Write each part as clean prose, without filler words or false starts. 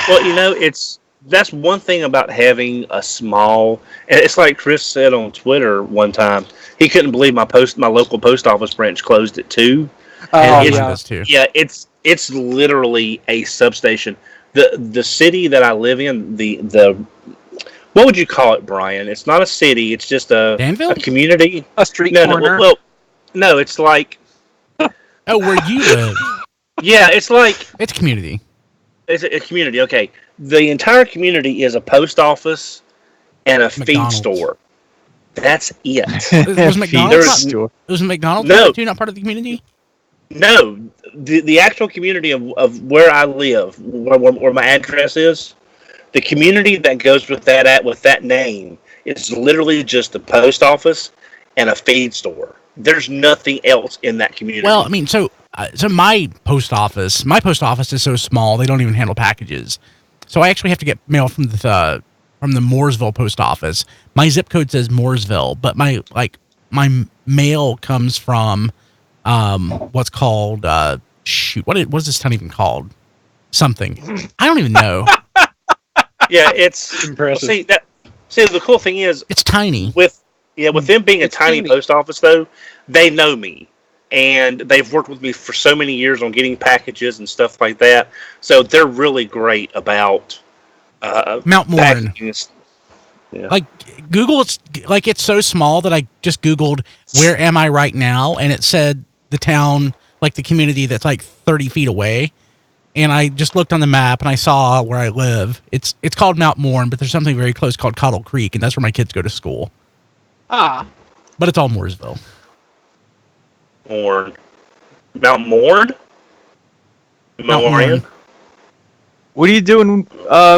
Well, that's one thing about having a small. And it's like Chris said on Twitter one time. He couldn't believe my local post office branch closed at 2. And Oh it's Mine yeah. does too. yeah, it's literally a substation. The city that I live in, the what would you call it, Brian? It's not a city. It's just a Danville? community. A street No, no. corner. Well, no. It's like Oh, where you live? yeah. It's like It's community. it's a community. Okay, the entire community is a post office and a feed McDonald's. store. That's it. Was McDonald's There's- not, Store. was McDonald's No. too not part of the community? No, the actual community of where I live, where my address is, the community that goes with that name is literally just the post office and a feed store. There's nothing else in that community. Well, I mean, so my post office is so small they don't even handle packages. So I actually have to get mail from the Mooresville post office. My zip code says Mooresville, but my mail comes from what's called what is this town even called? Something. I don't even know. yeah, it's Impressive. See, the cool thing is It's tiny. with them being a It's tiny teeny. post office though, they know me. And they've worked with me for so many years on getting packages and stuff like that. So they're really great about Mount Morin. packaging. Yeah. Like Google, it's so small that I just Googled where am I right now, and it said the town, like the community that's like 30 feet away. And I just looked on the map and I saw where I live. It's called Mount Morin, but there's something very close called Cottle Creek, and that's where my kids go to school. Ah. But it's all Mooresville. Morn. Mount Morn? Mount Morin? Morin. What are you doing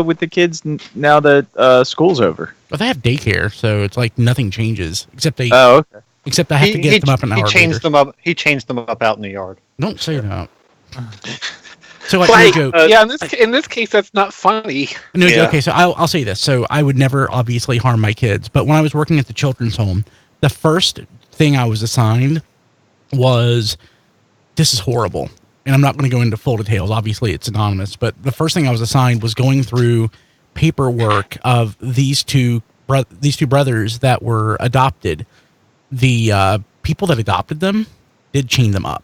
with the kids now that school's over? But they have daycare, so it's like nothing changes except Oh, okay. except I have to get them up an hour changed later. them up. He changed them up out in the yard. Don't say that. So like, Like, no joke. Yeah, in this case, that's not funny. No, Yeah. okay, so I'll say this. So I would never obviously harm my kids, but when I was working at the children's home, the first thing I was assigned was, this is horrible, and I'm not going to go into full details. Obviously, it's anonymous, but the first thing I was assigned was going through paperwork of these two brothers that were adopted. The people that adopted them did chain them up,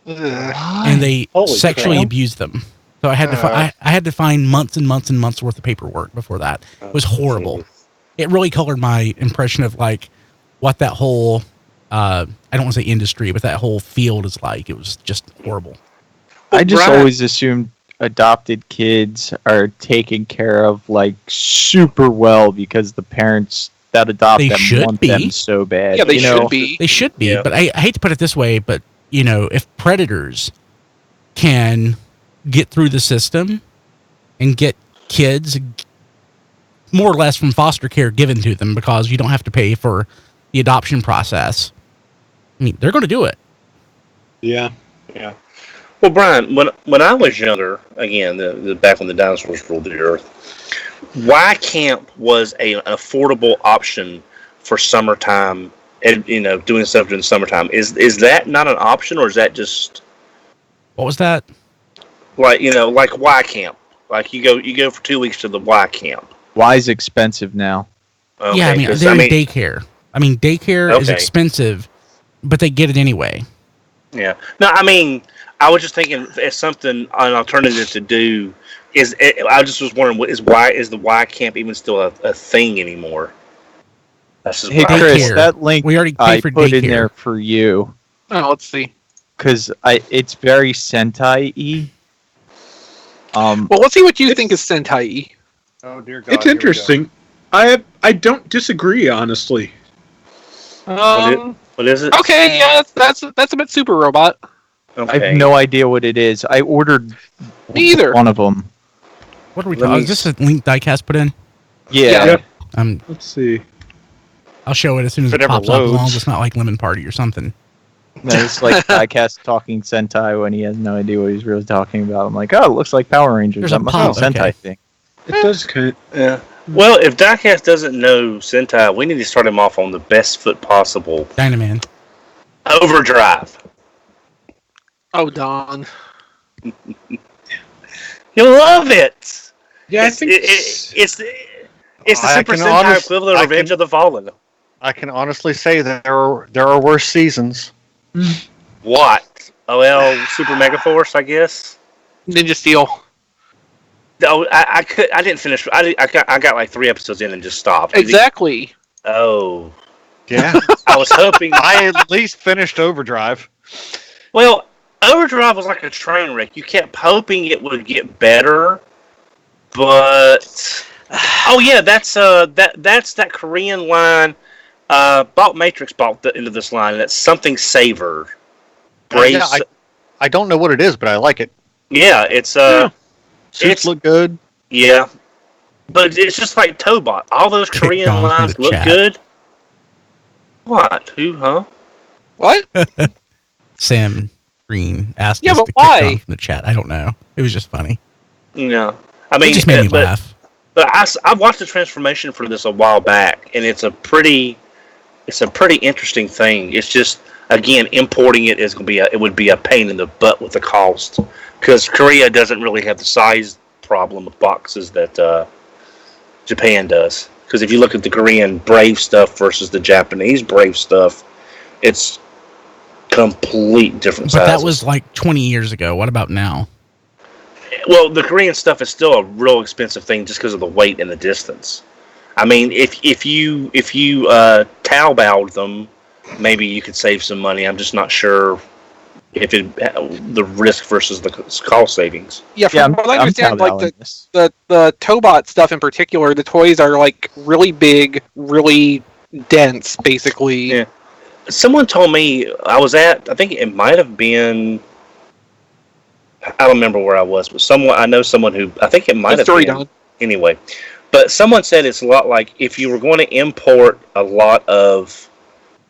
and they Holy sexually crap. abused them. So I had to I had to find months and months and months worth of paperwork before that. It was horrible. It really colored my impression of like what that whole I don't want to say industry, but that whole field is like. It was just horrible. I just Brian- always assumed adopted kids are taken care of like super well because the parents that adopt They them should want be. them so bad. Yeah, they you know? should be. They should be, Yeah. but I hate to put it this way, but if predators can get through the system and get kids more or less from foster care given to them because you don't have to pay for the adoption process, I mean, they're going to do it. Yeah. Yeah. Well, Brian, when I was younger, again, the back when the dinosaurs ruled the earth, Y Camp was an affordable option for summertime, and doing stuff during the summertime. Is that not an option, or is that just What was that? like like Y Camp? Like you go for 2 weeks to the Y Camp. Why is expensive now? Okay, Yeah, I mean, 'cause, they're in daycare. I mean, daycare is Okay. expensive, but they get it anyway. yeah. No, I mean, I was just thinking as something an alternative to do. I just was wondering, is the Y Camp even still a thing anymore? That's just Hey what I- Chris, Daycare. that link We already paid I for put in daycare. there for you Oh, let's see. because it's very Sentai-y. Well, let's see what you think is Sentai. Oh dear God! It's here we go. interesting. I don't disagree, honestly. What is it? Okay, yeah, that's a bit super robot. I Okay. have no idea what it is. I ordered Me either. one of them. What are we Let talking? me Is this a link Diecast put in? Yeah. Yeah. Let's see. I'll show it as soon as If it it ever pops up, as long loads. as it's not like Lemon Party or something. No, it's like Diecast talking Sentai when he has no idea what he's really talking about. I'm like, oh, it looks like Power Rangers. There's That a must be a pop, Sentai okay. thing. It does kind Yeah. Well, if Diecast doesn't know Sentai, we need to start him off on the best foot possible. Dynaman. Overdrive. Oh, Don. You'll love it. Yeah, I it's, think it's the I Super can Sentai equivalent of Revenge of the Fallen. I can honestly say that there are worse seasons. What? OL Super Mega Force, I guess. Ninja Steel. Oh, I didn't finish. I got like 3 episodes in and just stopped. Exactly. Oh, Yeah, I was hoping. I at least finished Overdrive. Well, Overdrive was like a train wreck. You kept hoping it would get better, but oh yeah, that's that Korean line. Bought Matrix bought into this line. And it's something savor. Brave. Yeah, I don't know what it is, but I like it. Yeah, it's Suits look good. yeah, but it's just like Tobot. All those Kick Korean John from lines the look chat. good. What? Who? Huh? What? Sam Green asked Yeah, us but to kick why? John from the chat. I don't know. It was just funny. No, I It mean, just made me but, laugh. But I watched the transformation for this a while back, and it's a pretty interesting thing. It's just again importing it is going to be it would be a pain in the butt with the cost because Korea doesn't really have the size problem of boxes that Japan does. Because if you look at the Korean Brave stuff versus the Japanese Brave stuff, it's complete different But sizes. that was like 20 years ago. What about now? Well, the Korean stuff is still a real expensive thing just because of the weight and the distance. I mean, if you Taobaoed them, maybe you could save some money. I'm just not sure if the risk versus the cost savings. Yeah, from what I understand, like Taobaoing this. the Tobot stuff in particular, the toys are like really big, really dense, basically. Yeah. Someone told me I think it might have been. I don't remember where I was, but I know someone who I think it might have Story been. Don. Anyway, but someone said it's a lot like if you were going to import a lot of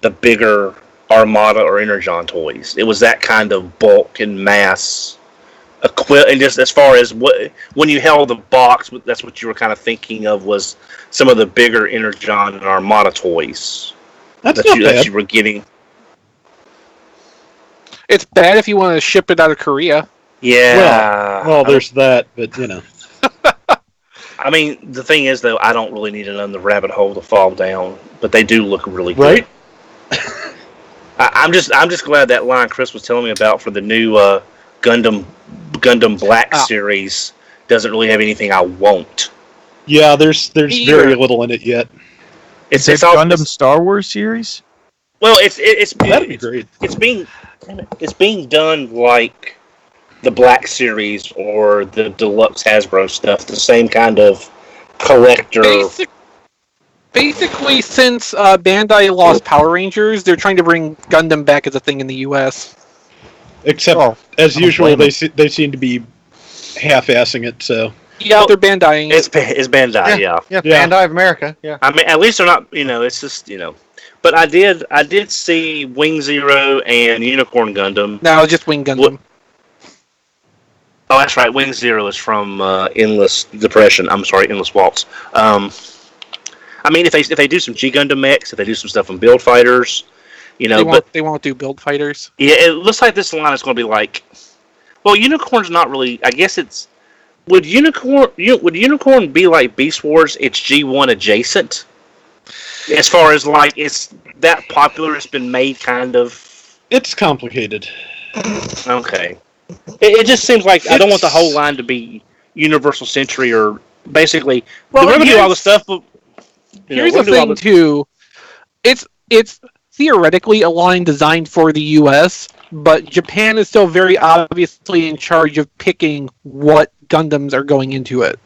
the bigger Armada or Energon toys, it was that kind of bulk and mass and just as far as when you held the box, that's what you were kind of thinking of was some of the bigger Energon and Armada toys that's not bad. that you were getting. It's bad if you want to ship it out of Korea. Yeah. Well, there's that, but you know. I mean, the thing is, though, I don't really need another rabbit hole to fall down, but they do look really good. Right? I'm just glad that line Chris was telling me about for the new Gundam Black series doesn't really have anything I want. Yeah, there's Me very either. little in it yet. It's It's all Gundam Star Wars series. well, it's That'd be great. it's being done like the Black series or the deluxe Hasbro stuff, the same kind of collector. Basically, since Bandai lost Power Rangers, they're trying to bring Gundam back as a thing in the U.S. Except, as I don't usual, blame they seem to be half-assing it. So Yeah, they're Bandai. It's Bandai, yeah. Yeah, Yeah. Bandai of America. Yeah. I mean, at least they're not. It's just But I did see Wing Zero and Unicorn Gundam. No, it's just Wing Gundam. Oh, that's right. Wing Zero is from Endless Depression. I'm sorry, Endless Waltz. I mean, if they do some G Gundam mechs, if they do some stuff on Build Fighters, They won't do Build Fighters. yeah, it looks like this line is going to be like. Well, Unicorn's not really. I guess it's. Would Unicorn be like Beast Wars? It's G1 adjacent. As far as like it's that popular, it's been made kind of. it's complicated. Okay. It just seems like I don't want the whole line to be Universal Century or basically. Well, we're gonna do all here's- the stuff, but Here's we're the gonna do all thing, too. It's theoretically a line designed for the U.S., but Japan is still very obviously in charge of picking what Gundams are going into it.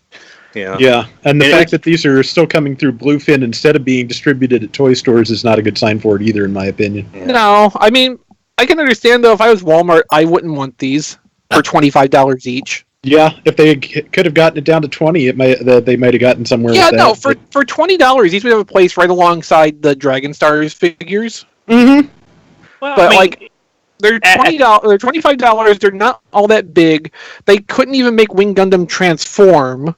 Yeah. Yeah, and the And fact that these are still coming through Bluefin instead of being distributed at toy stores is not a good sign for it either, in my opinion. Yeah. No, I mean, I can understand, though, if I was Walmart, I wouldn't want these for $25 each. Yeah, if they could have gotten it down to 20, they might have gotten somewhere. Yeah, with no, that, for $20, these would have a place right alongside the Dragon Stars figures. Mm-hmm. Well, But, I mean, like, they're $20, they're $25, they're not all that big. They couldn't even make Wing Gundam transform.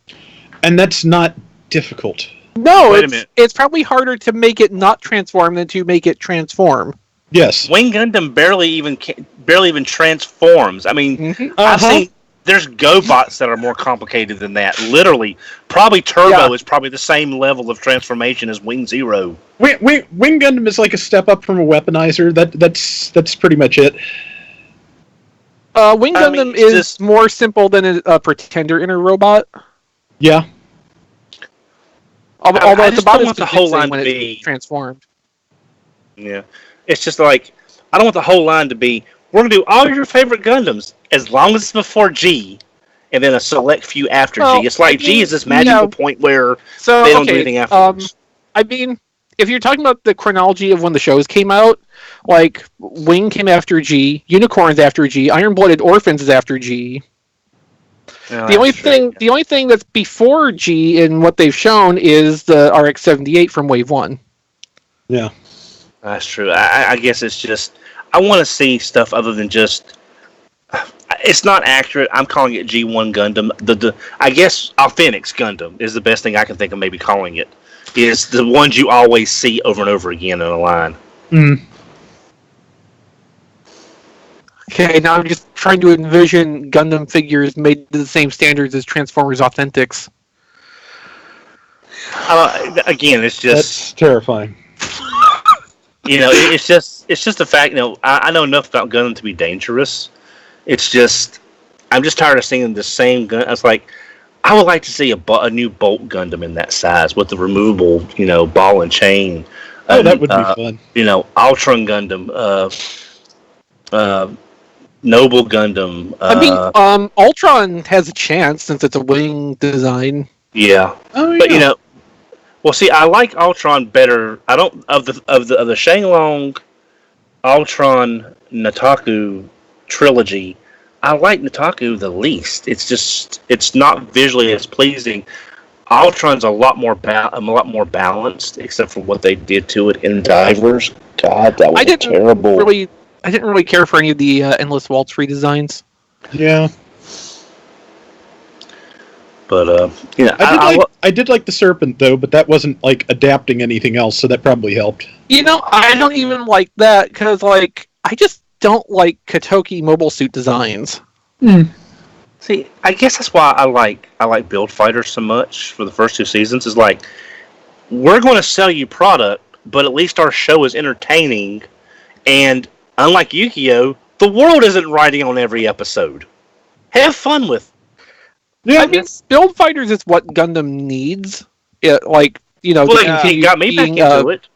And that's not difficult. No, Wait a minute. it's probably harder to make it not transform than to make it transform. Yes. Wing Gundam barely even transforms. I mean, Mhm. I've seen there's GoBots that are more complicated than that. Literally, probably Turbo is probably the same level of transformation as Wing Zero. Wing Gundam is like a step up from a weaponizer. That's pretty much it. Wing Gundam is more simple than a Pretender inner robot. Yeah. Although it's about as the whole line when to it's be transformed. Yeah, it's just like I don't want the whole line to be. We're gonna do all your favorite Gundams as long as it's before G, and then a select few after G. It's like G is this magical point where they don't do anything afterwards. I mean, if you're talking about the chronology of when the shows came out, like Wing came after G, Unicorns after G, Iron-Blooded Orphans is after G. No, the only thing that's before G in what they've shown is the RX-78 from Wave 1. Yeah. That's true. I guess it's just I want to see stuff other than just. It's not accurate. I'm calling it G1 Gundam. I guess Authentic's Gundam is the best thing I can think of. Maybe calling it is the ones you always see over and over again in a line. Mm. Okay, now I'm just trying to envision Gundam figures made to the same standards as Transformers Authentics. Again, it's just that's terrifying. It's just the fact. I know enough about Gundam to be dangerous. It's just I'm just tired of seeing the same gun. It's like I would like to see a new Bolt Gundam in that size with the removable, ball and chain. Oh, that would be fun. Ultron Gundam. Noble Gundam. I mean, Ultron has a chance since it's a wing design. Yeah. Oh, yeah. But well, see, I like Ultron better. I don't of the Shenlong, Ultron, Nataku trilogy. I like Nataku the least. It's not visually as pleasing. Ultron's a lot more balanced, except for what they did to it in Divers. God, that was terrible. I didn't really care for any of the Endless Waltz redesigns. Yeah. But I did like the Serpent though, but that wasn't like adapting anything else, so that probably helped. I don't even like that because I just don't like Kotoki mobile suit designs. See, I guess that's why I like Build Fighters so much for the first 2 seasons. Is like we're going to sell you product, but at least our show is entertaining. And unlike Yu-Gi-Oh, the world isn't riding on every episode. Have fun with. Yeah, I mean, Build Fighters is what Gundam needs. Well, it got me back into it.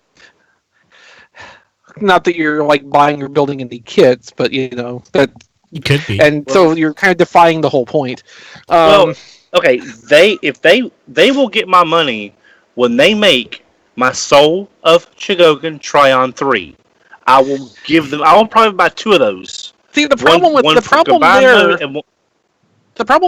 Not that you're buying or building any kits, but that you could be, and so you're kind of defying the whole point. Okay, if they will get my money when they make my Soul of Chogokin Tryon 3. I will give them. I will probably buy 2 of those. See, the problem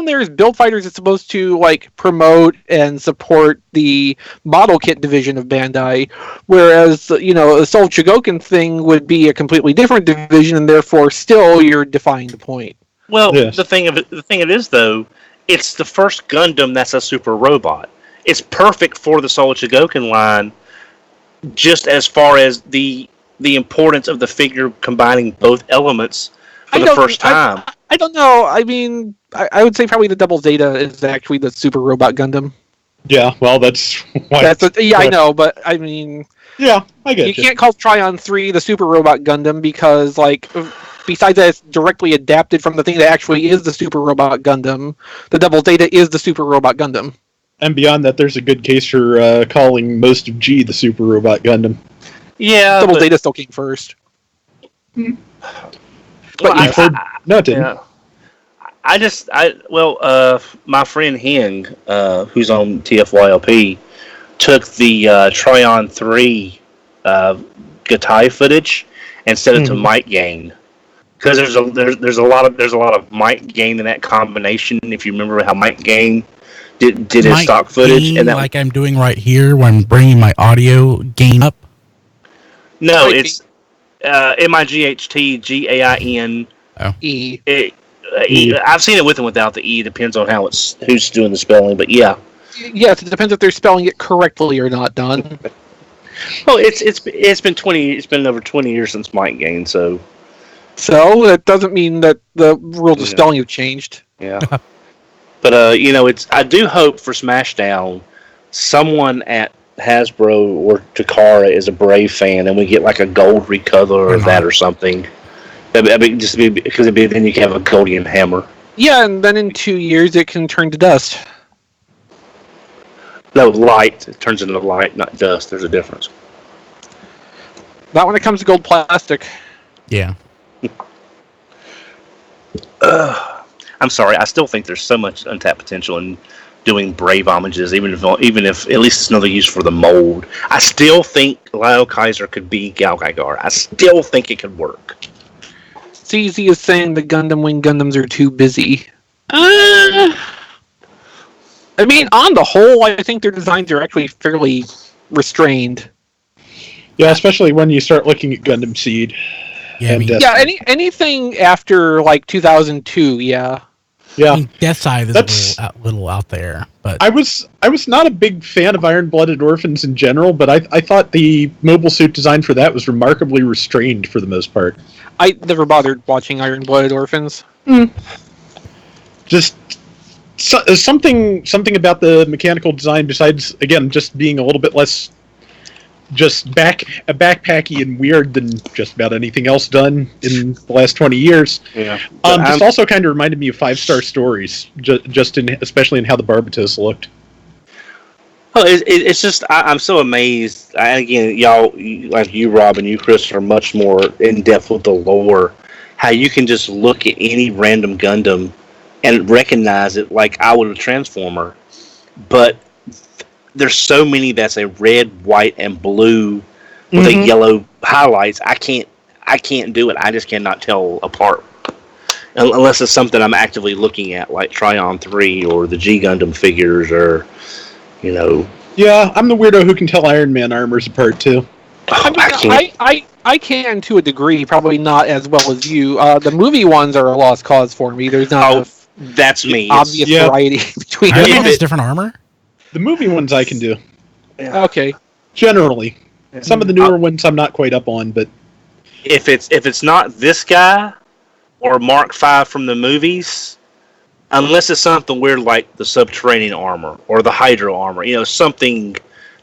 there is Build Fighters is supposed to promote and support the model kit division of Bandai, whereas the Soul Chogokin thing would be a completely different division, and therefore still you're defying the point. Well, yes. The thing it is though, it's the first Gundam that's a super robot. It's perfect for the Soul Chogokin line, just as far as the importance of the figure combining both elements for the first time. I don't know. I mean, I would say probably the Double Zeta is actually the Super Robot Gundam. Yeah, well, that's why. I know, but I mean... Yeah, I get you. You can't call Tryon 3 the Super Robot Gundam because, besides that it's directly adapted from the thing that actually is the Super Robot Gundam, the Double Zeta is the Super Robot Gundam. And beyond that, there's a good case for calling most of G the Super Robot Gundam. Yeah, Double Zeta still came first. But no, it didn't. Yeah. My friend Hing, who's on TFYLP, took the Tryon 3 Gatai footage and set it to might gain, because there's a lot of might gain in that combination. If you remember how might gain did his stock footage, and that I'm doing right here when I'm bringing my audio gain up. No, it's MIGHTGAIN. Oh. E. I've seen it with and without the E. Depends on who's doing the spelling, but yeah. Yes, it depends if they're spelling it correctly or not, Don. Well, it's been over 20 years since Mike Gain, so that doesn't mean that the rules of spelling have changed. Yeah. But I do hope for Smashdown, someone at Hasbro or Takara is a Brave fan, and we get like a gold recover of that or something. Because then you can have a Goldian hammer. Yeah, and then in 2 years it can turn to dust. No, light. It turns into light, not dust. There's a difference. Not when it comes to gold plastic. Yeah. I'm sorry. I still think there's so much untapped potential in doing Brave homages, even if at least it's another use for the mold. I still think Lyle Kaiser could be Gal Gaigar. I still think it could work. CZ is saying the Gundam Wing Gundams are too busy. I mean, on the whole, I think their designs are actually fairly restrained. Yeah, especially when you start looking at Gundam Seed. Yeah, and Yeah, anything after like 2002, yeah. Yeah. I mean, Death Scythe is That's- a little out there, but I was not a big fan of Iron Blooded Orphans in general, but I thought the mobile suit design for that was remarkably restrained for the most part. I never bothered watching Iron Blooded Orphans. Just something about the mechanical design, besides again just being a little bit less just backpacky and weird than just about anything else done in the last 20 years. Yeah. Just also kind of reminded me of 5-star stories, especially in how the Barbatos looked. Oh, it's just I'm so amazed. Again, y'all, like you, Rob, and you, Chris, are much more in depth with the lore. How you can just look at any random Gundam and recognize it like I would a Transformer, but there's so many that's a red, white, and blue with a yellow highlights. I can't do it. I just cannot tell apart unless it's something I'm actively looking at, like Tryon 3 or the G Gundam figures, or Yeah, I'm the weirdo who can tell Iron Man armors apart too. I can to a degree, probably not as well as you. The movie ones are a lost cause for me. There's not that's me. obvious variety between Iron them. Man has different armor. The movie ones I can do Okay. generally. Some of the newer ones I'm not quite up on, but If it's not this guy or Mark V from the movies, unless it's something weird like the subterranean armor or the Hydro armor, something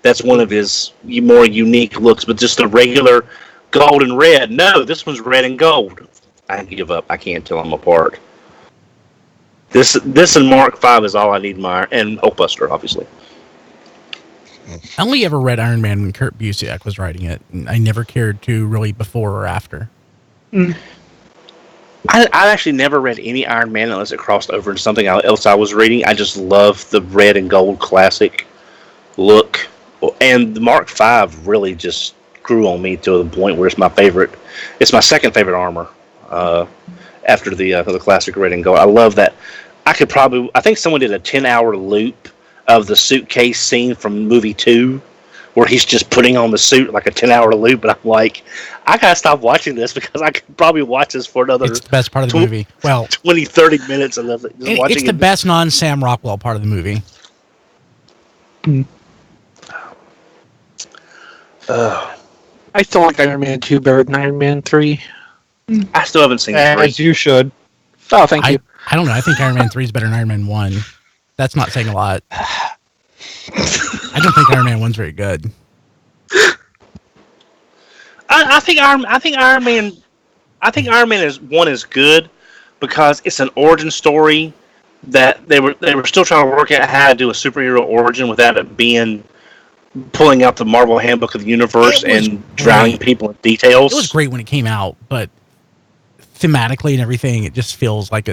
that's one of his more unique looks, but just the regular gold and red. No, this one's red and gold. I give up. I can't tell them apart. This and Mark V is all I need. And Hulkbuster, obviously. I only ever read Iron Man when Kurt Busiek was writing it, and I never cared to really before or after. I actually never read any Iron Man unless it crossed over into something else I was reading. I just love the red and gold classic look. And the Mark V really just grew on me to the point where it's my favorite. It's my second favorite armor after the classic red and gold. I love that. I think someone did a 10-hour loop of the suitcase scene from movie 2 where he's just putting on the suit like a 10-hour loop, and I'm like, I gotta stop watching this because I could probably watch this for another It's the best part of the movie. Well, 20-30 minutes of just watching it's the best non-Sam Rockwell part of the movie. I still like Iron Man 2 better than Iron Man 3. I still haven't seen As 3. you should. Oh, thank you. I don't know. I think Iron Man 3 is better than Iron Man 1. That's not saying a lot. I don't think Iron Man 1's very good. I think Iron Man is 1 is good because it's an origin story that they were still trying to work out how to do a superhero origin without it being pulling out the Marvel Handbook of the Universe and drowning people in details. It was great when it came out, but thematically and everything, it just feels like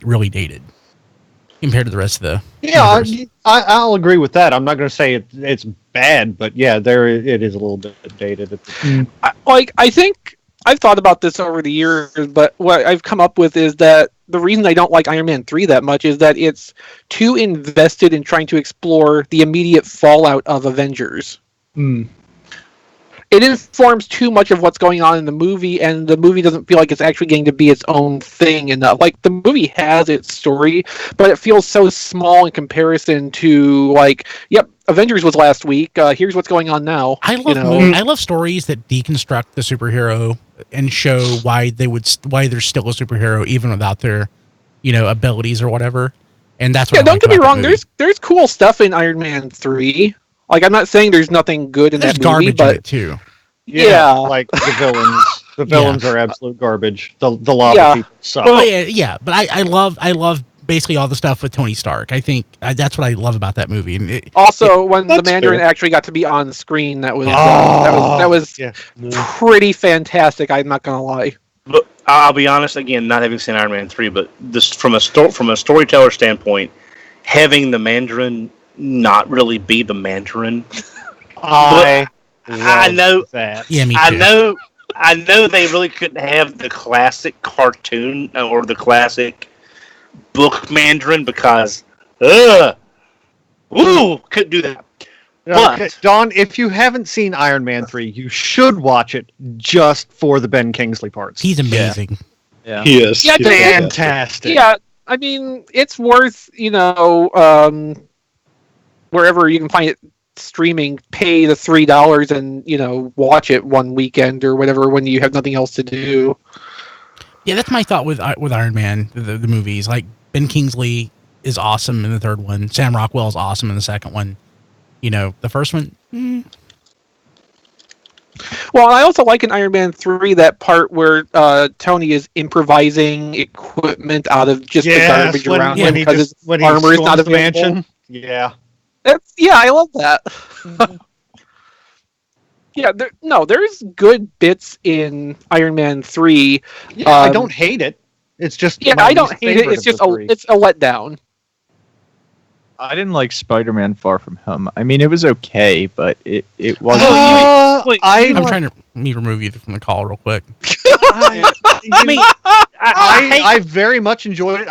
really dated compared to the rest of the universe. I'll agree with that. I'm not going to say it's bad, but yeah, it is a little bit dated. I think I've thought about this over the years, but what I've come up with is that the reason I don't like Iron Man 3 that much is that it's too invested in trying to explore the immediate fallout of Avengers. It informs too much of what's going on in the movie, and the movie doesn't feel like it's actually getting to be its own thing enough. Like, the movie has its story, but it feels so small in comparison to, Avengers was last week. Here's what's going on now. I love stories that deconstruct the superhero and show why they're still a superhero even without their abilities or whatever. And that's what Yeah, I don't liked get me about that wrong. movie. There's cool stuff in Iron Man 3. Like, I'm not saying there's nothing good in There's that movie, garbage in but it too. Yeah. like the villains. The villains are absolute garbage. The lava Yeah. people suck. Oh yeah, but I love basically all the stuff with Tony Stark. I think that's what I love about that movie. And also when the that's Mandarin fair. actually got to be on screen, that was Oh, that was yeah. pretty fantastic. I'm not gonna lie. But I'll be honest, again, not having seen Iron Man 3, but this from a storyteller standpoint, having the Mandarin not really be the Mandarin. I I know that. yeah, me too. I know they really couldn't have the classic cartoon or the classic book Mandarin because, couldn't do that. Okay, But Don, if you haven't seen Iron Man 3, you should watch it just for the Ben Kingsley parts. He's amazing. Yeah. He is. Yeah, He's fantastic. Yeah, I mean, it's worth, wherever you can find it streaming, pay the $3 and, watch it one weekend or whatever when you have nothing else to do. Yeah, that's my thought with Iron Man, the movies. Like, Ben Kingsley is awesome in the third one. Sam Rockwell is awesome in the second one. The first one, Well, I also like in Iron Man 3 that part where Tony is improvising equipment out of just the garbage around him because his armor is not available. mansion. Yeah. I love that. Yeah, there's good bits in Iron Man 3. Yeah, I don't hate it. It's just my I don't least hate it. favorite It's of just the three. it's a letdown. I didn't like Spider-Man Far From Home. I mean, it was okay, but it wasn't. wait, I'm trying to remove you from the call real quick. I very much enjoyed it.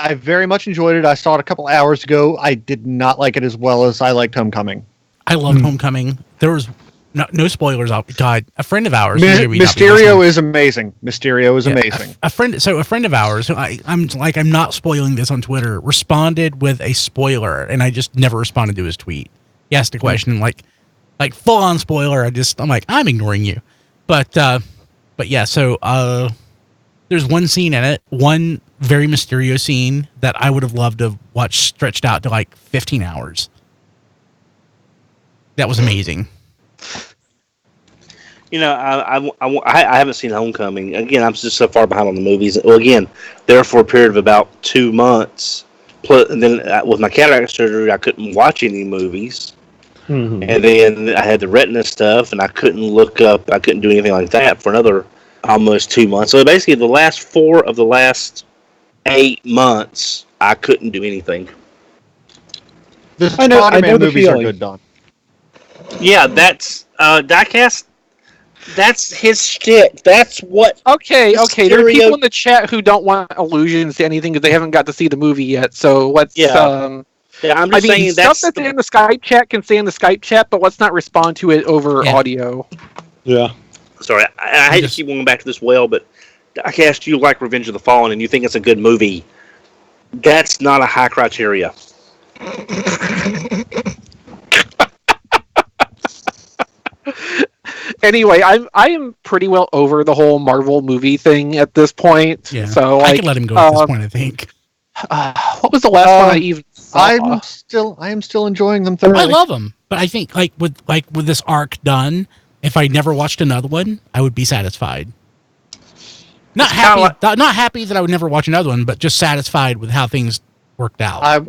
I saw it a couple hours ago. I did not like it as well as I liked Homecoming. I loved Homecoming. There was no spoilers. God, a friend of ours. who may or may not be Mysterio listening- is amazing. Mysterio is amazing. A friend of ours, who I'm not spoiling this on Twitter, responded with a spoiler, and I just never responded to his tweet. He asked a question like full on spoiler. I'm like, I'm ignoring you, but yeah. So there's one scene in it, one very Mysterio scene that I would have loved to watch stretched out to like 15 hours. That was amazing. I haven't seen Homecoming. Again, I'm just so far behind on the movies. Well, again, there for a period of about 2 months. Plus, and then with my cataract surgery, I couldn't watch any movies. Mhm. And then I had the retina stuff, and I couldn't look up. I couldn't do anything like that for another almost 2 months. So basically, the last 4 of the last 8 months, I couldn't do anything. The I know Spider-Man the movies are feeling. good, Don. Yeah, that's Diecast. That's his shit. That's what. Okay. There are Mysterio- people in the chat who don't want allusions to anything because they haven't got to see the movie yet. So let's. Yeah. Yeah, I'm just saying stuff that's in the Skype chat can stay in the Skype chat, but let's not respond to it over audio. Yeah. Sorry, I hate to keep going back to this well, but Diecast, you like Revenge of the Fallen, and you think it's a good movie. That's not a high criteria. Anyway, I am pretty well over the whole Marvel movie thing at this point. Yeah, So I can let him go at this point. I think what was the last one I even saw? I am still enjoying them thoroughly. I love them, but I think with this arc done, if I never watched another one, I would be satisfied. Not happy, not happy that I would never watch another one, but just satisfied with how things worked out. I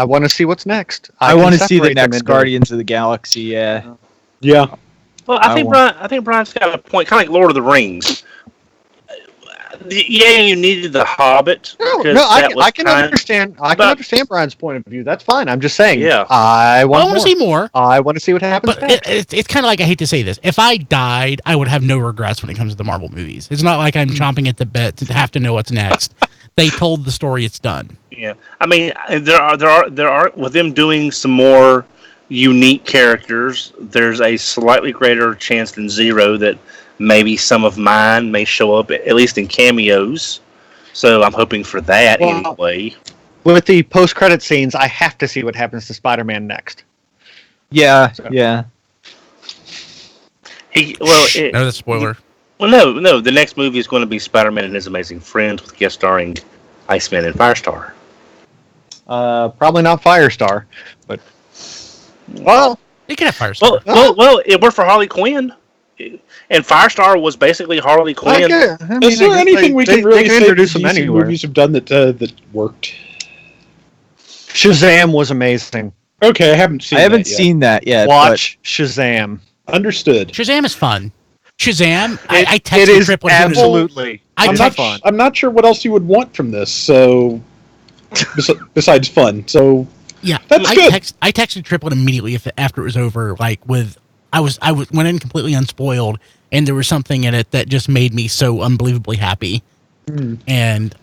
want to see what's next. I want to see the separate them next into- Guardians of the Galaxy. Yeah. Yeah. Well, I think Brian's got a point, kind of like Lord of the Rings. Yeah, you needed the Hobbit. I can understand. I can understand Brian's point of view. That's fine. I'm just saying. Yeah. I want to see more. I want to see what happens. But it's kind of like, I hate to say this, if I died, I would have no regrets when it comes to the Marvel movies. It's not like I'm chomping at the bit to have to know what's next. They told the story; it's done. Yeah, I mean, there are with them doing some more unique characters. There's a slightly greater chance than zero that maybe some of mine may show up, at least in cameos. So I'm hoping for that anyway. With the post-credit scenes, I have to see what happens to Spider-Man next. Yeah. Yeah. No, that's a spoiler. Well, no. The next movie is going to be Spider-Man and His Amazing Friends with guest starring Iceman and Firestar. Probably not Firestar, but well, You can have Firestar. Well, it worked for Harley Quinn, and Firestar was basically Harley Quinn. Is there anything we can really say introduce the them DC anywhere? movies have done that worked? Shazam was amazing. Okay, I haven't seen. I haven't that yet. seen that yet. Watch Shazam. Understood. Shazam is fun. Shazam, I It texted is Triple as soon as it was- absolutely. I I'm text- not. I'm not sure what else you would want from this. So, besides fun, so Yeah, That's good. I texted Triplet immediately after it was over. Like I went in completely unspoiled, and there was something in it that just made me so unbelievably happy. And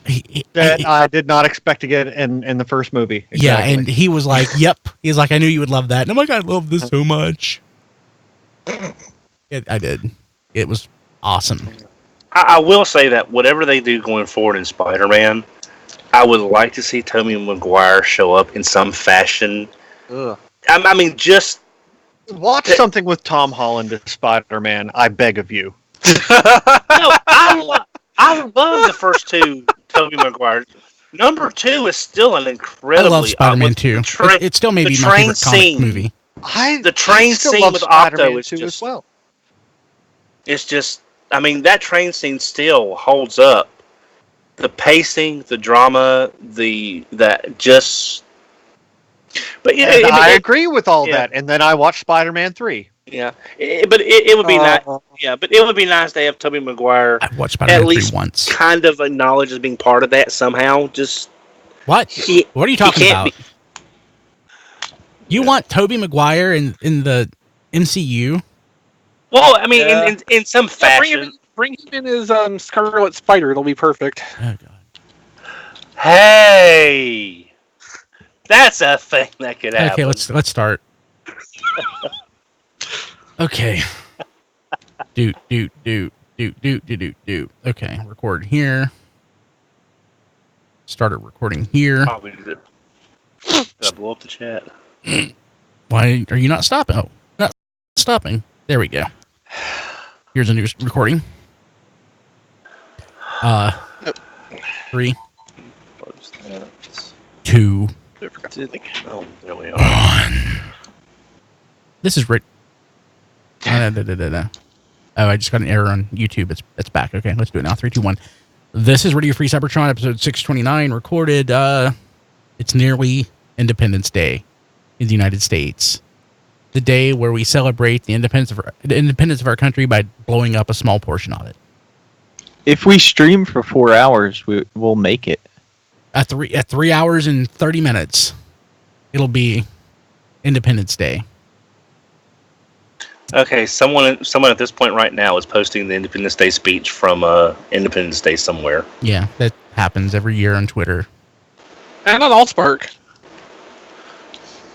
That I did not expect to get in the first movie. yeah, Exactly. and he was like, "Yep." He's like, "I knew you would love that." And I'm like, "I love this so much." I did. It was awesome. I will say that whatever they do going forward in Spider-Man, I would like to see Tobey Maguire show up in some fashion. Ugh. I mean, just Watch something with Tom Holland as Spider-Man. I beg of you. no. I love the first two Tobey Maguire. Number 2 is still an I incredibly. love Spider-Man with 2. the tra- It's still maybe the my train favorite comic scene. movie. The train I still scene love with Spider-Man Octo is 2 just- as well. It's just, I mean, that train scene still holds up. The pacing, the drama, that just. But yeah, And I agree with all yeah. that. And then I watched Spider-Man 3. yeah. But it would be nice. Yeah, but it would be nice to have Tobey Maguire I watched Spider-Man 3 least once. kind of acknowledged as being part of that somehow. Just What? What are you talking can't about? You want Tobey Maguire in the MCU? well, I mean, Yeah. in some Yeah, fashion. bring him in as Scarlet Spider. It'll be perfect. Oh god. Hey, that's a thing that could happen. Okay, let's start. Okay. Do. Okay, record here. Started recording here. Probably did. Did I blow up the chat? Why are you not stopping? Oh, not stopping. There we go. Here's a new recording. 3, Close that. 2, I forgot to think. Oh, there we are. 1. This is Rick. Oh, I just got an error on YouTube. It's back. Okay, let's do it now. 3, 2, 1. This is Radio Free Cybertron, episode 629, recorded. It's nearly Independence Day in the United States. The day where we celebrate the independence of our country by blowing up a small portion of it. If we stream for 4 hours, we'll make it. At 3 hours and 30 minutes, it'll be Independence Day. Okay, someone at this point right now is posting the Independence Day speech from Independence Day somewhere. Yeah, that happens every year on Twitter. And on Allspark.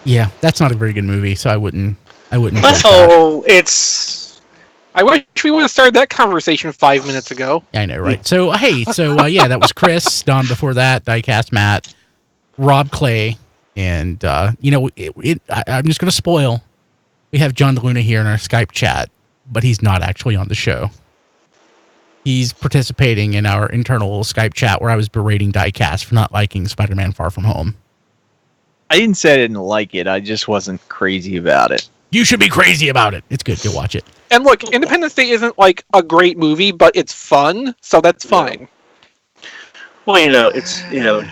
Yeah, that's not a very good movie, so I wouldn't. Quote that. Oh, it's. I wish we would have started that conversation 5 minutes ago. I know, right? So, hey, yeah, that was Chris. Don before that, Diecast Matt, Rob Clay, and, I'm just going to spoil. We have John DeLuna here in our Skype chat, but he's not actually on the show. He's participating in our internal Skype chat where I was berating Diecast for not liking Spider-Man Far From Home. I didn't say I didn't like it. I just wasn't crazy about it. You should be crazy about it. It's good. Go watch it. And look, Independence Day isn't like a great movie, but it's fun, so that's fine. Well, it's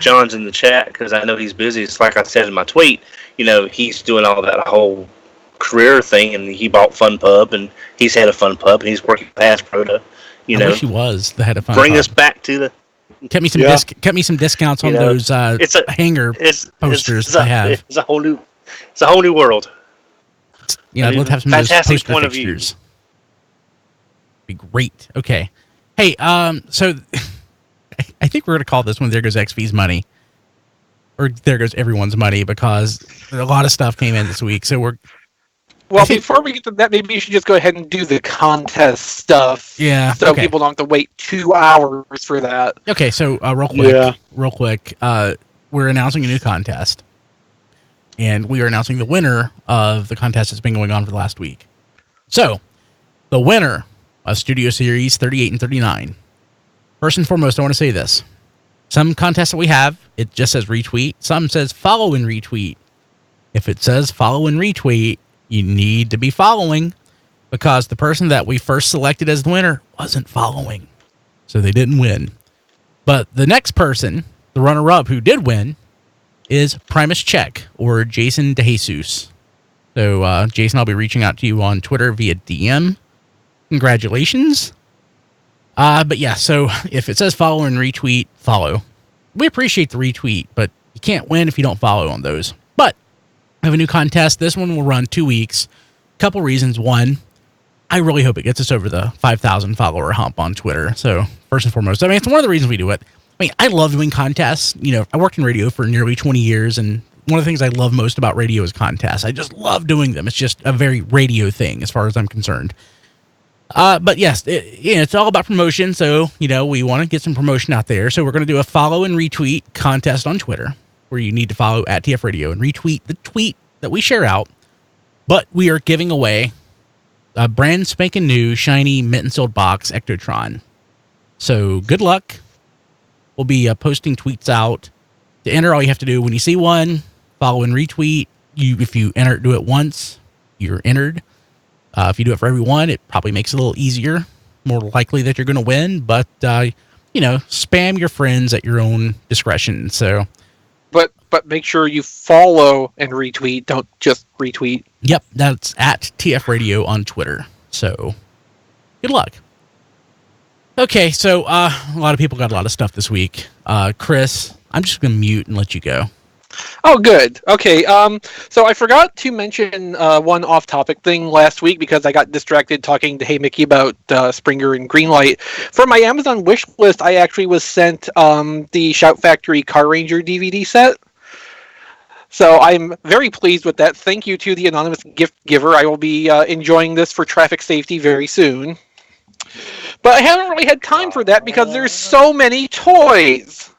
John's in the chat because I know he's busy. It's like I said in my tweet. He's doing all that whole career thing, and he bought Fun Pub, and he's had a Fun Pub, and he's working past Proto. I wish he was the head of Fun Bring Pub. us back to the. Get me some kept me some discounts on those hanger posters I have. It's a whole new world. I'd love to have some of those Fantastic poster point of view. fixtures. Be great. Okay. Hey, so I think we're gonna call this one "There Goes XV's Money," or "There Goes Everyone's Money," because a lot of stuff came in this week. So Well, before we get to that, maybe you should just go ahead and do the contest stuff. Yeah. So people don't have to wait 2 hours for that. Okay, so real quick, we're announcing a new contest, and we are announcing the winner of the contest that's been going on for the last week. So, the winner of Studio Series 38 and 39. First and foremost, I want to say this. Some contests that we have, it just says retweet. Some says follow and retweet. If it says follow and retweet, you need to be following, because the person that we first selected as the winner wasn't following. So they didn't win. But the next person, the runner-up who did win, is Primus Check, or Jason DeJesus. So, Jason, I'll be reaching out to you on Twitter via DM. Congratulations. But yeah, so if it says follow and retweet, follow. We appreciate the retweet, but you can't win if you don't follow on those. But I have a new contest. This one will run 2 weeks. Couple reasons. One, I really hope it gets us over the 5,000 follower hump on Twitter. So first and foremost, I mean, it's one of the reasons we do it. I mean, I love doing contests. You know, I worked in radio for nearly 20 years, and one of the things I love most about radio is contests. I just love doing them. It's just a very radio thing as far as I'm concerned. But yes, it's all about promotion. So, you know, we want to get some promotion out there. So we're going to do a follow and retweet contest on Twitter, where you need to follow at TF Radio and retweet the tweet that we share out. But we are giving away a brand spanking new shiny mint-and-sealed box Ectotron. So good luck. We'll be posting tweets out. To enter, all you have to do when you see one, follow and retweet. If you do it once, you're entered. If you do it for every one, it probably makes it a little easier, more likely that you're going to win. But you know, spam your friends at your own discretion. So, but make sure you follow and retweet. Don't just retweet. Yep, that's at TF Radio on Twitter. So, good luck. Okay, so a lot of people got a lot of stuff this week. Chris, I'm just going to mute and let you go. Oh, good. Okay, so I forgot to mention one off-topic thing last week because I got distracted talking to Hey Mickey about Springer and Greenlight. For my Amazon wish list, I actually was sent the Shout Factory Car Ranger DVD set. So I'm very pleased with that. Thank you to the anonymous gift giver. I will be enjoying this for traffic safety very soon. But I haven't really had time for that because there's so many toys.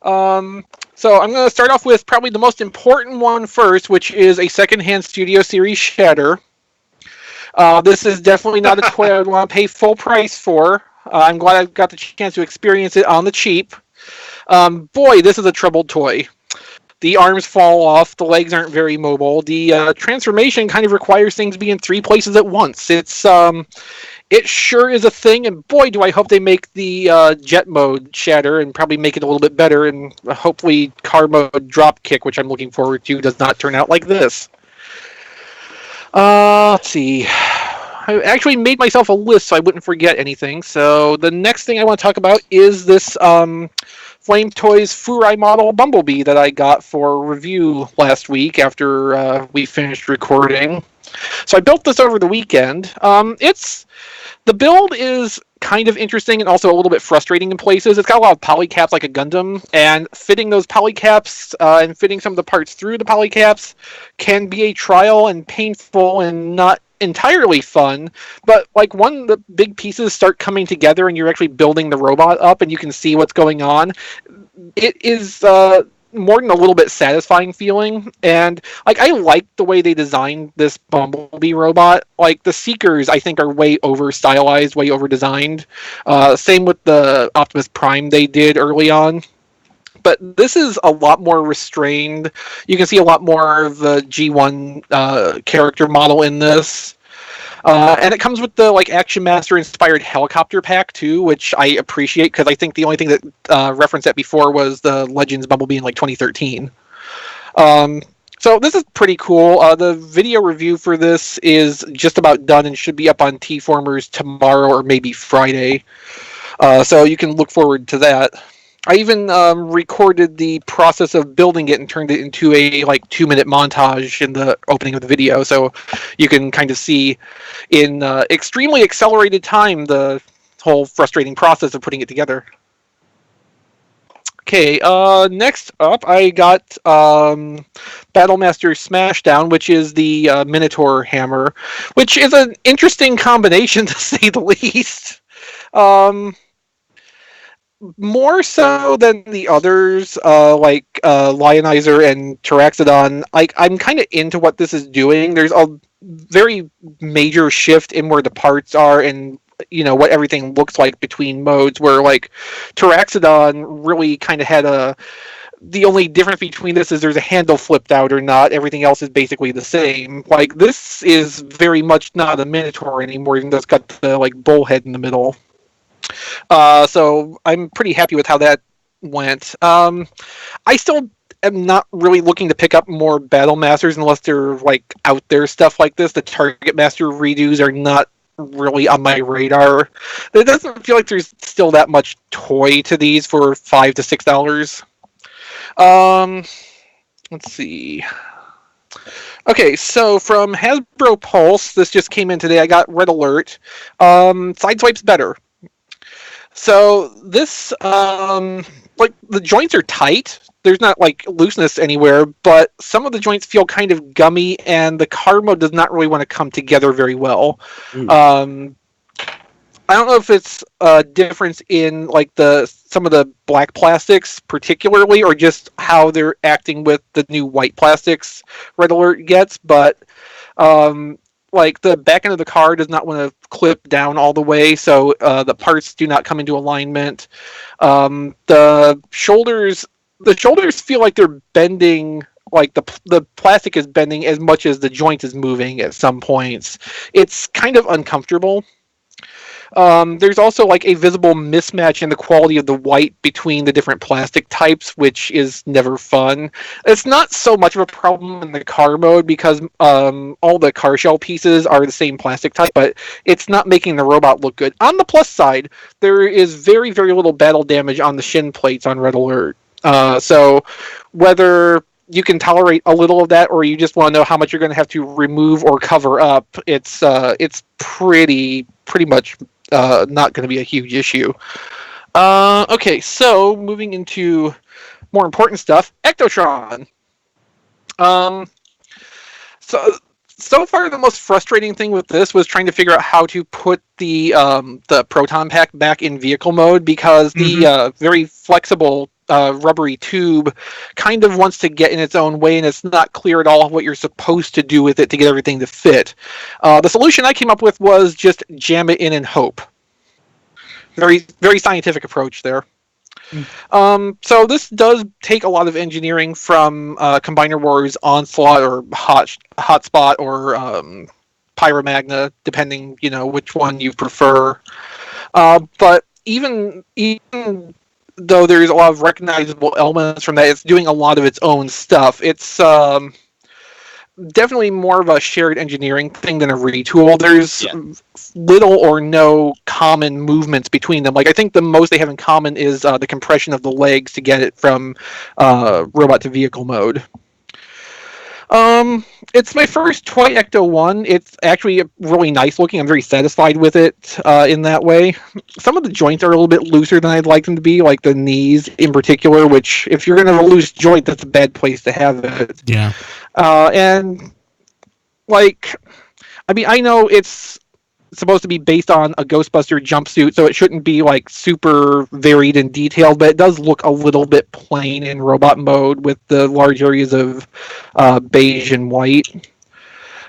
So I'm going to start off with probably the most important one first, which is a secondhand Studio Series Shatter. This is definitely not a toy I would want to pay full price for. I'm glad I got the chance to experience it on the cheap. Boy, this is a troubled toy. The arms fall off, the legs aren't very mobile. The transformation kind of requires things to be in 3 places at once. It sure is a thing, and boy, do I hope they make the jet mode Shatter and probably make it a little bit better, and hopefully car mode drop kick, which I'm looking forward to, does not turn out like this. Let's see. I actually made myself a list so I wouldn't forget anything. So the next thing I want to talk about is this Flame Toys Furai model Bumblebee that I got for review last week after we finished recording. So I built this over the weekend. The build is kind of interesting and also a little bit frustrating in places. It's got a lot of polycaps like a Gundam, and fitting those polycaps and fitting some of the parts through the polycaps can be a trial and painful and not entirely fun. But like when the big pieces start coming together and you're actually building the robot up and you can see what's going on, it is more than a little bit satisfying feeling. And like I like the way they designed this Bumblebee robot. Like the Seekers I think are way over stylized, way over designed. Same with the Optimus Prime they did early on. But this is a lot more restrained. You can see a lot more of the G1 character model in this. And it comes with the like Action Master inspired helicopter pack too, which I appreciate because I think the only thing that referenced that before was the Legends Bumblebee in like 2013. So this is pretty cool. The video review for this is just about done and should be up on T-Formers tomorrow or maybe Friday. So you can look forward to that. I even recorded the process of building it and turned it into a like 2-minute montage in the opening of the video, so you can kind of see in extremely accelerated time the whole frustrating process of putting it together. Okay, next up I got Battlemaster Smashdown, which is the Minotaur hammer, which is an interesting combination to say the least. More so than the others, like Lionizer and Taraxodon, I'm kind of into what this is doing. There's a very major shift in where the parts are and what everything looks like between modes, where like Taraxodon really kind of had the only difference between this is there's a handle flipped out or not. Everything else is basically the same. Like, this is very much not a Minotaur anymore, even though it's got the like bullhead in the middle. So I'm pretty happy with how that went. I still am not really looking to pick up more Battle Masters unless they're like out there stuff like this. The Target Master redos are not really on my radar. It doesn't feel like there's still that much toy to these for $5 to $6. Let's see. Okay, so from Hasbro Pulse, this just came in today. I got Red Alert. Sideswipe's better. So this, like, the joints are tight. There's not like looseness anywhere, but some of the joints feel kind of gummy, and the card mode does not really want to come together very well. I don't know if it's a difference in like some of the black plastics particularly, or just how they're acting with the new white plastics Red Alert gets, but like the back end of the card does not want to clip down all the way, so the parts do not come into alignment. The shoulders feel like they're bending. Like the plastic is bending as much as the joint is moving at some points. It's kind of uncomfortable. There's also like a visible mismatch in the quality of the white between the different plastic types, which is never fun. It's not so much of a problem in the car mode because all the car shell pieces are the same plastic type, but it's not making the robot look good. On the plus side, there is very, very little battle damage on the shin plates on Red Alert. So whether you can tolerate a little of that, or you just want to know how much you're going to have to remove or cover up, it's pretty much not going to be a huge issue. Okay, so moving into more important stuff, Ectotron. So far, the most frustrating thing with this was trying to figure out how to put the proton pack back in vehicle mode, because the very flexible rubbery tube kind of wants to get in its own way, and it's not clear at all what you're supposed to do with it to get everything to fit. The solution I came up with was just jam it in and hope. Very, very scientific approach there. So this does take a lot of engineering from Combiner Wars Onslaught or Hotspot or Pyromagna, depending which one you prefer. But even though there's a lot of recognizable elements from that, it's doing a lot of its own stuff. It's definitely more of a shared engineering thing than a retool. There's little or no common movements between them. Like, I think the most they have in common is the compression of the legs to get it from robot to vehicle mode. It's my first toy Ecto 1. It's actually really nice looking. I'm very satisfied with it in that way. Some of the joints are a little bit looser than I'd like them to be, like the knees in particular, which if you're going to have a loose joint, that's a bad place to have it. Yeah. And, like, I mean, I know it's supposed to be based on a Ghostbuster jumpsuit, so it shouldn't be, like, super varied and detailed, but it does look a little bit plain in robot mode with the large areas of beige and white.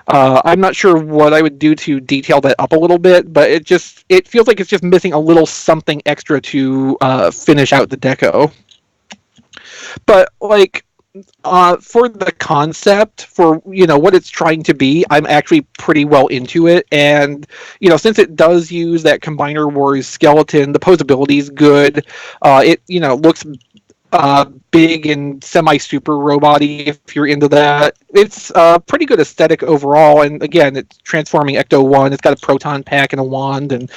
I'm not sure what I would do to detail that up a little bit, but it feels like it's just missing a little something extra to finish out the deco. But, like, for the concept, for what it's trying to be, I'm actually pretty well into it, and since it does use that Combiner Wars skeleton, the posability is good. It looks big and semi-super robot-y if you're into that. It's a pretty good aesthetic overall, and again, it's transforming Ecto 1. It's got a proton pack and a wand, and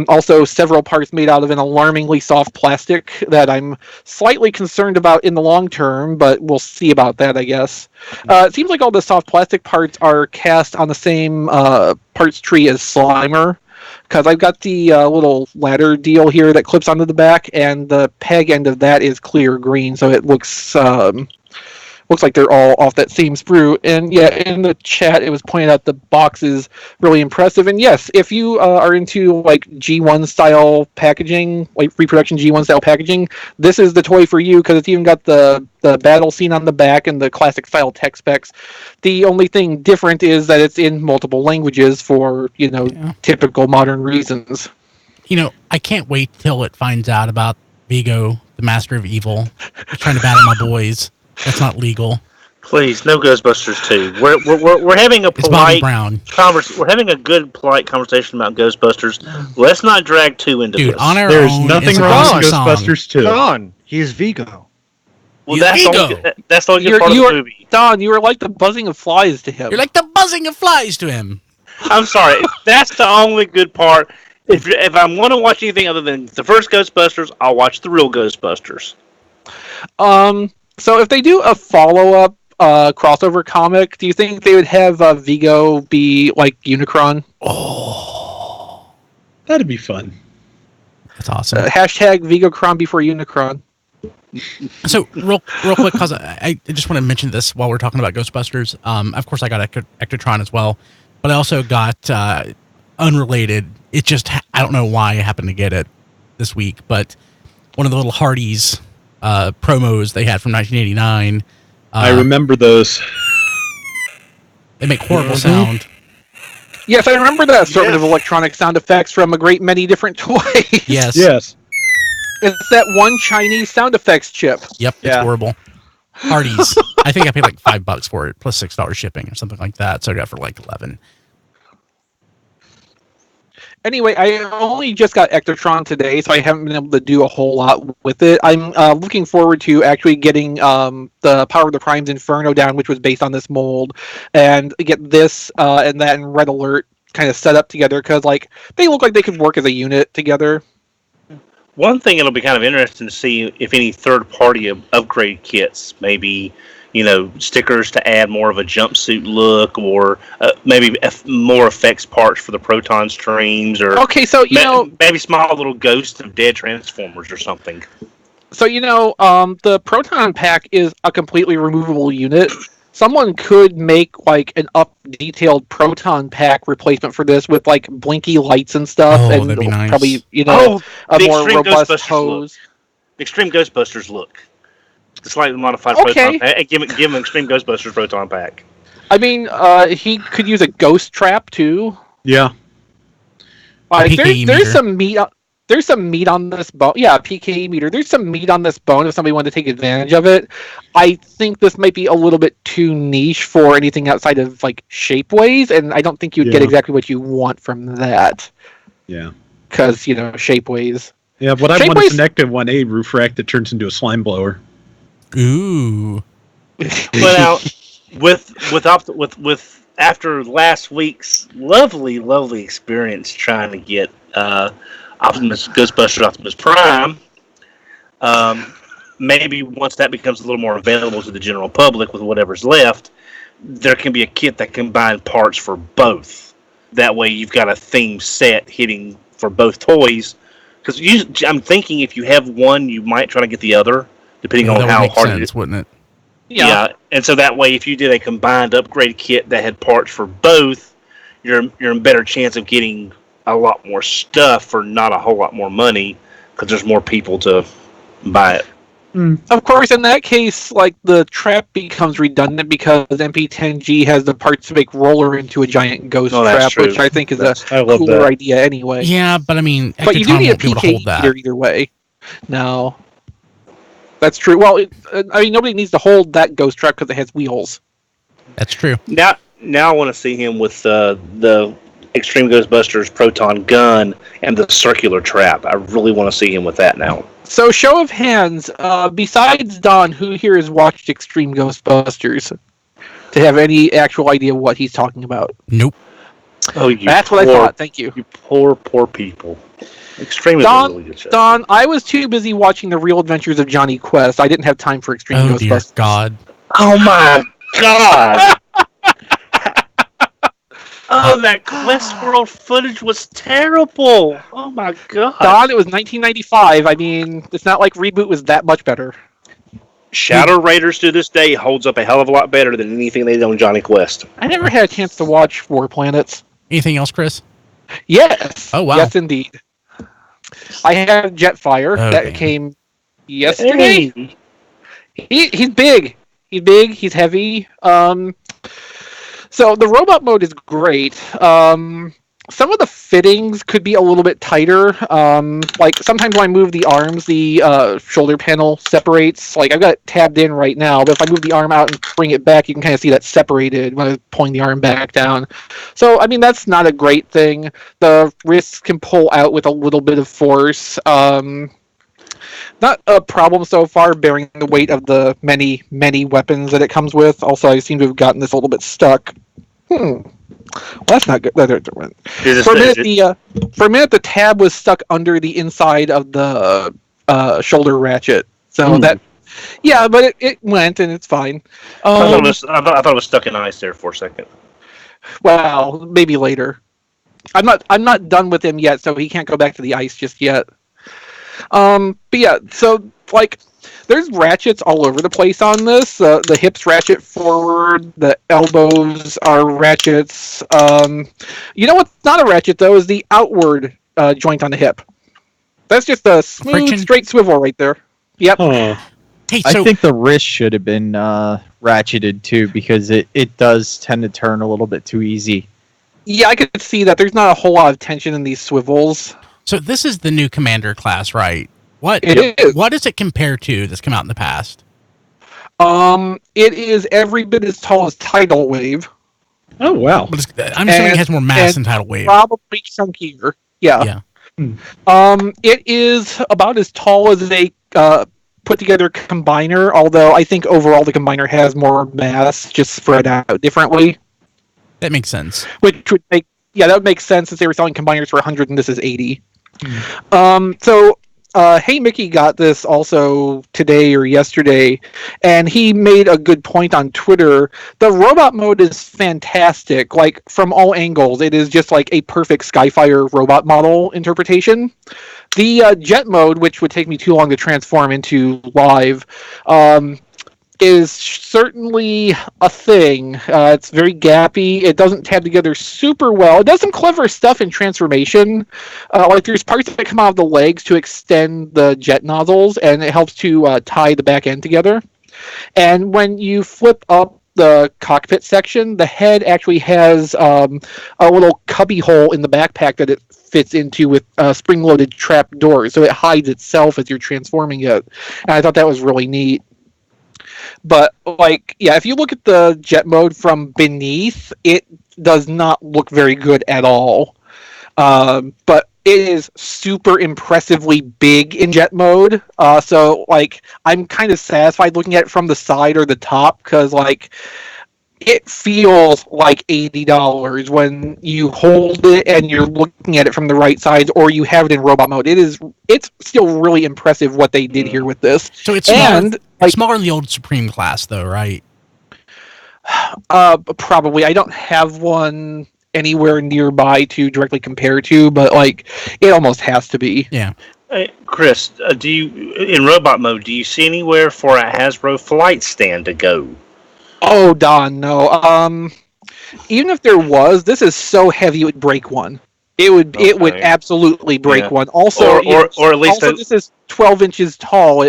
also several parts made out of an alarmingly soft plastic that I'm slightly concerned about in the long term, but we'll see about that, I guess. It seems like all the soft plastic parts are cast on the same parts tree as Slimer, because I've got the little ladder deal here that clips onto the back, and the peg end of that is clear green, so it looks looks like they're all off that same sprue. And yeah, in the chat, it was pointed out the box is really impressive. And yes, if you are into like G1 style packaging, like reproduction G1 style packaging, this is the toy for you because it's even got the battle scene on the back and the classic style tech specs. The only thing different is that it's in multiple languages for, typical modern reasons. I can't wait till it finds out about Vigo, the Master of Evil, trying to battle my boys. That's not legal. Please, no Ghostbusters 2. We're having a It's Bobby polite Brown. We're having a good, polite conversation about Ghostbusters. Let's not drag 2 into Dude, this. on our There's own, nothing it's a wrong with classic song. Ghostbusters 2. Don, he's Vigo. Well, He's that's the only good part of the movie. Don, you were like the buzzing of flies to him. You're like the buzzing of flies to him. I'm sorry. That's the only good part. If I'm going to watch anything other than the first Ghostbusters, I'll watch the real Ghostbusters. So if they do a follow-up crossover comic, do you think they would have Vigo be like Unicron? Oh, That'd be fun. that's awesome. Hashtag VigoCron before Unicron. So real quick, cause I just want to mention this while we're talking about Ghostbusters. Of course, I got Ectotron as well, but I also got unrelated. It just I don't know why I happened to get it this week, but one of the little Hardee's promos they had from 1989. I remember those. They make horrible sound. Yes, I remember that assortment of electronic sound effects from a great many different toys. Yes. Yes. It's that one Chinese sound effects chip. Yep. It's Yeah. horrible. Hardee's. I think I paid like $5 for it plus $6 shipping or something like that. So I got it for like 11. Anyway, I only just got Ectotron today, so I haven't been able to do a whole lot with it. I'm looking forward to actually getting the Power of the Primes Inferno down, which was based on this mold, and get this and that and Red Alert kind of set up together, because they look like they could work as a unit together. One thing it'll be kind of interesting to see if any third-party upgrade kits, maybe stickers to add more of a jumpsuit look, or maybe more effects parts for the proton streams, or Okay, so maybe small little ghosts of dead Transformers or something. So the proton pack is a completely removable unit. Someone could make like an up-detailed proton pack replacement for this with like blinky lights and stuff, Oh, and that'd be nice. probably a the more Extreme robust Ghostbusters hose. The Extreme Ghostbusters look. The slightly modified Okay. proton pack. Give him an Extreme Ghostbusters proton pack. I mean, he could use a ghost trap too. Yeah. Like PKE there's meter. some meat. There's some meat on this bone. Yeah, PKE meter. There's some meat on this bone if somebody wanted to take advantage of it. I think this might be a little bit too niche for anything outside of like Shapeways, and I don't think you'd get Yeah. exactly what you want from that. Yeah. Because Shapeways. Yeah, what I want is Shapeways- an Ecto 1A roof rack that turns into a slime blower. Ooh. But now, with after last week's lovely experience trying to get Ghostbusters Optimus Prime, maybe once that becomes a little more available to the general public with whatever's left, there can be a kit that combines parts for both. That way, you've got a theme set hitting for both toys. Because I'm thinking if you have one, you might try to get the other, depending on That would how make hard sense, it is. wouldn't it? Yeah, and so that way, if you did a combined upgrade kit that had parts for both, you're in better chance of getting a lot more stuff for not a whole lot more money, because there's more people to buy it. Of course, in that case, like the trap becomes redundant because MP10G has the parts to make Roller into a giant ghost Oh, that's trap, true. which I think is a I love cooler that. idea anyway. Yeah, but I mean, But you do Ectotron need a won't be able to PK hold that. either way. No. That's true. Well, nobody needs to hold that ghost trap because it has wheels. That's true. Now I want to see him with the Extreme Ghostbusters proton gun and the circular trap. I really want to see him with that now. So, show of hands, besides Don, who here has watched Extreme Ghostbusters to have any actual idea what he's talking about? Nope. Oh, you That's what I thought. Thank you. You poor people. Extreme is a really good show. Don, I was too busy watching The Real Adventures of Johnny Quest. I didn't have time for Extreme Oh dear Ghostbusters. God. Oh my god! Oh, that Westworld footage was terrible. Oh my god! Don, it was 1995. I mean, it's not like Reboot was that much better. Shadow Raiders to this day holds up a hell of a lot better than anything they did on Johnny Quest. I never had a chance to watch War Planets. Anything else, Chris? Yes. Oh, wow. Yes, indeed. I have Jetfire that Okay. came yesterday. Hey. He's big. He's big. He's heavy. So the robot mode is great. Some of the fittings could be a little bit tighter. Like sometimes when I move the arms, the shoulder panel separates. Like I've got it tabbed in right now, but if I move the arm out and bring it back, you can kind of see that separated when I'm pulling the arm back down. So I mean that's not a great thing. The wrists can pull out with a little bit of force. Not a problem so far, bearing the weight of the many, many weapons that it comes with. Also, I seem to have gotten this a little bit stuck. Well, that's not good. For a minute, the tab was stuck under the inside of the shoulder ratchet. So that, yeah, but it went and it's fine. I thought it was stuck in ice there for a second. Well, maybe later. I'm not done with him yet, so he can't go back to the ice just yet. But yeah, so like there's ratchets all over the place on this. The hips ratchet forward, the elbows are ratchets. You know what's not a ratchet though is the outward joint on the hip. That's just a smooth, Friction. straight swivel right there. Yep. Huh. Hey, I so think the wrist should have been ratcheted too, because it does tend to turn a little bit too easy. Yeah, I could see that. There's not a whole lot of tension in these swivels. so this is the new commander class, right? What It is. What does it compare to that's come out in the past? It is every bit as tall as Tidal Wave. Oh wow. But I'm assuming it has more mass than Tidal Wave. Probably chunkier. Yeah. Yeah. It is about as tall as a put together combiner, although I think overall the combiner has more mass, just spread out differently. That makes sense. Which would make that would make sense since they were selling combiners for 100 and this is 80. Hey Mickey got this also today or yesterday, and he made a good point on Twitter. The robot mode is fantastic, like from all angles. It is just like a perfect Skyfire robot model interpretation. The jet mode, which would take me too long to transform into live, is certainly a thing. It's very gappy. It doesn't tab together super well. It does some clever stuff in transformation. Like there's parts that come out of the legs to extend the jet nozzles, and it helps to tie the back end together. And when you flip up the cockpit section, the head actually has a little cubby hole in the backpack that it fits into with spring-loaded trap doors, so it hides itself as you're transforming it. And I thought that was really neat. But like, yeah, if you look at the jet mode from beneath, it does not look very good at all. But it is super impressively big in jet mode. So like, I'm kind of satisfied looking at it from the side or the top, because like, it feels like $80 when you hold it and you're looking at it from the right side, or you have it in robot mode. It's still really impressive what they did here with this. So it's smaller than the old Supreme class, though, right? Probably. I don't have one anywhere nearby to directly compare to, but like it almost has to be. Yeah. Hey, Chris, do you in robot mode? Do you see anywhere for a Hasbro flight stand to go? Oh, Don, no. Even if there was, this is so heavy it would break one. It would absolutely break one. Also, or at least this is 12 inches tall.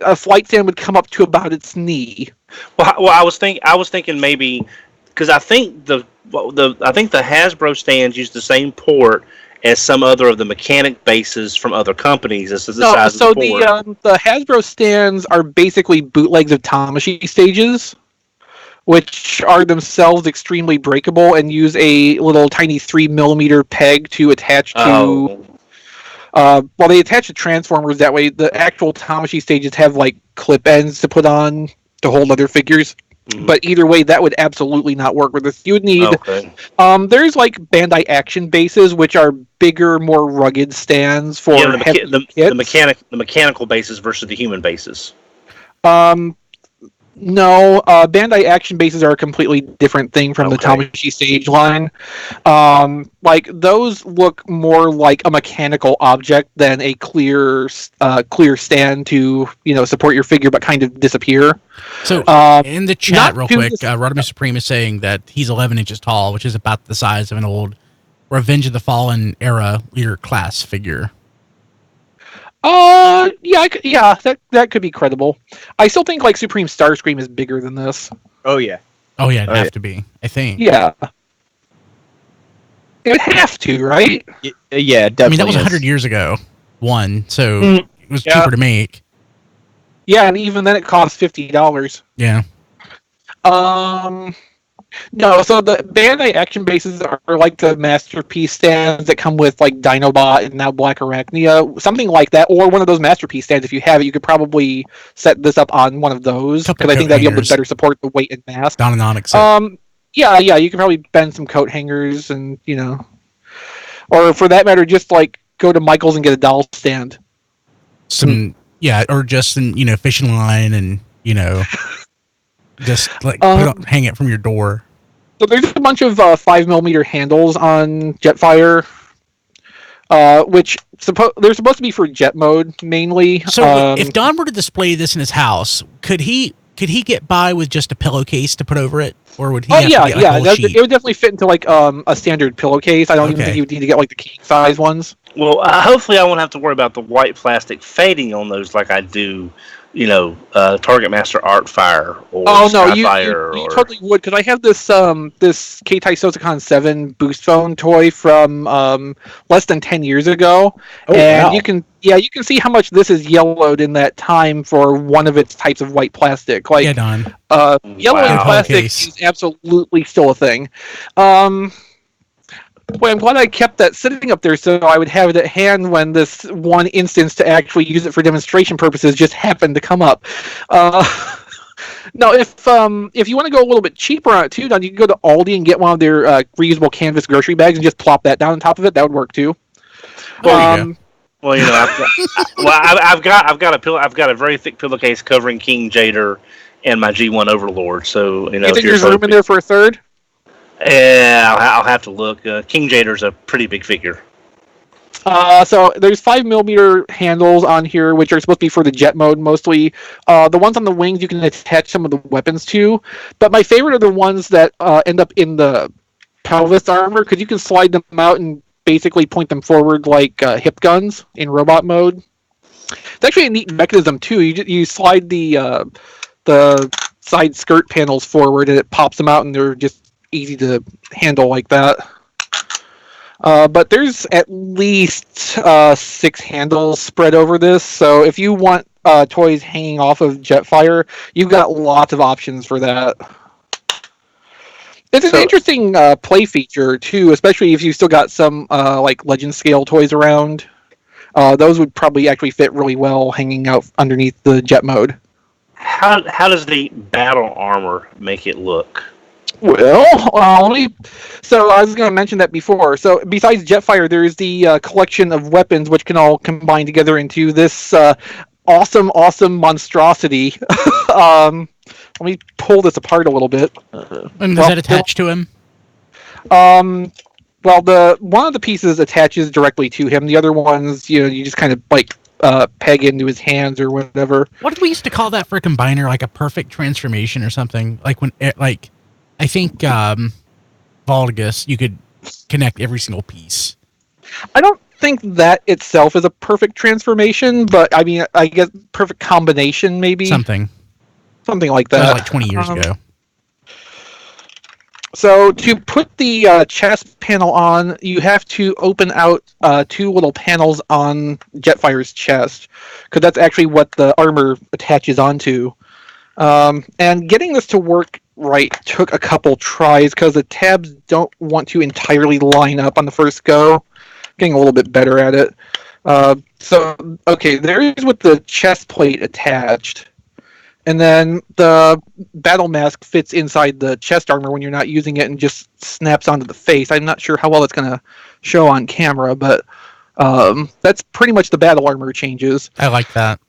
A flight stand would come up to about its knee. Well, I was thinking maybe because I think the Hasbro stands use the same port as some other of the mechanic bases from other companies. This is the size of the port. The Hasbro stands are basically bootlegs of Tamashii stages, which are themselves extremely breakable and use a little tiny 3mm peg to attach to. They attach to transformers that way. The actual Tamashii stages have like clip ends to put on to hold other figures. Mm-hmm. But either way, that would absolutely not work with this. You would need. There's like Bandai Action bases, which are bigger, more rugged stands for the mechanical bases versus the human bases. No, Bandai action bases are a completely different thing from the Okay. Tamashi Stage line. Like those look more like a mechanical object than a clear stand to support your figure, but kind of disappear. So Um, in the chat, not real to quick, dis- Rodimus Supreme is saying that he's 11 inches tall, which is about the size of an old Revenge of the Fallen era leader class figure. yeah, that could be credible. I still think like Supreme Starscream is bigger than this. Oh yeah. Oh yeah, it'd Oh, have yeah. to be. I think. Yeah, it would have to, right? Yeah, definitely. I mean, that was is. 100 years ago. So Mm, it was yeah. cheaper to make. Yeah, and even then it costs $50. Yeah. No, so the Bandai action bases are like the masterpiece stands that come with like Dinobot and now Black Arachnia, something like that, or one of those masterpiece stands. If you have it, you could probably set this up on one of those Couple because I think coat that'd be able hangers. to better support the weight and mass. Don and Onyx. Yeah, you can probably bend some coat hangers and or for that matter, just like go to Michael's and get a doll stand. Or just fishing line and just like hang it from your door. So there's a bunch of 5mm handles on Jetfire, which they're supposed to be for jet mode mainly. So if Don were to display this in his house, could he get by with just a pillowcase to put over it, or would he? Oh have yeah, to get, like, a whole sheet? it would definitely fit into like a standard pillowcase. I don't even Okay. think you would need to get like the king size ones. Well, hopefully I won't have to worry about the white plastic fading on those like I do, Target Master Art Fire or Oh no, Skyfire you or totally would, because I have this this Keitai Sosakon 7 boost phone toy from less than 10 years ago, Oh, and wow. you can see how much this is yellowed in that time for one of its types of white plastic. Like Yeah, Don. yellowing Wow. plastic Case. is absolutely still a thing. Boy, I'm glad I kept that sitting up there so I would have it at hand when this one instance to actually use it for demonstration purposes just happened to come up. No, if you want to go a little bit cheaper on it too, Don, you can go to Aldi and get one of their reusable canvas grocery bags and just plop that down on top of it. That would work too. There you go. well, I've got a very thick pillowcase covering King Jader and my G1 Overlord. So You if think you're there's room in there for a third? Yeah, I'll have to look. King Jader's a pretty big figure. So there's 5mm handles on here, which are supposed to be for the jet mode mostly. The ones on the wings you can attach some of the weapons to, but my favorite are the ones that end up in the pelvis armor, because you can slide them out and basically point them forward like hip guns in robot mode. It's actually a neat mechanism too. You slide the side skirt panels forward and it pops them out, and they're just easy to handle like that. But there's at least 6 handles spread over this, so if you want toys hanging off of Jetfire, you've got lots of options for that. It's an interesting play feature too, especially if you still got some like Legend scale toys around. Those would probably actually fit really well hanging out underneath the jet mode. How does the battle armor make it look? Well, so I was going to mention that before. So besides Jetfire, there's the collection of weapons which can all combine together into this awesome monstrosity. Let me pull this apart a little bit. And is that attached to him? Well, one of the pieces attaches directly to him. The other ones, you just kind of like peg into his hands or whatever. What did we used to call that for a combiner? Like a perfect transformation or something? Like I think Volgus, you could connect every single piece. I don't think that itself is a perfect transformation, but I mean, I guess perfect combination maybe. Something like that that. was like 20 years ago. So to put the chest panel on, you have to open out 2 little panels on Jetfire's chest, because that's actually what the armor attaches onto. And getting this to work right took a couple tries, because the tabs don't want to entirely line up on the first go. Getting a little bit better at it. Okay, there's with the chest plate attached. And then the battle mask fits inside the chest armor when you're not using it and just snaps onto the face. I'm not sure how well it's going to show on camera, but that's pretty much the battle armor changes. I like that.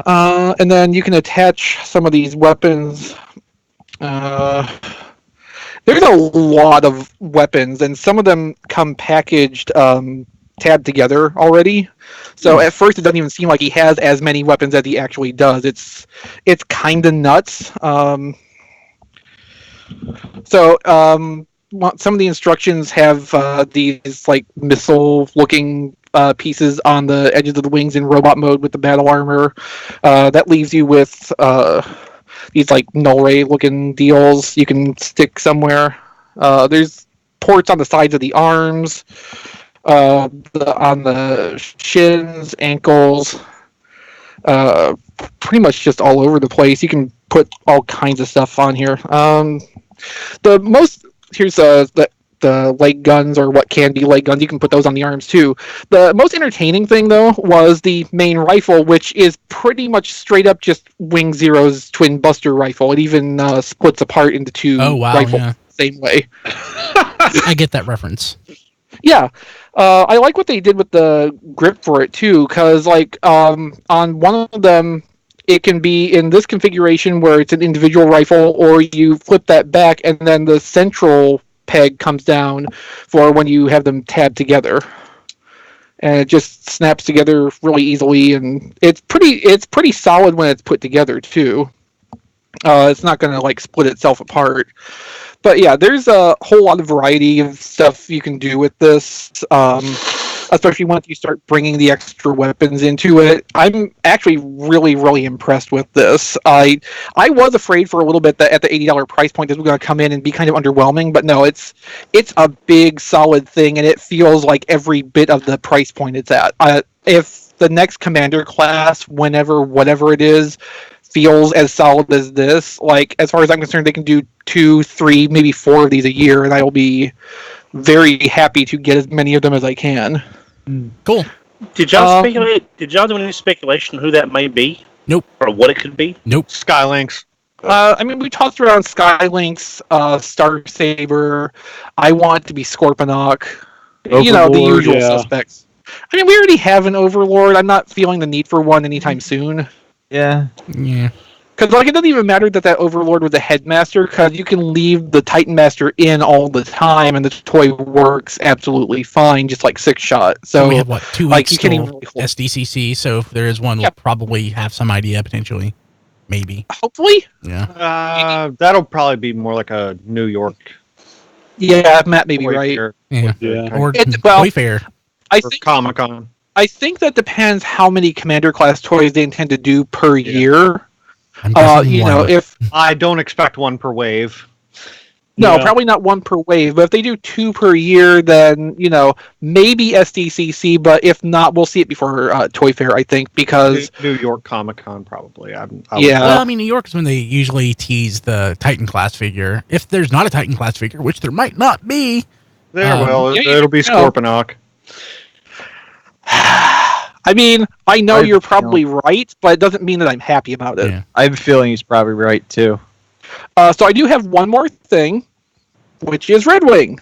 And then you can attach some of these weapons. There's a lot of weapons, and some of them come packaged, tabbed together already. So at first, it doesn't even seem like he has as many weapons as he actually does. It's kind of nuts. Some of the instructions have these like missile-looking pieces on the edges of the wings in robot mode with the battle armor. That leaves you with these like null ray looking deals you can stick somewhere. There's ports on the sides of the arms, on the shins, ankles, pretty much just all over the place. You can put all kinds of stuff on here. Here's the leg guns, or what can be leg guns. You can put those on the arms too. The most entertaining thing though was the main rifle, which is pretty much straight up just Wing Zero's twin buster rifle. It even splits apart into two rifles the same way. I get that reference. Yeah, I like what they did with the grip for it too, because like on one of them, it can be in this configuration where it's an individual rifle, or you flip that back and then the central peg comes down for when you have them tabbed together, and it just snaps together really easily, and it's pretty solid when it's put together too. It's not going to like split itself apart. But yeah, there's a whole lot of variety of stuff you can do with this, especially once you start bringing the extra weapons into it. I'm actually really, really impressed with this. I was afraid for a little bit that at the $80 price point this was going to come in and be kind of underwhelming, but no, it's a big, solid thing, and it feels like every bit of the price point it's at. If the next commander class, whatever it is, feels as solid as this, like as far as I'm concerned, they can do 2, 3, maybe 4 of these a year, and I will be very happy to get as many of them as I can. Cool. Did y'all speculate? Did y'all do any speculation who that may be? Nope. Or what it could be? Nope. Skylinks. I mean, we tossed around Skylinks, Star Saber. I want to be Scorponok. The Overlord, usual yeah. suspects. I mean, we already have an Overlord. I'm not feeling the need for one anytime soon. Yeah. Yeah. Because like, it doesn't even matter that Overlord was a headmaster, because you can leave the Titan Master in all the time, and the toy works absolutely fine, just like 6-shot. So we have 2 like, weeks you can't till even really hold. SDCC, so if there is one, we'll probably have some idea potentially, maybe. Hopefully, Yeah. That'll probably be more like a New York. yeah, Matt may be toy right. fair Yeah. Yeah. Or well, Toy Fair. I or think Comic-Con. I think that depends how many Commander class toys they intend to do per year. I'm guessing one. If I don't expect one per wave. no, Yeah. probably not one per wave, but if they do 2 per year, then maybe SDCC. But if not, we'll see it before Toy Fair, I think, because New York Comic-Con probably. Yeah. Well, I mean, New York is when they usually tease the Titan class figure. If there's not a Titan class figure, which there might not be. It'll be Scorponok. I mean, I know I you're feel- probably right, but it doesn't mean that I'm happy about it. Yeah. I have a feeling he's probably right too. So I do have one more thing, which is Red Wing.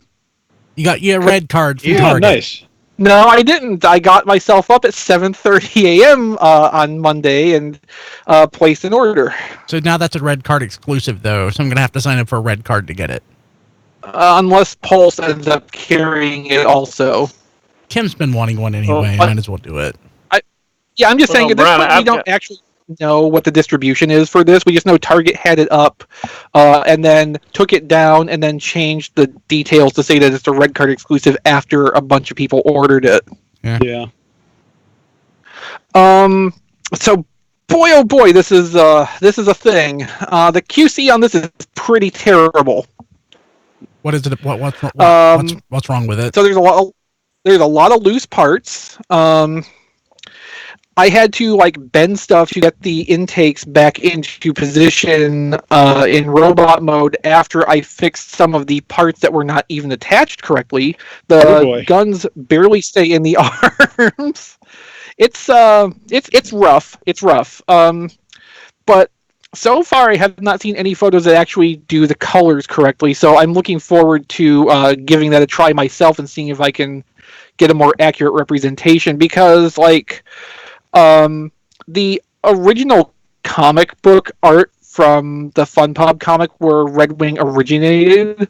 You got your red card from Yeah, Target. nice. No, I didn't. I got myself up at 7:30 a.m. On Monday and placed an order. So now that's a red card exclusive, though. So I'm gonna have to sign up for a red card to get it. Unless Pulse ends up carrying it also. Kim's been wanting one anyway. but- Might as well do it. Yeah, I'm just Well, saying at this Brian, point we I've don't got- actually know what the distribution is for this. We just know Target had it up and then took it down and then changed the details to say that it's a red card exclusive after a bunch of people ordered it. Yeah. So boy oh boy, this is a thing. The QC on this is pretty terrible. What is it? What's wrong with it? So there's a lot of loose parts. I had to bend stuff to get the intakes back into position in robot mode after I fixed some of the parts that were not even attached correctly. Oh, boy. Guns barely stay in the arms. It's rough. It's rough. But so far I have not seen any photos that actually do the colors correctly. So I'm looking forward to giving that a try myself and seeing if I can get a more accurate representation, because the original comic book art from the Fun Pop comic where Red Wing originated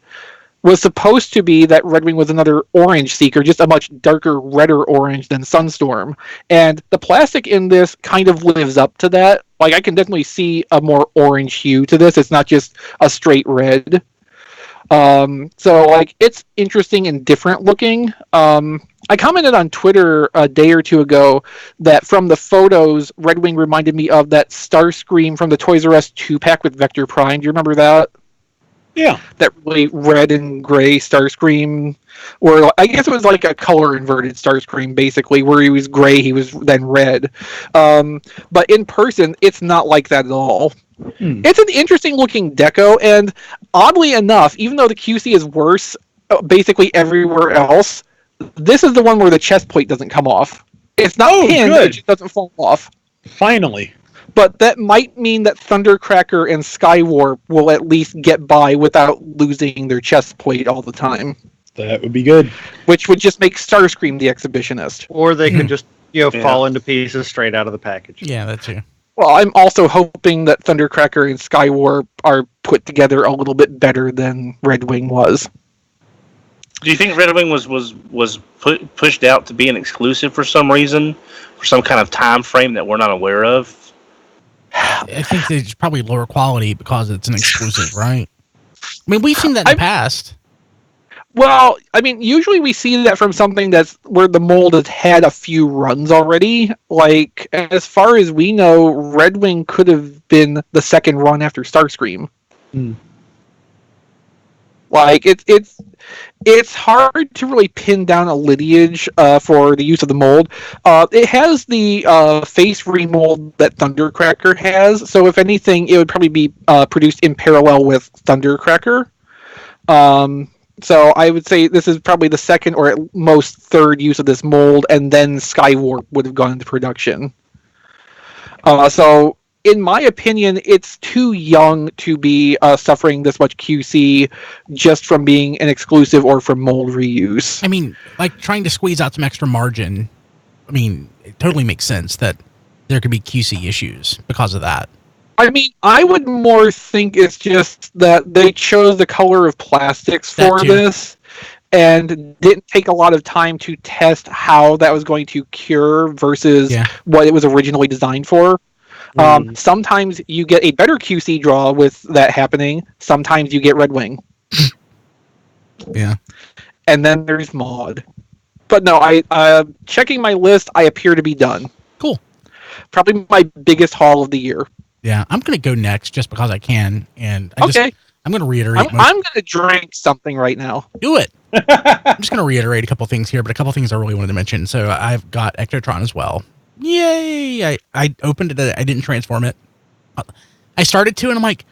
was supposed to be that Red Wing was another orange seeker, just a much darker, redder orange than Sunstorm. And the plastic in this kind of lives up to that. Like, I can definitely see a more orange hue to this. It's not just a straight red. So, like, it's interesting and different looking. I commented on Twitter a day or two ago that from the photos, Red Wing reminded me of that Starscream from the Toys R Us 2-pack with Vector Prime. Do you remember that? Yeah. That really red and gray Starscream, or I guess it was like a color inverted Starscream, basically, where he was gray, he was then red. But in person, it's not like that at all. It's an interesting looking deco, and oddly enough, even though the QC is worse basically everywhere else, this is the one where the chest plate doesn't come off. It's not pinned, good. it just doesn't fall off. Finally. But that might mean that Thundercracker and Skywarp will at least get by without losing their chest plate all the time. That would be good. Which would just make Starscream the exhibitionist. Or they could just, fall into pieces straight out of the package. Yeah, that too. Well, I'm also hoping that Thundercracker and Skywarp are put together a little bit better than Red Wing was. Do you think Red Wing was pushed out to be an exclusive for some reason, for some kind of time frame that we're not aware of? I think it's probably lower quality because it's an exclusive, right? I mean, we've seen that in the past. Well, I mean, usually we see that from something that's where the mold has had a few runs already. Like, as far as we know, Red Wing could have been the second run after Starscream. Like, it's hard to really pin down a lineage for the use of the mold. It has the face remold that Thundercracker has, so if anything, it would probably be produced in parallel with Thundercracker. So I would say this is probably the second or at most third use of this mold, and then Skywarp would have gone into production. So, in my opinion, it's too young to be suffering this much QC just from being an exclusive or from mold reuse. I mean, like trying to squeeze out some extra margin. I mean, it totally makes sense that there could be QC issues because of that. I mean, I would more think it's just that they chose the color of plastics for this and didn't take a lot of time to test how that was going to cure versus what it was originally designed for. Sometimes you get a better QC draw with that happening. Sometimes you get Red Wing. Yeah. And then there's Mod. But no, I checking my list, I appear to be done. Cool. Probably my biggest haul of the year. Yeah, I'm going to go next just because I can. And I'm going to reiterate. I'm going to drink something right now. Do it. I'm just going to reiterate a couple things here, but a couple things I really wanted to mention. So I've got Ectotron as well. Yay! I opened it. I didn't transform it. I started to, and I'm like,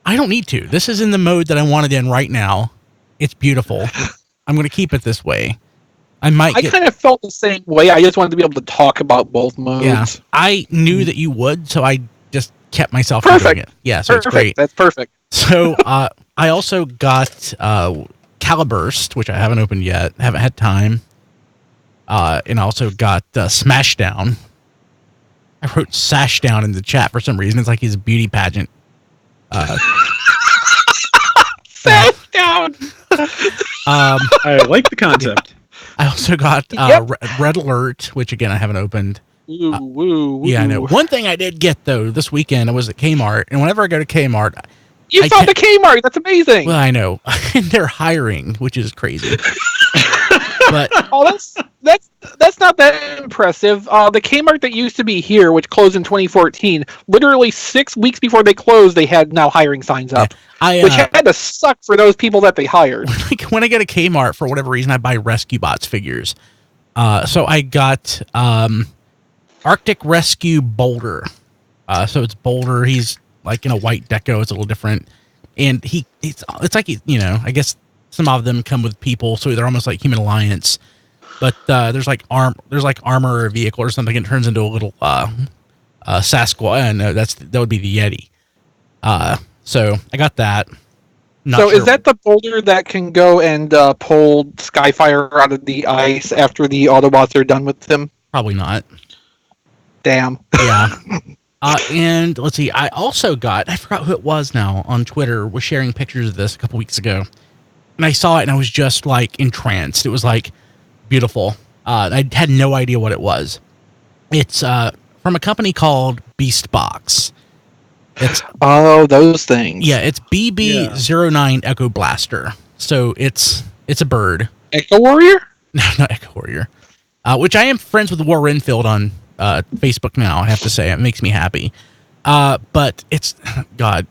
I don't need to. This is in the mode that I want it in right now. It's beautiful. I'm going to keep it this way. I kind of felt the same way. I just wanted to be able to talk about both modes. Yeah, I knew that you would, so I just kept myself from doing it. Yeah, so it's great. That's perfect. So I also got Caliburst, which I haven't opened yet. Haven't had time. And I also got Smashdown. I wrote Sashdown in the chat for some reason. It's like he's a beauty pageant. Sashdown! I like the concept. I also got Red Alert, which again I haven't opened. Yeah, I know. One thing I did get though this weekend, I was at Kmart, and whenever I go to Kmart, you found the Kmart. That's amazing. Well, I know, and they're hiring, which is crazy. But that's not that impressive. The Kmart that used to be here, which closed in 2014, literally 6 weeks before they closed, they had now hiring signs up, which had to suck for those people that they hired. Like when I go to Kmart, for whatever reason, I buy Rescue Bots figures. So I got Arctic Rescue Boulder. So it's Boulder. He's like in a white deco. It's a little different, and it's like I guess some of them come with people, so they're almost like Human Alliance. But there's like armor or vehicle or something. It turns into a little Sasquatch. No, that would be the Yeti. So I got that. Is that the boulder that can go and pull Skyfire out of the ice after the Autobots are done with him? Probably not. Damn. Yeah. And let's see, I forgot who it was now on Twitter, was sharing pictures of this a couple weeks ago. And I saw it and I was just like entranced. It was like beautiful. I had no idea what it was. It's from a company called Beastbox. It's those things. Yeah, it's BB09 Echo Blaster. So it's a bird. Echo Warrior? No, not Echo Warrior. Which I am friends with War Renfield on Facebook now, I have to say. It makes me happy. But it's, God,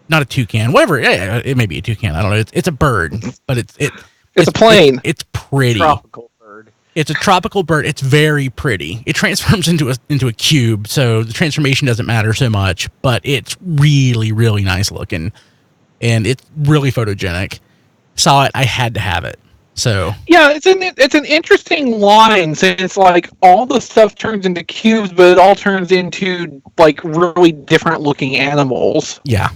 not a toucan. Whatever. It may be a toucan. I don't know. It's a bird, but it's a plane. It's pretty. Tropical bird. It's a tropical bird. It's very pretty. It transforms into a cube, so the transformation doesn't matter so much, but it's really, really nice looking. And it's really photogenic. Saw it, I had to have it. So yeah, it's an interesting line, since like all the stuff turns into cubes, but it all turns into like really different looking animals. Yeah,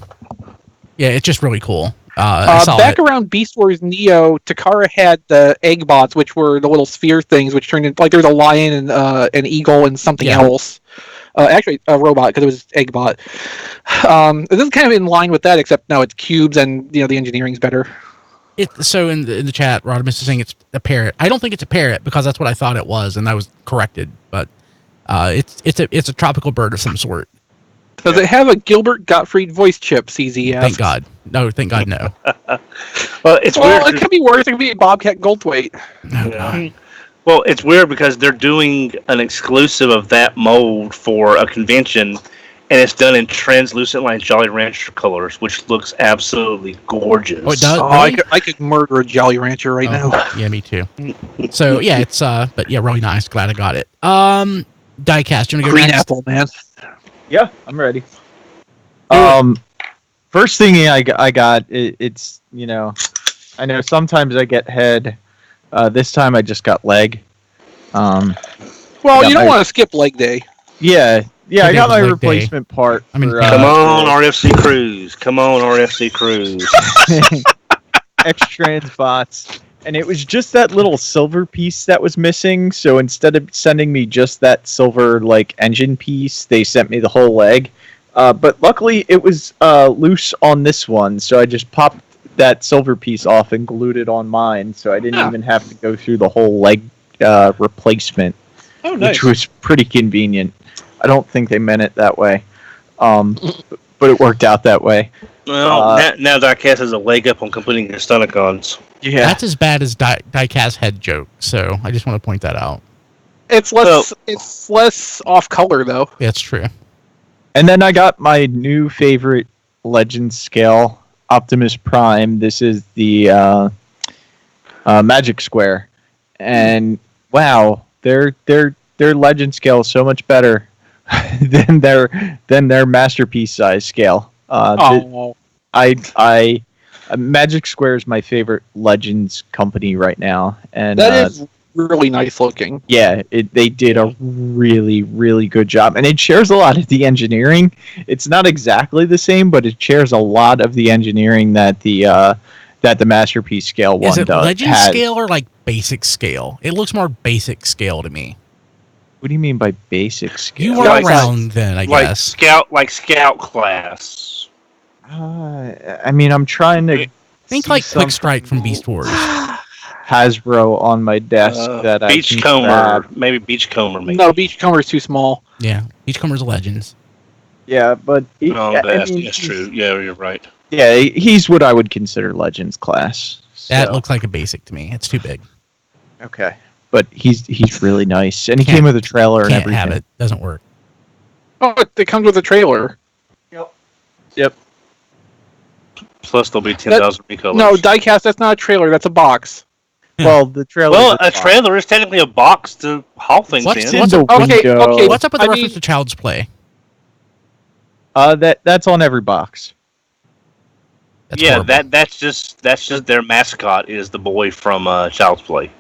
it's just really cool. Back around Beast Wars Neo, Takara had the egg bots, which were the little sphere things, which turned into like there's a lion and an eagle and something else. Actually, a robot, because it was egg bot. This is kind of in line with that, except now it's cubes and the engineering's better. So in the chat, Rodimus is saying it's a parrot. I don't think it's a parrot because that's what I thought it was, and I was corrected. But it's a tropical bird of some sort. Does it have a Gilbert Gottfried voice chip? CZ asks. Thank God. No, thank God, no. Well, it's weird. It could be worse. It could be Bobcat Goldthwait. No, God. Well, it's weird because they're doing an exclusive of that mold for a convention, and it's done in translucent like Jolly Rancher colors, which looks absolutely gorgeous. Oh, it does? I could murder a Jolly Rancher right now. Yeah, me too. So yeah, it's but yeah, really nice. Glad I got it. Diecast, do you want to go Green next? apple, man. Yeah, I'm ready. First thing I got, it's I know sometimes I get head. This time I just got leg. Well, you don't want to skip leg day. Yeah, I got my leg replacement part. I mean, Come on, RFC Cruise. Come on, RFC Cruise. X-Trans bots. And it was just that little silver piece that was missing. So instead of sending me just that silver engine piece, they sent me the whole leg. But luckily it was loose on this one, so I just popped that silver piece off and glued it on mine. So I didn't even have to go through the whole leg replacement, which was pretty convenient. I don't think they meant it that way, but it worked out that way. Well, now Diecast has a leg up on completing your Stunticons. Yeah, That's as bad as Diecast head joke. So I just want to point that out. It's less off color though. Yeah, it's true. and then I got my new favorite Legend scale, Optimus Prime. This is the Magic Square, and wow, their Legend scale is so much better than their masterpiece size scale. Magic Square is my favorite Legends company right now, and that is really nice looking. Yeah, they did a really, really good job, and it shares a lot of the engineering. It's not exactly the same, but it shares a lot of the engineering that the masterpiece scale one does. Is it Legend scale or like basic scale? It looks more basic scale to me. What do you mean by basic scale? You were around then, I guess. Scout class. I mean, I'm trying to think like Quick Strike from Beast Wars. Hasbro on my desk that Beachcomber, I can maybe Beachcomber. Maybe. No, Beachcomber's too small. Yeah, Beachcomber's Legends. Yeah, but That's true. Yeah, you're right. Yeah, he's what I would consider Legends class. That looks like a basic to me. It's too big. Okay, but he's really nice, and he came with a trailer and everything. Have it. Doesn't work. Oh, it comes with a trailer. Yep. Plus, there'll be 10,000 recolors. No, Diecast, that's not a trailer. That's a box. Well, the trailer. Well, a trailer is technically a box to haul things What's in. in the window. Okay. What's up with the reference to Child's Play? That's on every box. That's Yeah, horrible. that's just their mascot is the boy from Child's Play.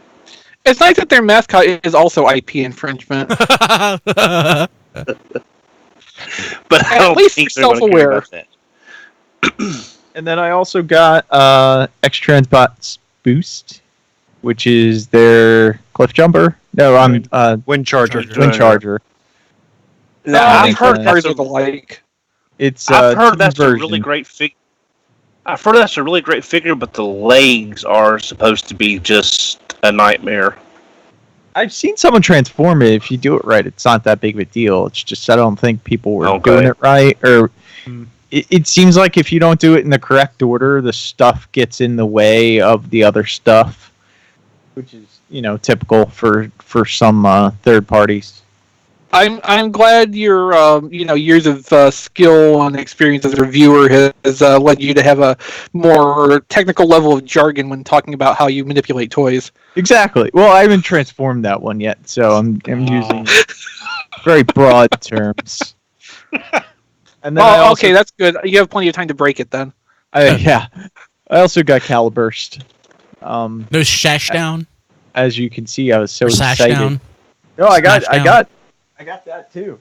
It's nice that their mascot is also IP infringement. But I At don't least think they're they're going to care self-aware. about that. And then I also got X-Transbots Boost, which is their cliff jumper. No, I'm Wind Charger. Wind Charger. I've heard cars that's are the like. It's I've heard team that's a version. really great figure. I've heard that's a really great figure, but the legs are supposed to be just a nightmare. I've seen someone transform it. If you do it right, it's not that big of a deal. It's just I don't think people were Okay. doing it right, or Hmm. it seems like if you don't do it in the correct order, the stuff gets in the way of the other stuff, which is typical for some third parties. I'm glad your years of skill and experience as a reviewer has led you to have a more technical level of jargon when talking about how you manipulate toys. Exactly. Well, I haven't transformed that one yet, so I'm using very broad terms. And then Oh, okay, that's good. You have plenty of time to break it then. I also got Caliburst. No shash down As you can see, I was so or sash excited. down. No, I got Smash that too.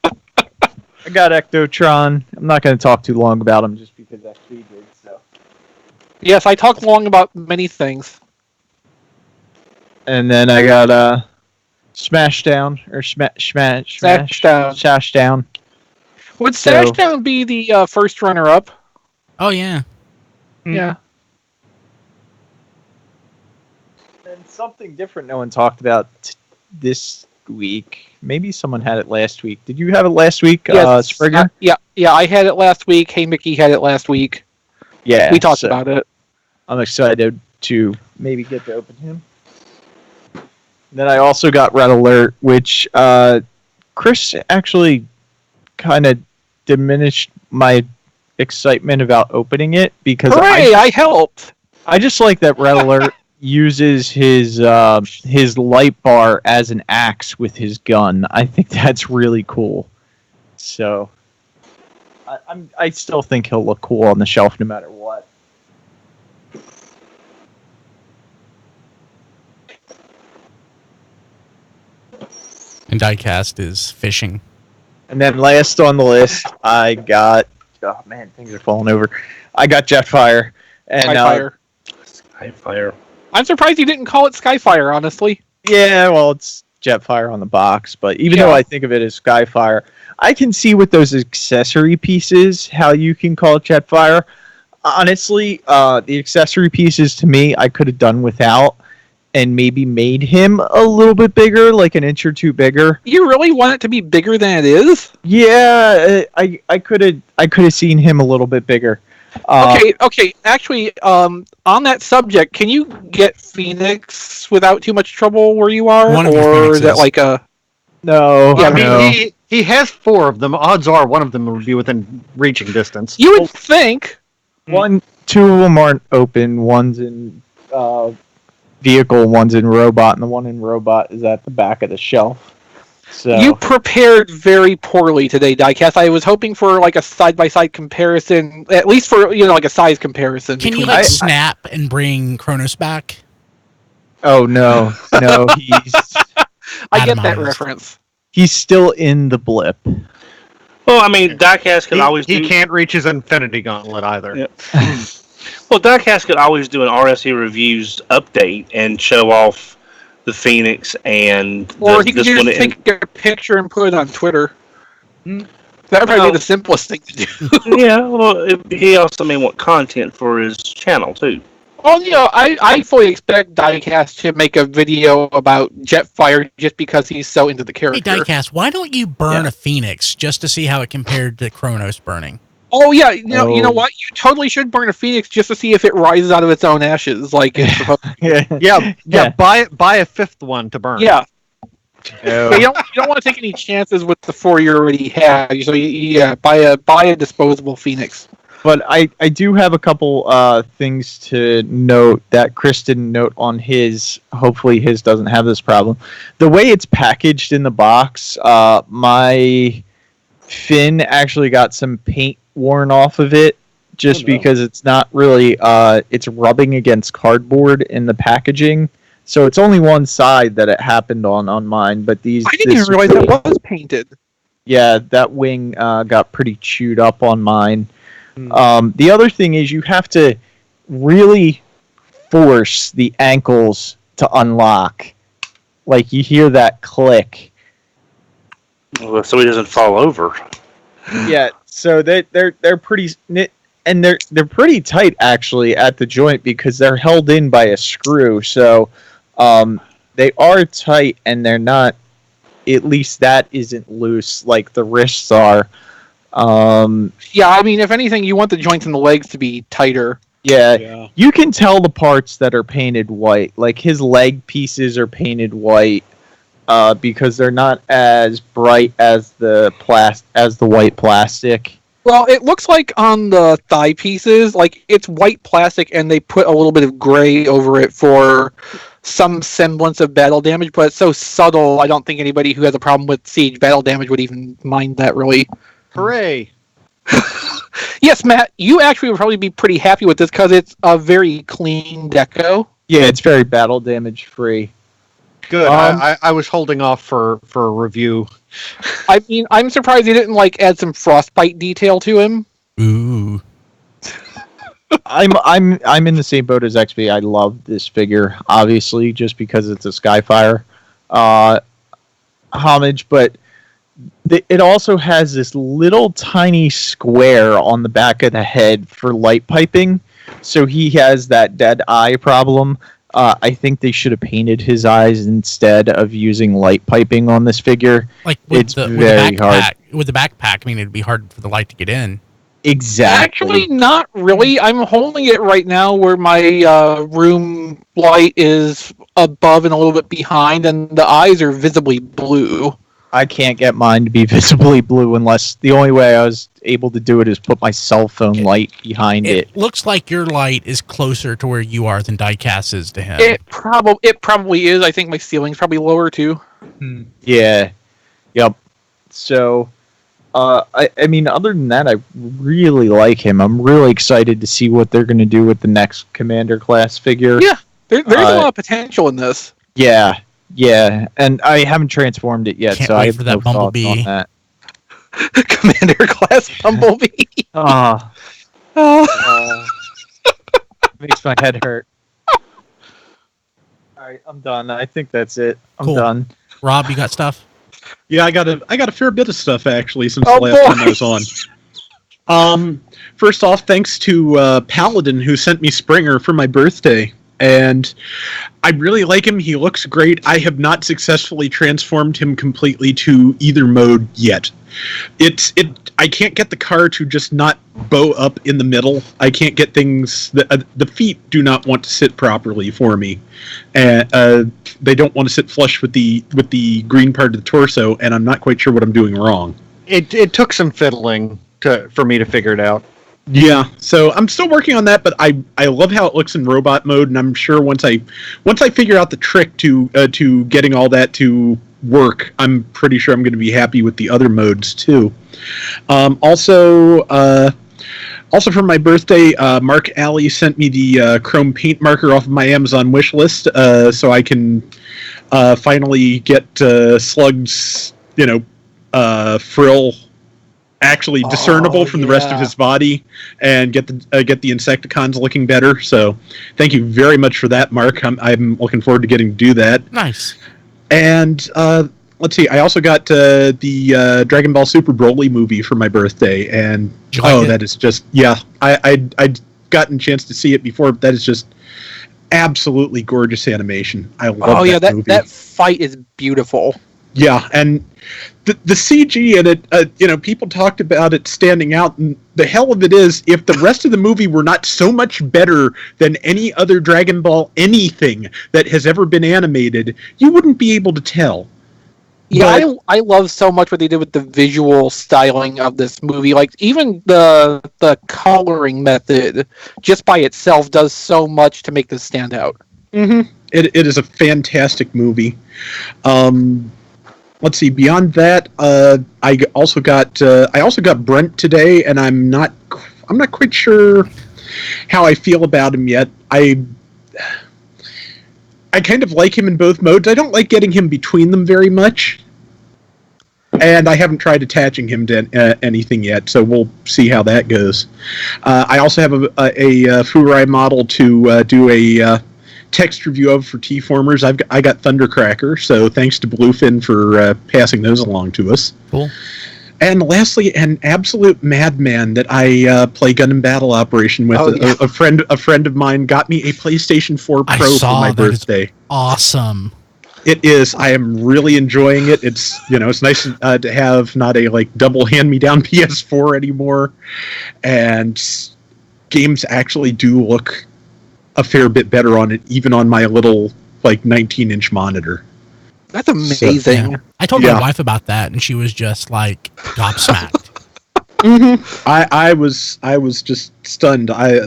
I got Ectotron. I'm not going to talk too long about him just because XP did. So. Yes, I talk long about many things. And then I got Smashdown or Smashdown. Would So- Sashdown be the first runner-up? Oh yeah. Yeah. And something different no one talked about this week. Maybe someone had it last week. Did you have it last week, Yes, Springer? yeah, I had it last week. Hey, Mickey had it last week. Yeah. We talked about it. I'm excited to maybe get to open him. Then I also got Red Alert, which Chris actually kind of diminished my excitement about opening it because Hooray! I helped. I just like that Red Alert uses his light bar as an axe with his gun. I think that's really cool. So I still think he'll look cool on the shelf no matter what. And diecast is fishing. And then last on the list, I got. Oh man, things are falling over. I got Jetfire. And Skyfire. Skyfire. I'm surprised you didn't call it Skyfire, honestly. yeah, well, it's Jetfire on the box, but even Yeah. though I think of it as Skyfire, I can see with those accessory pieces how you can call it Jetfire. Honestly, the accessory pieces to me, I could have done without, and maybe made him a little bit bigger, like an inch or two bigger. You really want it to be bigger than it is? Yeah, I could have seen him a little bit bigger. Okay. Actually, on that subject, can you get Phoenix without too much trouble where you are, One of your or is that Phoenixes. like a? No, Yeah, no. He has 4 of them. Odds are one of them would be within reaching distance. You would think. Two of them aren't open. One's in vehicle, one's in robot, and the one in robot is at the back of the shelf. So You prepared very poorly today, Diecast. I was hoping for like a side-by-side comparison, at least for like a size comparison. Can you between- like snap and bring Kronos back? oh no, I get that Atomized. reference. he's still in the blip. Well, I mean, Diecast could always He do. can't reach his Infinity Gauntlet either. Yeah. Well, Diecast could always do an RSE reviews update and show off the Phoenix and Or he could this just one. take a picture and put it on Twitter. Hmm. That would probably Well- be the simplest thing to do. Yeah, well, he also may want content for his channel too. Well, I fully expect Diecast to make a video about Jetfire just because he's so into the Hey, character. diecast, why don't you burn Yeah. a Phoenix just to see how it compared to Kronos burning? Oh yeah, you know Oh. what? You totally should burn a Phoenix just to see if it rises out of its own ashes, like it's supposed to. Yeah, Yeah. Buy a 5th one to burn. Yeah, no. but you don't want to take any chances with the 4 you already have. So buy a disposable Phoenix. But I do have a couple things to note that Chris didn't note on his. Hopefully his doesn't have this problem. The way it's packaged in the box, my fin actually got some paint worn off of it just Oh, no. because it's not really it's rubbing against cardboard in the packaging. So it's only one side that it happened on mine, but these I didn't even realize that was painted. yeah, that wing got pretty chewed up on mine. Hmm. The other thing is you have to really force the ankles to unlock. Like you hear that click. So he doesn't fall over. Yeah, so they're pretty and they're pretty tight actually at the joint because they're held in by a screw. So they are tight and they're not. At least that isn't loose like the wrists are. Yeah, I mean, if anything, you want the joints in the legs to be tighter. Yeah, you can tell the parts that are painted white. Like his leg pieces are painted white because they're not as bright as the white plastic. Well, it looks like on the thigh pieces, like it's white plastic, and they put a little bit of gray over it for some semblance of battle damage. But it's so subtle, I don't think anybody who has a problem with Siege battle damage would even mind that, really. Hooray! Yes, Matt, you actually would probably be pretty happy with this because it's a very clean deco. Yeah, it's very battle damage free. Good. I was holding off for a review. I mean, I'm surprised they didn't like add some frostbite detail to him. Ooh. I'm in the same boat as XP. I love this figure, obviously, just because it's a Skyfire homage, but it also has this little tiny square on the back of the head for light piping, so he has that dead eye problem. I think they should have painted his eyes instead of using light piping on this figure. Like with It's the very backpack, hard. with the backpack, I mean, it'd be hard for the light to get in. Exactly. Actually, not really. I'm holding it right now where my room light is above and a little bit behind, and the eyes are visibly blue. I can't get mine to be visibly blue unless the only way I was able to do it is put my cell phone light behind it. It looks like your light is closer to where you are than Diecast is to him. It probably is. I think my ceiling's probably lower too. Yeah. Yep. So, I mean, other than that, I really like him. I'm really excited to see what they're going to do with the next Commander class figure. Yeah, there's a lot of potential in this. Yeah. Yeah. And I haven't transformed it yet, Can't so wait I have for that no thoughts Bumblebee. on that. Commander class Bumblebee. Ah. Oh. Makes my head hurt. Alright, I'm done. I think that's it. I'm Cool. done. Rob, you got stuff? Yeah, I got a fair bit of stuff actually since Oh, the last boy. time I was on. First off, thanks to Paladin who sent me Springer for my birthday, and I really like him. He looks great. I have not successfully transformed him completely to either mode yet. I can't get the car to just not bow up in the middle. I can't get things. The feet do not want to sit properly for me, and they don't want to sit flush with the green part of the torso. And I'm not quite sure what I'm doing wrong. It took some fiddling for me to figure it out. Yeah, so I'm still working on that, but I love how it looks in robot mode, and I'm sure once I figure out the trick to getting all that to work, I'm pretty sure I'm going to be happy with the other modes too. Also for my birthday, Mark Alley sent me the chrome paint marker off of my Amazon wish list, so I can finally get Slug's frill actually discernible from the rest of his body and get the Insecticons looking better. So thank you very much for that, Mark. I'm looking forward to getting to do that. Nice. And let's see, I also got the Dragon Ball Super Broly movie for my birthday, and Did you like it? that is just I'd gotten a chance to see it before. That is just absolutely gorgeous animation. I love that movie. that fight is beautiful. Yeah, and the CG in it, people talked about it standing out, and the hell of it is, if the rest of the movie were not so much better than any other Dragon Ball anything that has ever been animated, you wouldn't be able to tell. Yeah, I love so much what they did with the visual styling of this movie. Like, even the coloring method, just by itself, does so much to make this stand out. Mm-hmm. It is a fantastic movie. Let's see. Beyond that, I also got Brent today, and I'm not quite sure how I feel about him yet. I kind of like him in both modes. I don't like getting him between them very much, and I haven't tried attaching him to anything yet. So we'll see how that goes. I also have a Furai model to do text review of for T-Formers. I got Thundercracker, so thanks to Bluefin for passing those along to us. Cool. And lastly, an absolute madman that I play Gundam Battle Operation with. A friend of mine got me a PlayStation 4 Pro for my birthday. Awesome. It is. I am really enjoying it. It's it's nice to have not a double hand-me-down PS4 anymore, and games actually do look a fair bit better on it, even on my little 19-inch monitor. That's amazing. So, Yeah. I told my wife about that, and she was just like gobsmacked. I was just stunned. I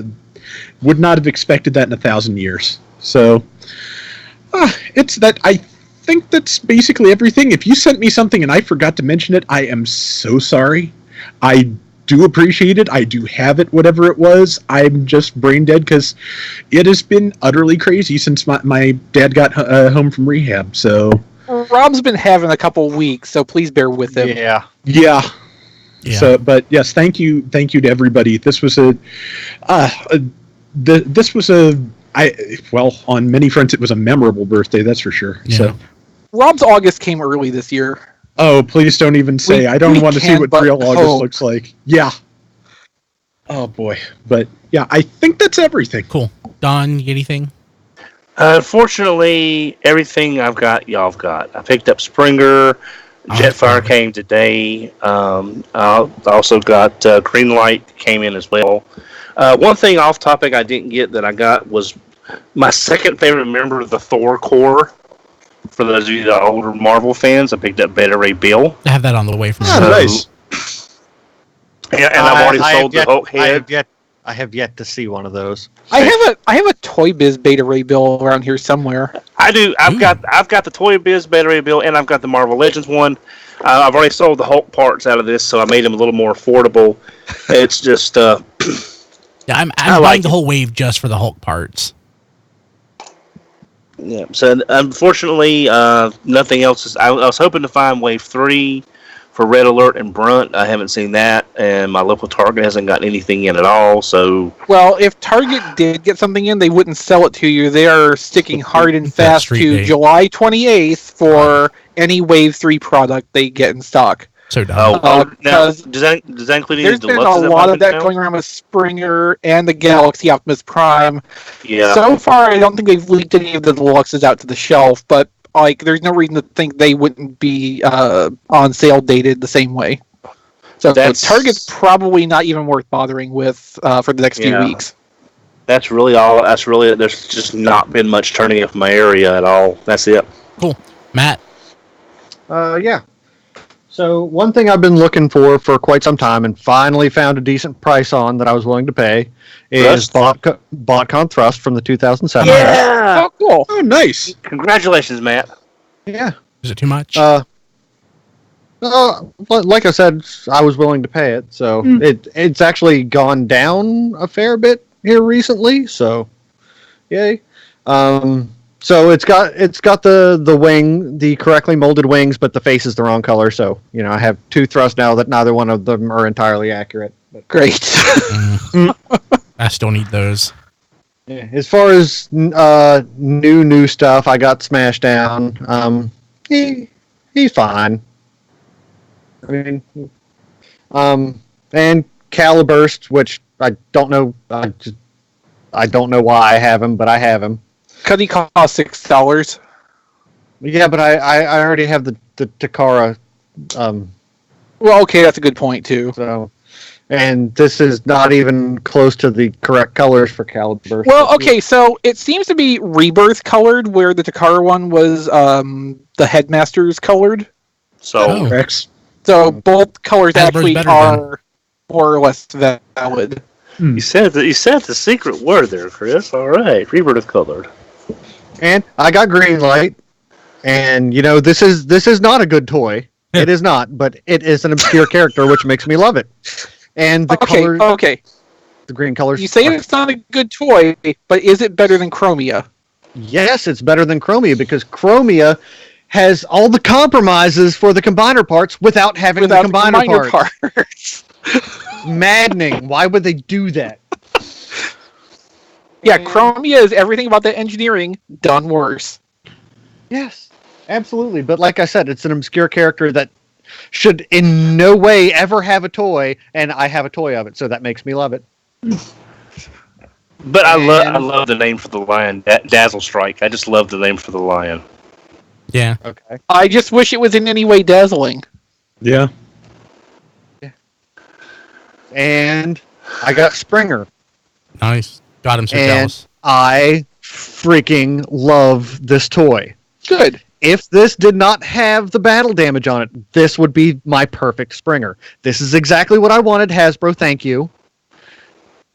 would not have expected that in 1,000 years. So it's that. I think that's basically everything. If you sent me something and I forgot to mention it, I am so sorry. I do appreciate it. I do have it, whatever it was. I'm just brain dead because it has been utterly crazy since my dad got home from rehab. So Rob's been having a couple weeks, so please bear with him. Yeah. So, but yes, thank you to everybody. This was on many fronts, it was a memorable birthday. That's for sure. Yeah. So, Rob's August came early this year. oh, please don't even say. I don't want to see what real August looks like. Yeah. Oh boy, but yeah, I think that's everything. Cool. Don, you get anything? Unfortunately, everything I've got, y'all have got. I picked up Springer. Jetfire came today. I also got Green Light came in as well. One thing off topic I didn't get that I got was my second favorite member of the Thor Corps. For those of you that are older Marvel fans, I picked up Beta Ray Bill. I have that on the way from Nice. And I've already sold the Hulk head. I have yet to see one of those. I have a Toy Biz Beta Ray Bill around here somewhere. I do. I've got the Toy Biz Beta Ray Bill, and I've got the Marvel Legends one. I've already sold the Hulk parts out of this, so I made them a little more affordable. It's just Yeah, I'm buying like the whole wave just for the Hulk parts. yeah. So unfortunately, nothing else is. I was hoping to find Wave 3 for Red Alert and Brunt. I haven't seen that, and my local Target hasn't gotten anything in at all. So Well, if Target did get something in, they wouldn't sell it to you. They are sticking hard and fast street to date. July 28th for any Wave 3 product they get in stock. So dumb. now because does that include any There's been a deluxes lot might of that be going around with Springer and the Galaxy Optimus Prime. Yeah. So far, I don't think they've leaked any of the deluxes out to the shelf, but there's no reason to think they wouldn't be on sale dated the same way. So Target's probably not even worth bothering with for the next few weeks. That's really all. There's just not been much turning up in my area at all. That's it. Cool. Matt? Yeah. So one thing I've been looking for quite some time and finally found a decent price on that I was willing to pay is BotCon Thrust from the 2007. Yeah. Oh, cool. Oh, nice. Congratulations, Matt. Yeah. Is it too much? Like I said, I was willing to pay it, so it's actually gone down a fair bit here recently. So, yay! So it's got the wing, the correctly molded wings, but the face is the wrong color. So I have two thrusts now that neither one of them are entirely accurate. But, Great. I still need those. yeah, as far as new stuff, I got Smash Down. He's fine. I mean, and Caliburst, which I don't know. I don't know why I have him, but I have him. Could he cost $6? Yeah, but I already have the Takara. Well, okay, that's a good point too. So, and this is not even close to the correct colors for Caliburst. Well, okay, so it seems to be Rebirth colored, where the Takara one was the Headmaster's colored. So Rex. So both colors Hasbro's actually better are more or less valid. you said the secret word there, Chris. All right, Rebirth colored. And I got Green Light, and this is not a good toy. It is not, but it is an obscure character, which makes me love it. And the colors, the green colors. You say it's not a good toy, but is it better than Chromia? Yes, it's better than Chromia because Chromia has all the compromises for the combiner parts without having the combiner parts. Maddening. Why would they do that? Yeah, And- Chromia is everything about that engineering done worse. Yes, absolutely. But like I said, it's an obscure character that should in no way ever have a toy, and I have a toy of it, so that makes me love it. But I And- love the name for the lion, Dazzle Strike. I just love the name for the lion. Yeah. Okay. I just wish it was in any way dazzling. Yeah. And I got Springer, Nice. God, I'm so and jealous. I freaking love this toy. Good. If this did not have the battle damage on it, this would be my perfect Springer. This is exactly what I wanted, Hasbro. Thank you.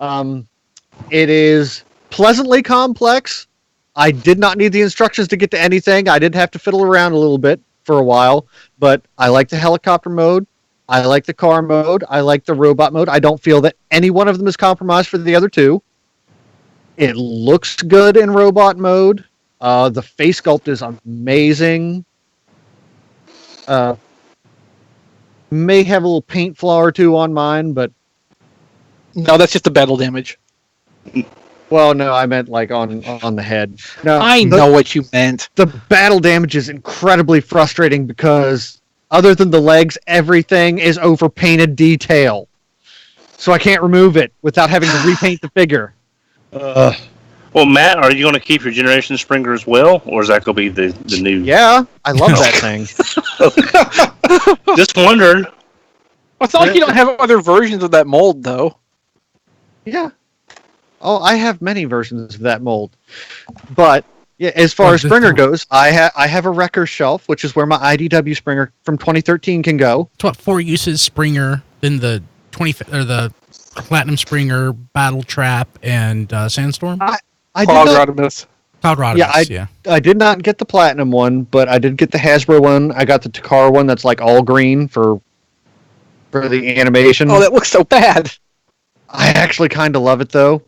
It is pleasantly complex. I did not need the instructions to get to anything. I did have to fiddle around a little bit for a while, but I like the helicopter mode. I like the car mode. I like the robot mode. I don't feel that any one of them is compromised for the other two. It looks good in robot mode. The face sculpt is amazing. May have a little paint flaw or two on mine, but No, that's just the battle damage. well, no, I meant like on the head. No, I know what you meant. the battle damage is incredibly frustrating because other than the legs, everything is overpainted detail. So I can't remove it without having to repaint the figure. Well, Matt, are you going to keep your Generation Springer as well, or is that going to be the new? Yeah, I love that thing. Just wondered. Well, it's not like you don't have other versions of that mold, though. Yeah. Oh, I have many versions of that mold. But yeah, as far Oh, as the- Springer goes, I have a Wrecker shelf, which is where my IDW Springer from 2013 can go. It's what 4 uses Springer, then the 20 or the Platinum Springer, Battle Trap, and Sandstorm. I did Cloud not, Rodimus. Cloud Rodimus, Yeah, yeah. I did not get the Platinum one, but I did get the Hasbro one. I got the Takara one that's like all green for the animation. Oh, that looks so bad. I actually kind of love it though.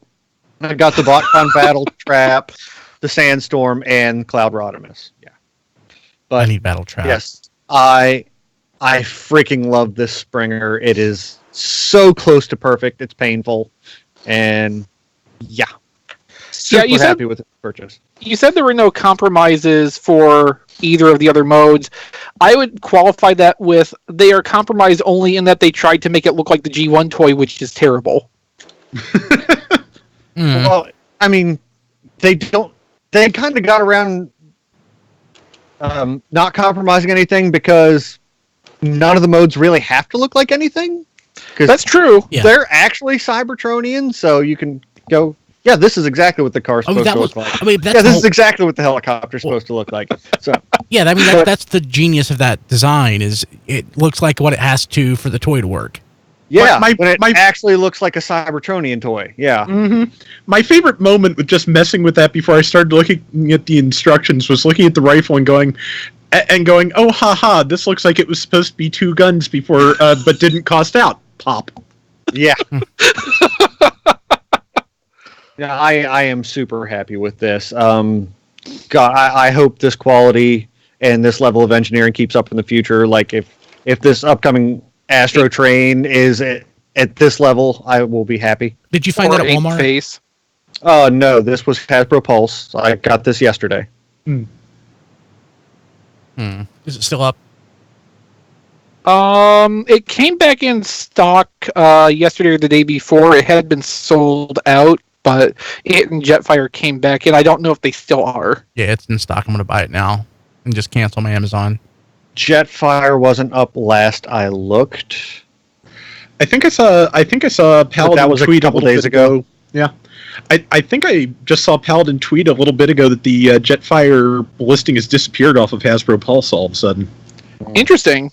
I got the BotCon Battle Trap, the Sandstorm, and Cloud Rodimus. Yeah, I but need Battle Trap. yes, I freaking love this Springer. It is so close to perfect. It's painful, and yeah, super you said- happy with the purchase. You said there were no compromises for either of the other modes. I would qualify that with they are compromised only in that they tried to make it look like the G1 toy, which is terrible. Mm. Well, I mean, they kind of got around not compromising anything because none of the modes really have to look like anything. Because That's true. Yeah. they're actually Cybertronian, so you can go, yeah, this is exactly what the car's Oh, supposed that to was. look like. I mean, that's Yeah, the this whole- is exactly what the helicopter's supposed to look like. So, yeah. I mean, that's the genius of that design. Is it looks like what it has to for the toy to work. yeah, My- when it my- actually looks like a Cybertronian toy. Yeah. Mm-hmm. My favorite moment with just messing with that before I started looking at the instructions was looking at the rifle and going, oh, haha, this looks like it was supposed to be 2 guns before, but didn't cost out. Pop. Yeah. Yeah, I am super happy with this. God, I hope this quality and this level of engineering keeps up in the future. Like if this upcoming Astro Train is at this level, I will be happy. Did you find Or that at Ink Walmart? Face. No, this was Hasbro Pulse. I got this yesterday. Is it still up? It came back in stock yesterday or the day before. It had been sold out, but it and Jetfire came back in. I don't know if they still are. Yeah, it's in stock. I'm gonna buy it now and just cancel my Amazon. Jetfire wasn't up last I looked. I think I saw Paladin that was a tweet couple little days bit ago. Yeah. I think I just saw Paladin tweet a little bit ago that the Jetfire listing has disappeared off of Hasbro Pulse all of a sudden. Interesting.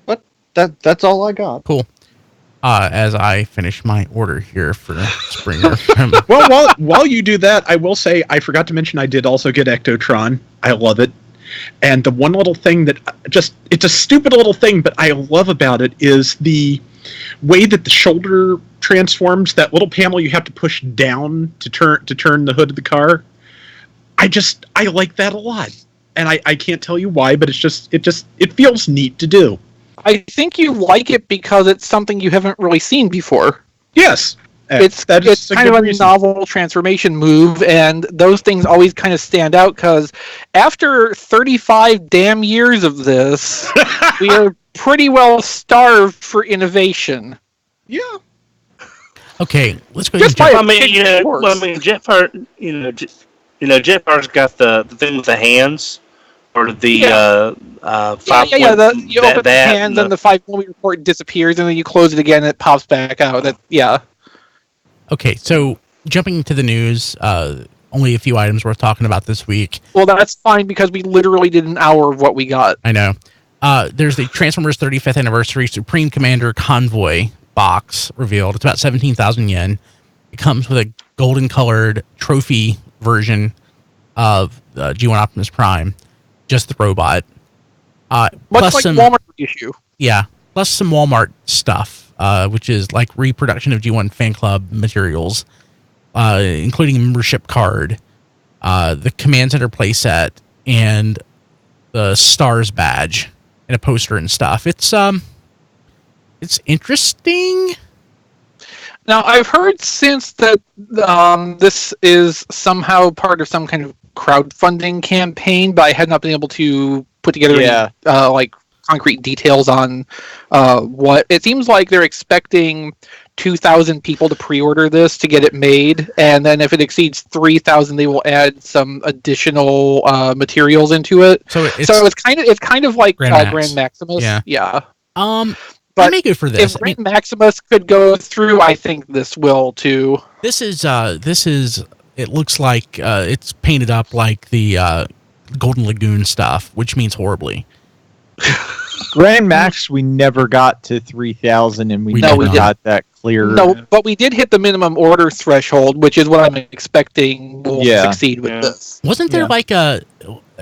But that's all I got. Cool. As I finish my order here for Springer. Well, while you do that, I will say I forgot to mention I did also get Ectotron. I love it. And the one little thing that it's a stupid little thing, but I love about it is the way that the shoulder transforms, that little panel you have to push down to turn the hood of the car. I like that a lot. And I can't tell you why, but it feels neat to do. I think you like it because it's something you haven't really seen before. Yes. It's That is kind of good a reason. novel transformation move, and those things always kind of stand out because after 35 damn years of this, we are pretty well starved for innovation. Yeah. Okay, let's go Just ahead by and a jump. kick horse. Well, I mean, Jetfire, Jetfire's got the thing with the hands, or the Yeah. Yeah, 5 yeah. point You open the hand, then the 5 mm port disappears, and then you close it again, and it pops back out. Yeah. Okay, so jumping into the news, only a few items worth talking about this week. Well, that's fine because we literally did an hour of what we got. I know. There's the Transformers 35th Anniversary Supreme Commander Convoy box revealed. It's about 17,000 yen. It comes with a golden colored trophy version of G1 Optimus Prime, just the robot. Much Plus like some Walmart issue. Yeah, plus some Walmart stuff, which is like reproduction of G1 fan club materials, including a membership card, the Command Center playset, and the Stars badge, and a poster and stuff. It's interesting. Now, I've heard since that this is somehow part of some kind of crowdfunding campaign, but I had not been able to put together any like concrete details on what. It seems like they're expecting 2,000 people to pre-order this to get it made, and then if it exceeds 3,000, they will add some additional materials into it. So it's kind of like Grand Grand Maximus. Yeah. But I may go for this. if Grand Maximus could go through, I think this will too. This is. It looks like it's painted up like the Golden Lagoon stuff, which means horribly. Grand Max, we never got to 3,000, and we We never did not. got that clear. No, but we did hit the minimum order threshold, which is what I'm expecting will succeed with Yeah. this. Wasn't there like a?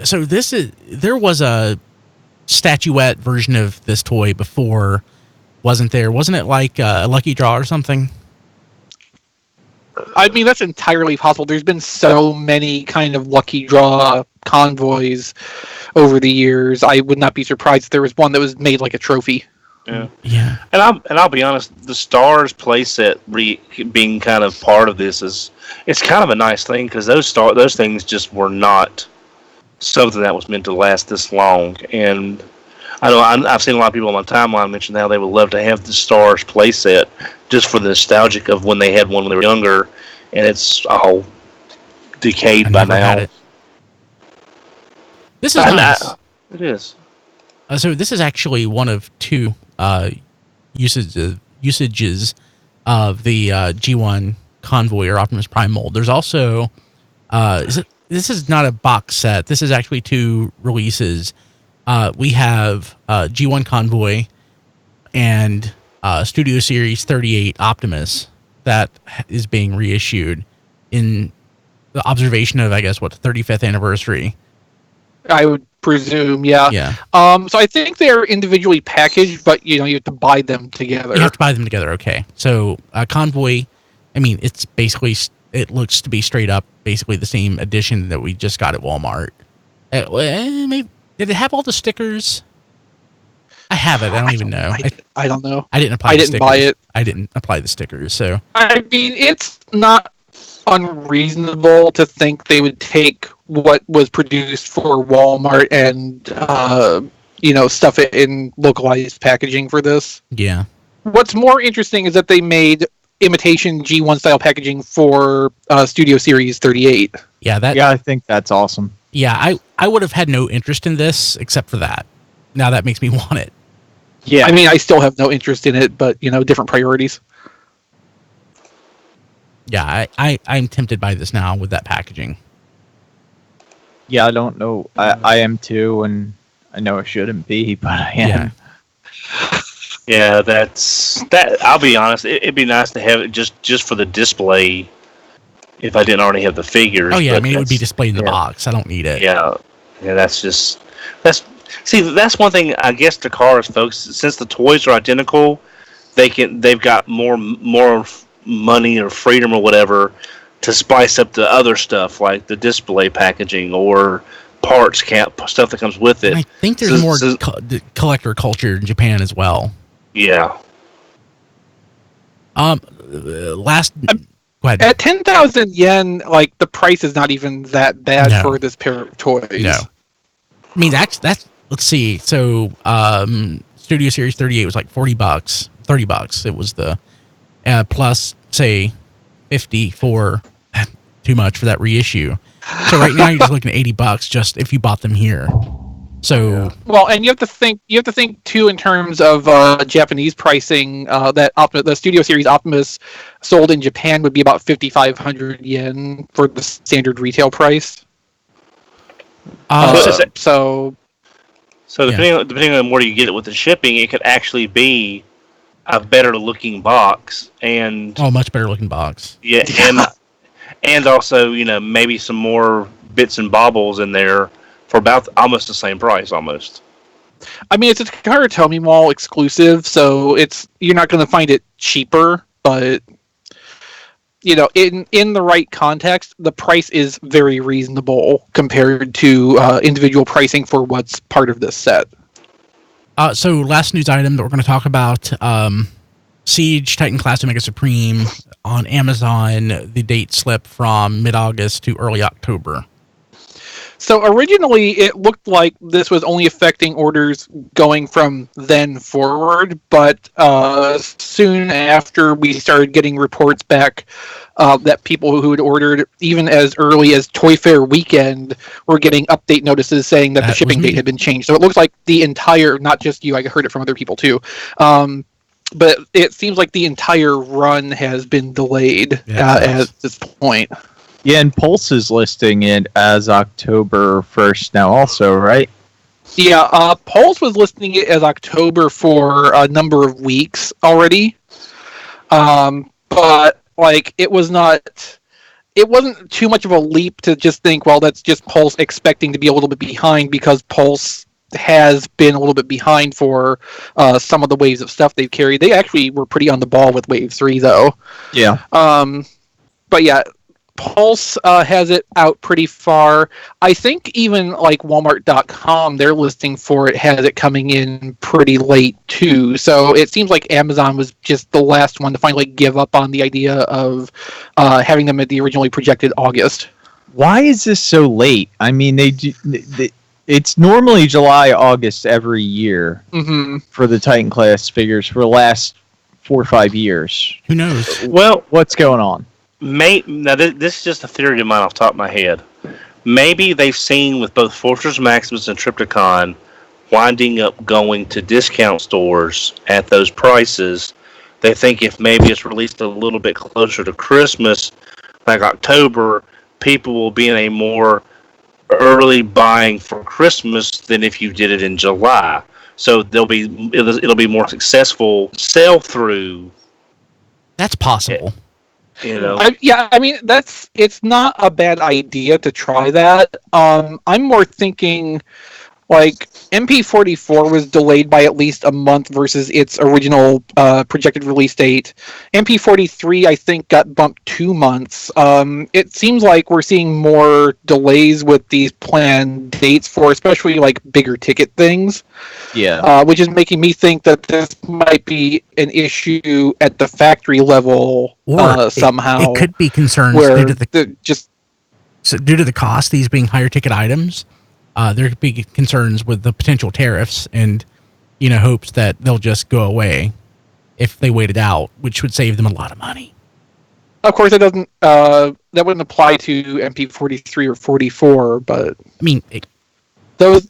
So there was a statuette version of this toy before, wasn't there? Wasn't it like a lucky draw or something? I mean, that's entirely possible. There's been so many kind of lucky draw convoys over the years. I would not be surprised if there was one that was made like a trophy. Yeah. And I'll be honest, the Stars playset being kind of part of this it's kind of a nice thing because those things just were not something that was meant to last this long. And I know I've seen a lot of people on my timeline mention how they would love to have the Stars playset just for the nostalgic of when they had one when they were younger, and it's all decayed I by never had now. it. This is nice. It is. So this is actually one of two usages of the G1 Convoy or Optimus Prime mold. There's also this is not a box set. This is actually two releases. We have G1 Convoy and Studio Series 38 Optimus that is being reissued in the observation of, I guess, the 35th anniversary. I would presume, yeah. Yeah. So I think they're individually packaged, but you have to buy them together. You have to buy them together. Okay. So Convoy, I mean, it's basically, it looks to be straight up basically the same edition that we just got at Walmart. Maybe, did it have all the stickers? I have it. I don't even know. I don't know. I didn't apply. I the didn't stickers. buy it. I didn't apply the stickers. So I mean, it's not unreasonable to think they would take what was produced for Walmart and stuff it in localized packaging for this. yeah. What's more interesting is that they made imitation G1 style packaging for Studio Series 38. Yeah. I think that's awesome. Yeah. I would have had no interest in this except for that. Now that makes me want it. Yeah, I mean, I still have no interest in it, but different priorities. Yeah. I'm tempted by this now with that packaging. yeah, I don't know. I am too, and I know I shouldn't be, but I am. Yeah. Yeah, that. I'll be honest. It'd be nice to have it just for the display. If I didn't already have the figures. Oh yeah. I but mean, it would be that's- displayed in the box. I don't need it. Yeah, that's one thing. I guess the cars, folks. Since the toys are identical, they've got more money or freedom or whatever to spice up the other stuff like the display packaging or parts stuff that comes with it. And I think there's more So- collector culture in Japan as well. Yeah. last. Go ahead. At 10,000 yen, like the price is not even that bad No. for this pair of toys. No. I mean, that's let's see. So, Studio Series 38 was like $40, $30. It was the plus say 50 for too much for that reissue. So right now you're just looking at $80 just if you bought them here. So Well, and you have to think too in terms of Japanese pricing. The Studio Series Optimus sold in Japan would be about 5,500 yen for the standard retail price. So depending on where you get it with the shipping, it could actually be a better looking box and much better looking box. yeah, and also maybe some more bits and baubles in there for about almost the same price almost. I mean, it's a Karatomi Mall exclusive, so you're not going to find it cheaper, but in the right context, the price is very reasonable compared to individual pricing for what's part of this set. So last news item that we're going to talk about, Siege Titan Class Omega Supreme on Amazon. The date slipped from mid-August to early October. So originally, it looked like this was only affecting orders going from then forward, but soon after we started getting reports back that people who had ordered even as early as Toy Fair weekend were getting update notices saying that the shipping date had been changed. So it looks like the entire, not just you, I heard it from other people too, but it seems like the entire run has been delayed at this point. Yeah, and Pulse is listing it as October 1st now also, right? Yeah, Pulse was listing it as October for a number of weeks already. But, like, it wasn't too much of a leap to just think, well, that's just Pulse expecting to be a little bit behind, because Pulse has been a little bit behind for some of the waves of stuff they've carried. They actually were pretty on the ball with Wave 3, though. Yeah. But yeah, Pulse has it out pretty far. I think even like Walmart.com, their listing for it has it coming in pretty late too. So it seems like Amazon was just the last one to finally give up on the idea of having them at the originally projected August. Why is this so late? I mean, it's normally July, August every year for the Titan class figures for the last 4 or 5 years. Who knows? Well, What's going on? now this is just a theory of mine off the top of my head. Maybe they've seen with both Fortress Maximus and Triptychon winding up going to discount stores at those prices. They think if maybe it's released a little bit closer to Christmas, like October, people will be in a more early buying for Christmas than if you did it in July. So it'll be more successful sell through. That's possible. I mean, it's not a bad idea to try that. I'm more thinking, like, MP44 was delayed by at least a month versus its original projected release date. MP43, I think, got bumped 2 months. It seems like we're seeing more delays with these planned dates for especially, like, bigger ticket things. Yeah. Which is making me think that this might be an issue at the factory level somehow. It could be concerns where due to the cost, these being higher ticket items. There could be concerns with the potential tariffs and, hopes that they'll just go away if they wait it out, which would save them a lot of money. Of course, it doesn't. That wouldn't apply to MP43 or 44, but I mean, those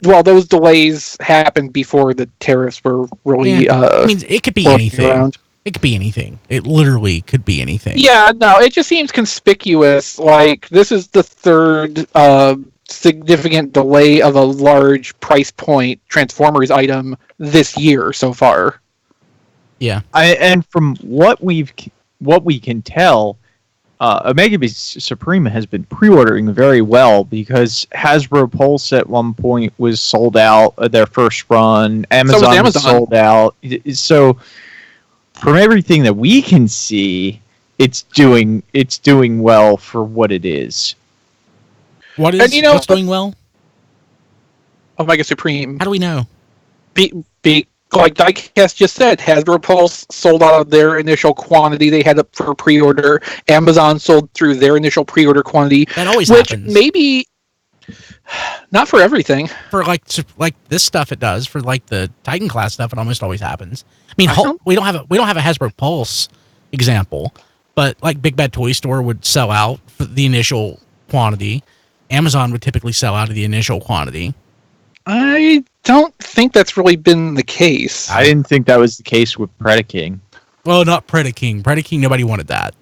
delays happened before the tariffs were really. It could be anything. Around. It could be anything. It literally could be anything. Yeah, no, it just seems conspicuous. Like, this is the third significant delay of a large price point Transformers item this year so far. Yeah, And from what we can tell, Omega Beast Supreme has been pre-ordering very well, because Hasbro Pulse at one point was sold out their first run. Amazon was sold out. So from everything that we can see, it's doing well for what it is. what's going well? Omega Supreme. How do we know? like Diecast just said, Hasbro Pulse sold out of their initial quantity they had up for pre-order. Amazon sold through their initial pre-order quantity. That always which happens. Maybe not for everything. For like this stuff, it does. For like the Titan class stuff, it almost always happens. I mean, I know. we don't have a Hasbro Pulse example, but like Big Bad Toy Store would sell out for the initial quantity. Amazon would typically sell out of the initial quantity. I don't think that's really been the case. I didn't think that was the case with Predaking. Well, not Predaking. Predaking, nobody wanted that.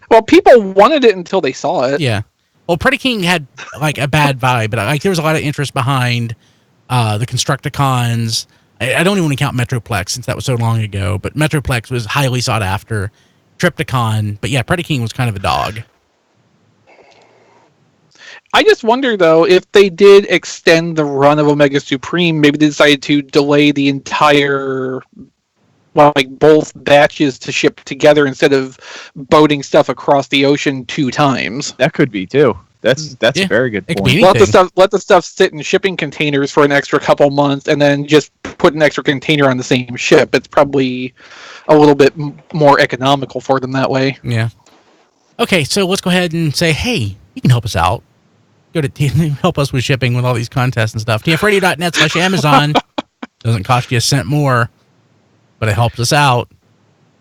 Well, people wanted it until they saw it. Yeah. Well, Predaking had like a bad vibe, but like there was a lot of interest behind the Constructicons. I don't even want to count Metroplex since that was so long ago, but Metroplex was highly sought after. Tripticon, but yeah, Predaking was kind of a dog. I just wonder, though, if they did extend the run of Omega Supreme, maybe they decided to delay the entire, well, like both batches to ship together instead of boating stuff across the ocean 2 times. That could be too. That's Yeah, a very good it could point. be. Let the stuff sit in shipping containers for an extra couple months, and then just put an extra container on the same ship. It's probably a little bit more economical for them that way. Yeah. Okay, so let's go ahead and say, hey, you can help us out. Go to help us with shipping with all these contests and stuff. tfradio.net/Amazon. Doesn't cost you a cent more, but it helps us out.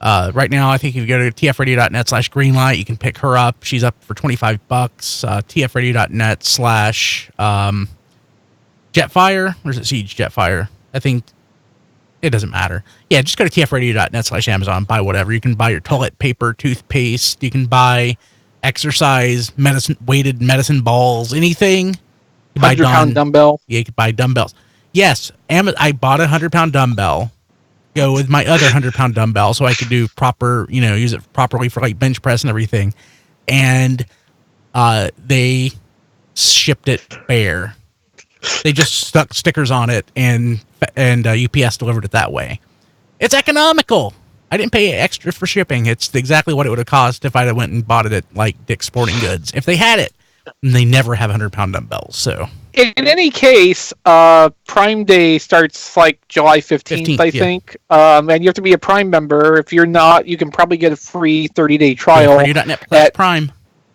Right now, I think if you go to tfradio.net/Greenlight, you can pick her up. She's up for $25. tfradio.net/Jetfire. Or is it Siege Jetfire? I think it doesn't matter. Yeah, just go to tfradio.net/Amazon. Buy whatever. You can buy your toilet paper, toothpaste. You can buy exercise weighted medicine balls, anything. You buy 100-pound dumbbell. Yeah, you could buy dumbbells. Yes, I bought a 100-pound dumbbell. Go with my other 100-pound dumbbell so I could do proper, use it properly for like bench press and everything. And they shipped it bare. They just stuck stickers on it and UPS delivered it that way. It's economical. I didn't pay extra for shipping. It's exactly what it would have cost if I went and bought it at like Dick's Sporting Goods. If they had it, and they never have 100-pound dumbbells. So in any case, Prime Day starts like July 15th, I think. And you have to be a Prime member. If you're not, you can probably get a free 30-day trial. tfradio.net/Prime.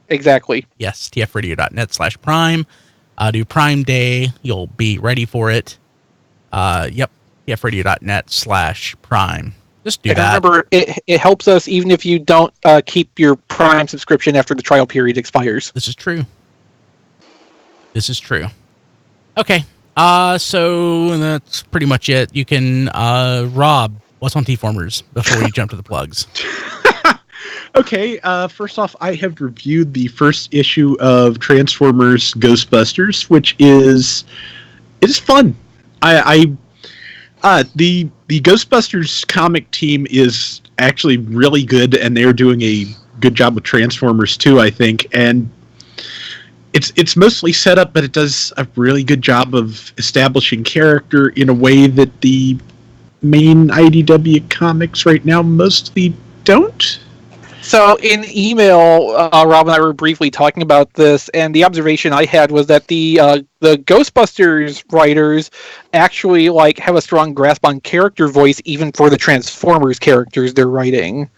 Exactly. Yes, tfradio.net/Prime. Do Prime Day. You'll be ready for it. Yep, tfradio.net/Prime. Just do that. Remember, it helps us even if you don't keep your Prime subscription after the trial period expires. This is true. Okay. So that's pretty much it. You can, Rob, what's on T-Formers before we jump to the plugs? Okay, first off, I have reviewed the first issue of Transformers Ghostbusters, which is fun. The Ghostbusters comic team is actually really good, and they're doing a good job with Transformers too, I think. And it's mostly set up, but it does a really good job of establishing character in a way that the main IDW comics right now mostly don't. So in email, Rob and I were briefly talking about this, and the observation I had was that the Ghostbusters writers actually have a strong grasp on character voice, even for the Transformers characters they're writing.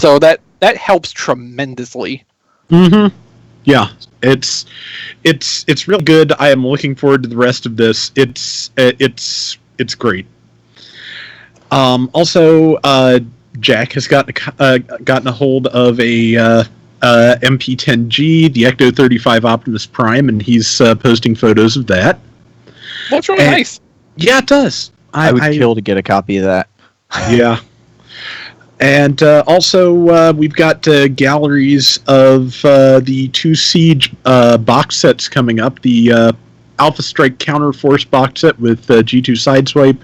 So that helps tremendously. Mm-hmm. Yeah, it's really good. I am looking forward to the rest of this. It's great. Also, Jack has gotten a hold of a MP10G, the Ecto 35 Optimus Prime, and he's posting photos of that. Well, it's really nice. Yeah, it does. I would kill to get a copy of that. Yeah. And also, we've got galleries of the 2 Siege box sets coming up. The Alpha Strike Counterforce box set with G2 Sideswipe,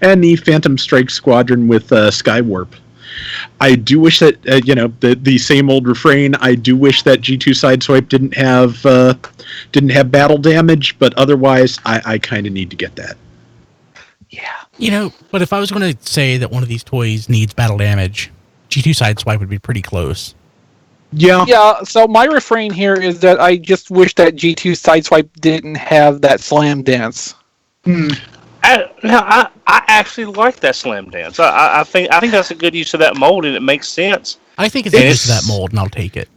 and the Phantom Strike Squadron with Skywarp. I do wish that, the same old refrain, I do wish that G2 Sideswipe didn't have battle damage, but otherwise, I kind of need to get that. Yeah. But if I was going to say that one of these toys needs battle damage, G2 Sideswipe would be pretty close. Yeah. Yeah, so my refrain here is that I just wish that G2 Sideswipe didn't have that slam dance. I actually like that slam dance. I think that's a good use of that mold, and it makes sense. I think it's a use of that mold, and I'll take it.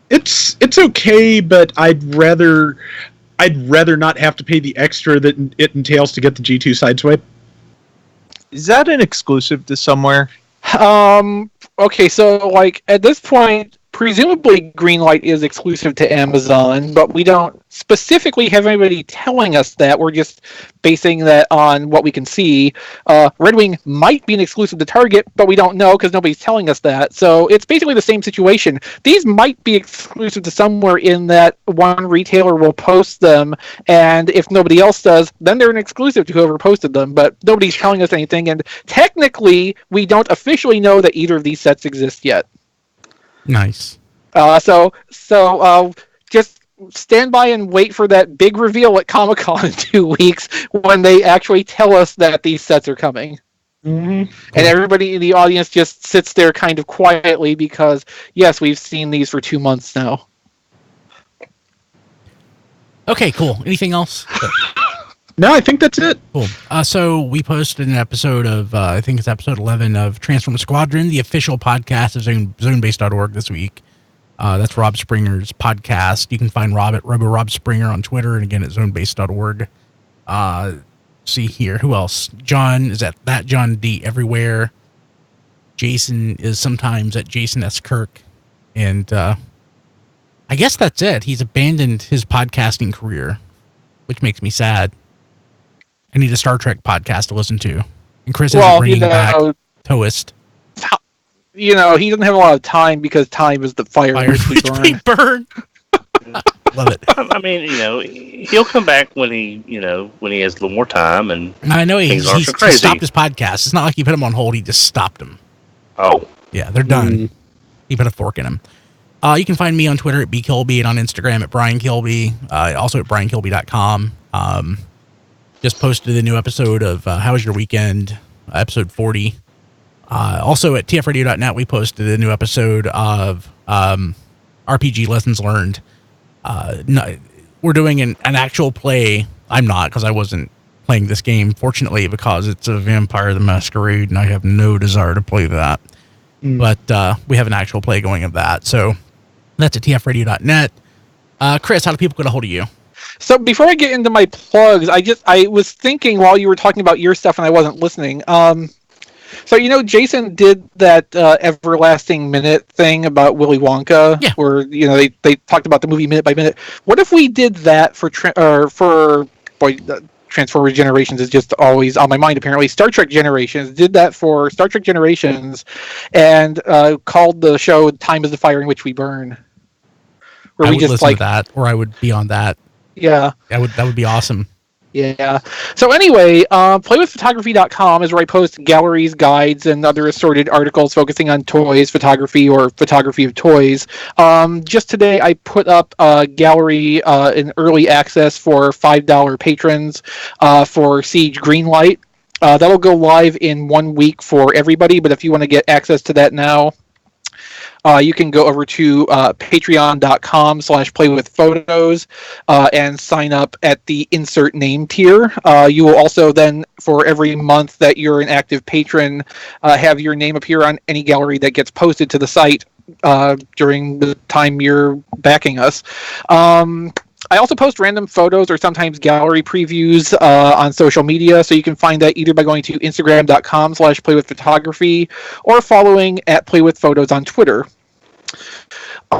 It's okay, but I'd rather not have to pay the extra that it entails to get the G2 sideswipe. Is that an exclusive to somewhere? Okay, so like at this point, presumably Greenlight is exclusive to Amazon, but we don't specifically have anybody telling us that. We're just basing that on what we can see. Red Wing might be an exclusive to Target, but we don't know because nobody's telling us that. So it's basically the same situation. These might be exclusive to somewhere in that one retailer will post them, and if nobody else does, then they're an exclusive to whoever posted them, but nobody's telling us anything, and technically, we don't officially know that either of these sets exist yet. Nice. So just stand by and wait for that big reveal at Comic-Con in 2 weeks when they actually tell us that these sets are coming. Mm-hmm. And everybody in the audience just sits there kind of quietly because, yes, we've seen these for 2 months now. Okay, cool. Anything else? No, I think that's it. Cool. So we posted an episode of, I think it's episode 11 of Transformer Squadron, the official podcast of zonebase.org this week. That's Rob Springer's podcast. You can find Rob at Rob Springer on Twitter, and again at zonebase.org. See here, who else? John is at that John D everywhere. Jason is sometimes at Jason S. Kirk. And I guess that's it. He's abandoned his podcasting career, which makes me sad. I need a Star Trek podcast to listen to. And Chris is bringing back Toast. You know, he doesn't have a lot of time because time is the fire which we burn. Love it. I mean, you know, he'll come back when he has a little more time. And I know he so stopped his podcast. It's not like he put him on hold. He just stopped him. Oh. Yeah, they're done. He put a fork in him. You can find me on Twitter at bkilby and on Instagram at briankilby. Also at briankilby.com. Just posted a new episode of How Was Your Weekend, episode 40. Also at tfradio.net, we posted a new episode of RPG Lessons Learned. We're doing an actual play. I'm not, because I wasn't playing this game, fortunately, because it's a Vampire the Masquerade, and I have no desire to play that. But we have an actual play going of that. So that's at tfradio.net. Chris, how do people get a hold of you? So before I get into my plugs, I was thinking while you were talking about your stuff and I wasn't listening. So, you know, Jason did that Everlasting Minute thing about Willy Wonka, where, you know, they talked about the movie minute by minute. What if we did that for Transformers Generations is just always on my mind, apparently. Star Trek Generations did that for Star Trek Generations and called the show Time is the Fire in Which We Burn. Where I would listen to that, or I would be on that. Yeah. That would be awesome. Yeah. So anyway, playwithphotography.com is where I post galleries, guides, and other assorted articles focusing on toys, photography, or photography of toys. Just today, I put up a gallery in early access for $5 patrons for Siege Greenlight. That'll go live in 1 week for everybody, but if you want to get access to that now, you can go over to patreon.com/playwithphotos and sign up at the insert name tier. You will also then, for every month that you're an active patron, have your name appear on any gallery that gets posted to the site during the time you're backing us. I also post random photos or sometimes gallery previews on social media, so you can find that either by going to instagram.com/playwithphotography or following at playwithphotos on Twitter.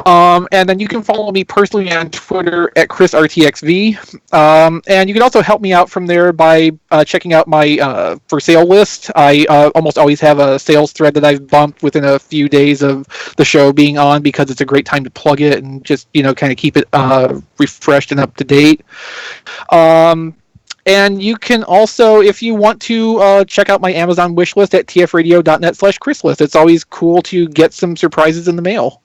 And then you can follow me personally on Twitter at ChrisRTXV. And you can also help me out from there by checking out my for sale list. I almost always have a sales thread that I've bumped within a few days of the show being on because it's a great time to plug it and just, you know, kind of keep it refreshed and up to date. And you can also, if you want to, check out my Amazon wish list at tfradio.net/chrislist. It's always cool to get some surprises in the mail.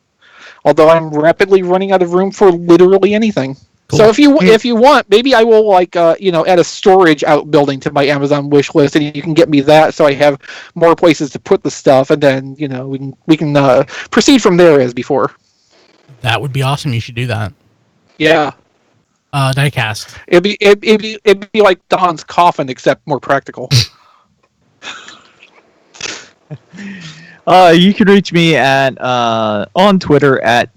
Although I'm rapidly running out of room for literally anything. Cool. So if you want, maybe I will add a storage outbuilding to my Amazon wish list, and you can get me that, so I have more places to put the stuff, and then we can proceed from there as before. That would be awesome. You should do that. Yeah. Diecast. It'd be like Don's coffin, except more practical. You can reach me at on Twitter at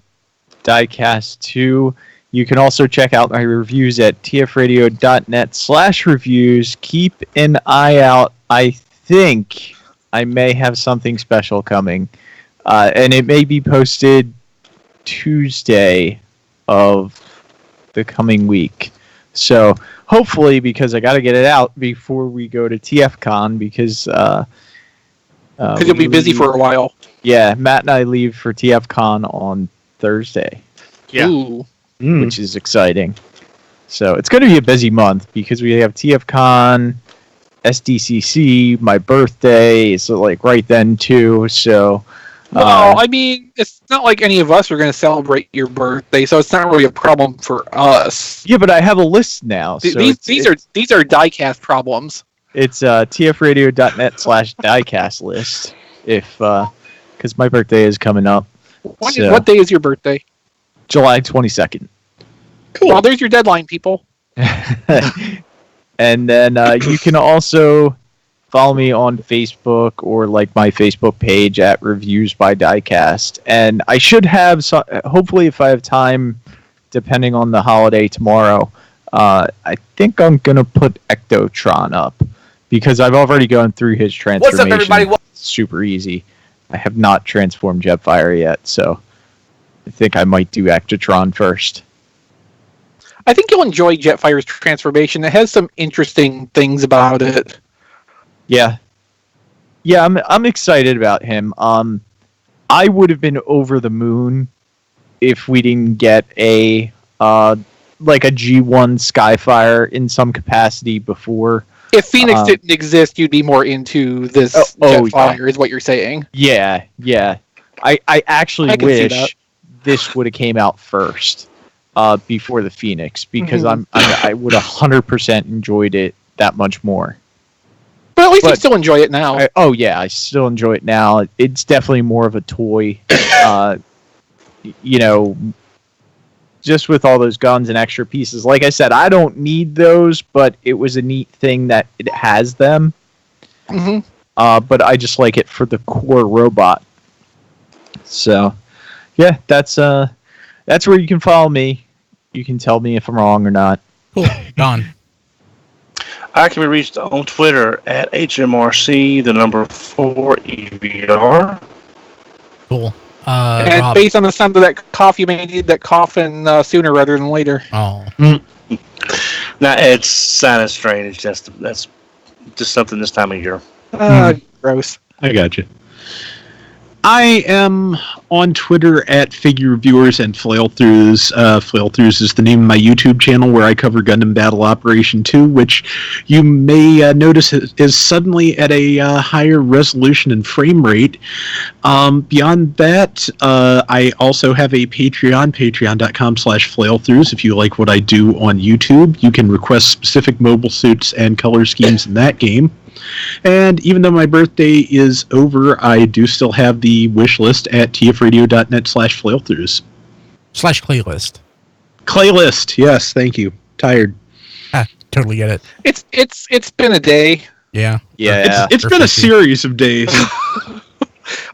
diecast2. You can also check out my reviews at tfradio.net/reviews. Keep an eye out. I think I may have something special coming, and it may be posted Tuesday of the coming week. So hopefully, because I got to get it out before we go to TFCon, because You'll be busy for a while. Yeah, Matt and I leave for TFCon on Thursday, Yeah. Ooh. which is exciting. So it's going to be a busy month because we have TFCon, SDCC, my birthday is like right then too. So, Well, I mean, it's not like any of us are going to celebrate your birthday, so it's not really a problem for us. yeah, but I have a list now. So These are diecast problems. it's tfradio.net/diecast list. If because my birthday is coming up, What day is your birthday? July 22nd. Cool. Well, there's your deadline, people. And then you can also follow me on Facebook or like my Facebook page at Reviews by Diecast. And I should have, hopefully if I have time, depending on the holiday tomorrow, I think I'm going to put Ectotron up because I've already gone through his transformation. What's up, everybody? It's super easy. I have not transformed Jetfire yet, so I think I might do Ectotron first. I think you'll enjoy Jetfire's transformation. It has some interesting things about it. Yeah, I'm excited about him. I would have been over the moon if we didn't get a like a G1 Skyfire in some capacity before. If Phoenix didn't exist, you'd be more into this Jetfire, is what you're saying. Yeah. I actually I can see that. wish this would have came out first before the Phoenix because I would 100% enjoyed it that much more. But at least you still enjoy it now. I still enjoy it now. It's definitely more of a toy. Just with all those guns and extra pieces. Like I said, I don't need those, but it was a neat thing that it has them. Mm-hmm. But I just like it for the core robot. So, yeah, that's where you can follow me. You can tell me if I'm wrong or not. Cool. Don. I can be reached on Twitter at HMRC4EVR. Cool. And Rob. based on the sound of that cough, you may need that coffin sooner rather than later. Oh. Now it's sinus strain. That's just something this time of year. Gross. I got you. I am on Twitter at Figure Reviewers and Flail-Throughs. Flail-Throughs is the name of my YouTube channel where I cover Gundam Battle Operation 2, which you may notice is suddenly at a higher resolution and frame rate. Beyond that, I also have a Patreon, patreon.com/Flail-Throughs. If you like what I do on YouTube, you can request specific mobile suits and color schemes in that game. And even though my birthday is over, I do still have the wish list at tfradio.net/Flail-Throughs. /Claylist. Claylist, yes, thank you. Tired. Totally get it. It's been a day. Yeah. Yeah. It's been a series of days.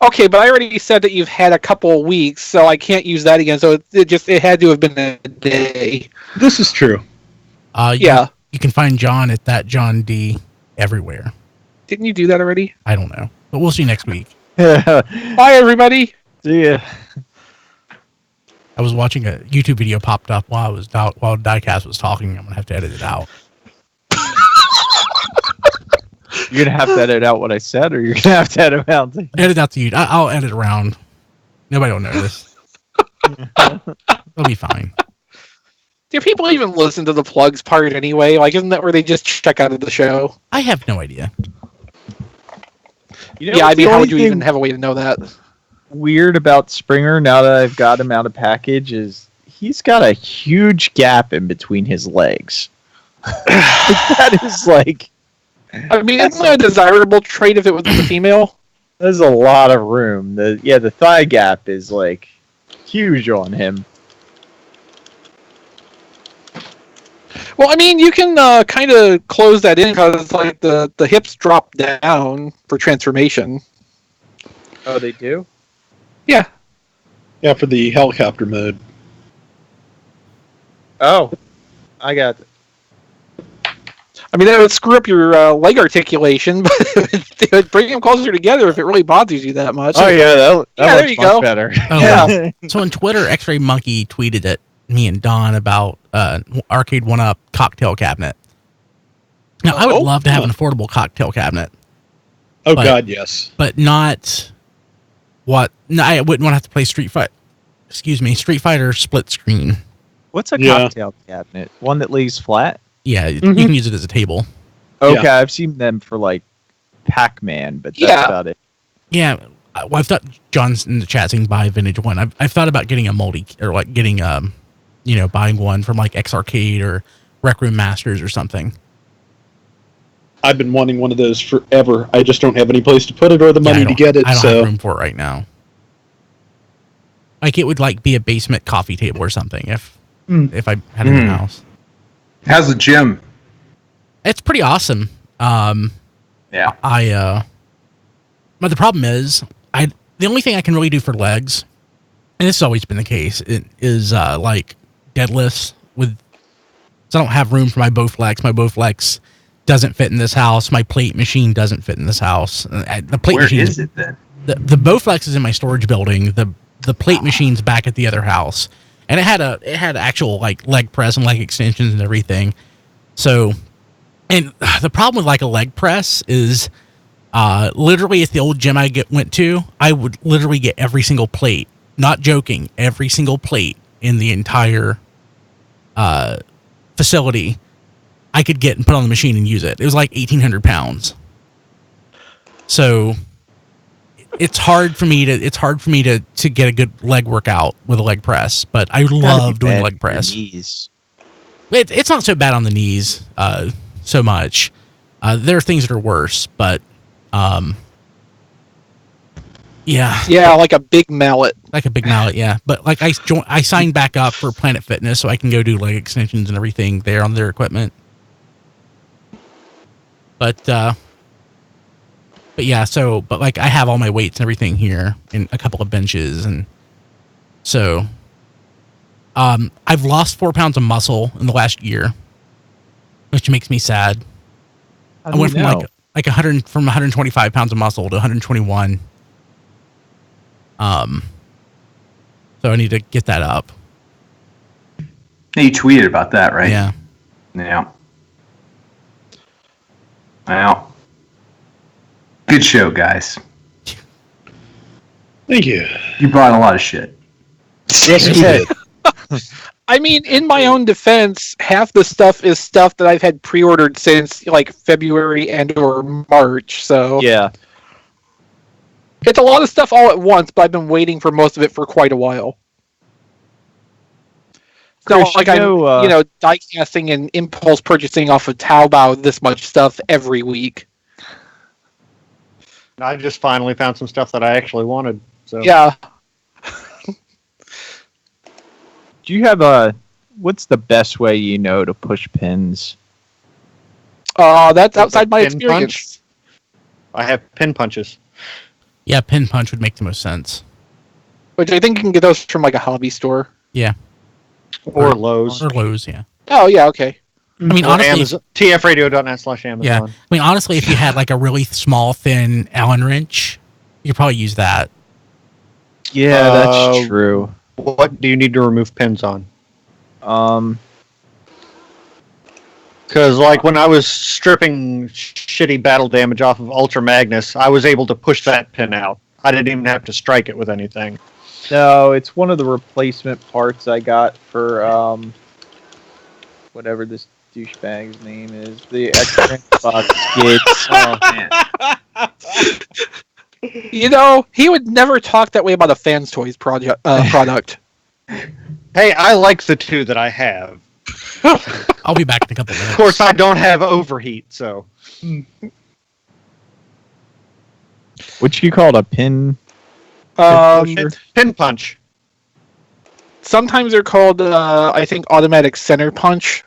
Okay, but I already said that you've had a couple weeks, so I can't use that again. So it had to have been a day. This is true. Yeah. You can find John at that John D everywhere. Didn't you do that already? I don't know, but we'll see next week. Bye, everybody. See ya. I was watching a YouTube video popped up while Diecast was talking. I'm gonna have to edit it out. You're gonna have to edit out what I said, or you're gonna have to edit out. Edit out the YouTube. I'll edit around. Nobody will notice. It'll be fine. Do people even listen to the plugs part anyway? Like, isn't that where they just check out of the show? I have no idea. Yeah, I mean, how would you even have a way to know that? Weird about Springer now that I've got him out of package is he's got a huge gap in between his legs. That is like, I mean, isn't that a desirable trait if it was a female? there's a lot of room. The thigh gap is like huge on him. Well, I mean, you can kind of close that in because like the hips drop down for transformation. Oh, they do? Yeah. Yeah, for the helicopter mode. Oh, I got it. I mean, that would screw up your leg articulation, but it would bring them closer together if it really bothers you that much. Oh yeah, that Yeah, there looks you much go. better. Oh, Yeah. So on Twitter, X-Ray Monkey tweeted at me and Don about Arcade 1-Up cocktail cabinet. Now, I would Oh. love to have an affordable cocktail cabinet, Oh But- God, yes. but not what. No, I wouldn't want to have to play Street Fighter split screen. What's a Yeah. cocktail cabinet? One that lays flat? Yeah, you Mhm. can use it as a table. Okay, I've seen them for like Pac-Man, but that's Yeah. about it. Yeah, well, I've thought John's in the chat saying buy a vintage one. I've thought about getting a multi or like getting buying one from like X Arcade or Rec Room Masters or something. I've been wanting one of those forever. I just don't have any place to put it or the Yeah, money to get it. I don't So have room for it right now. Like it would like be a basement coffee table or something if I had it in the house. How's the gym? It's pretty awesome. Yeah. But the problem is the only thing I can really do for legs, and this has always been the case, is like deadlifts with. So I don't have room for my Bowflex. My Bowflex doesn't fit in this house. My plate machine doesn't fit in this house. The plate Where machine is it then? the Bowflex is in my storage building. The plate machine's back at the other house, and it had actual like leg press and leg extensions and everything. So, and the problem with like a leg press is, literally at the old gym I went to, I would literally get every single plate. Not joking, every single plate in the entire facility I could get and put on the machine and use it. It was like 1,800 pounds. So it's hard for me to get a good leg workout with a leg press, but I love doing leg press. It's not so bad on the knees so much. There are things that are worse, but yeah, Yeah, like a big mallet. like a big mallet, yeah. But like I signed back up for Planet Fitness, so I can go do leg extensions and everything there on their equipment. But yeah, but like I have all my weights and everything here and a couple of benches, and so I've lost 4 pounds of muscle in the last year, which makes me sad. I went from like 125 pounds of muscle to 121. So I need to get that up. You tweeted about that, right? Yeah. Yeah. Well, good show, guys. thank you. You brought a lot of shit. Yes, we did. I mean, in my own defense, half the stuff is stuff that I've had pre-ordered since like February and or March. So Yeah. it's a lot of stuff all at once, but I've been waiting for most of it for quite a while. So Chris, like I'm die casting and impulse purchasing off of Taobao this much stuff every week. I just finally found some stuff that I actually wanted. So Yeah. Do you have what's the best way to push pins? That's outside my Pin experience. I have pin punches. Yeah, pin punch would make the most sense. Which I think you can get those from like a hobby store. Yeah. Or Lowe's. Or Lowe's, yeah. Oh yeah, okay. I mean, Or honestly, Amazon, tfradio.net/Amazon. yeah. I mean, honestly, if you had like a really small, thin Allen wrench, you could probably use that. Yeah, that's true. What do you need to remove pins on? Um, Because like when I was stripping shitty battle damage off of Ultra Magnus, I was able to push that pin out. I didn't even have to strike it with anything. no, it's one of the replacement parts I got for whatever this douchebag's name is. The extra box skids. Oh, man. He would never talk that way about a Fans Toys product. Hey, I like the two that I have. I'll be back in a couple minutes. Of course, I don't have overheat, so Which you called a pin? pin punch. Sometimes they're called, I think, automatic center punch.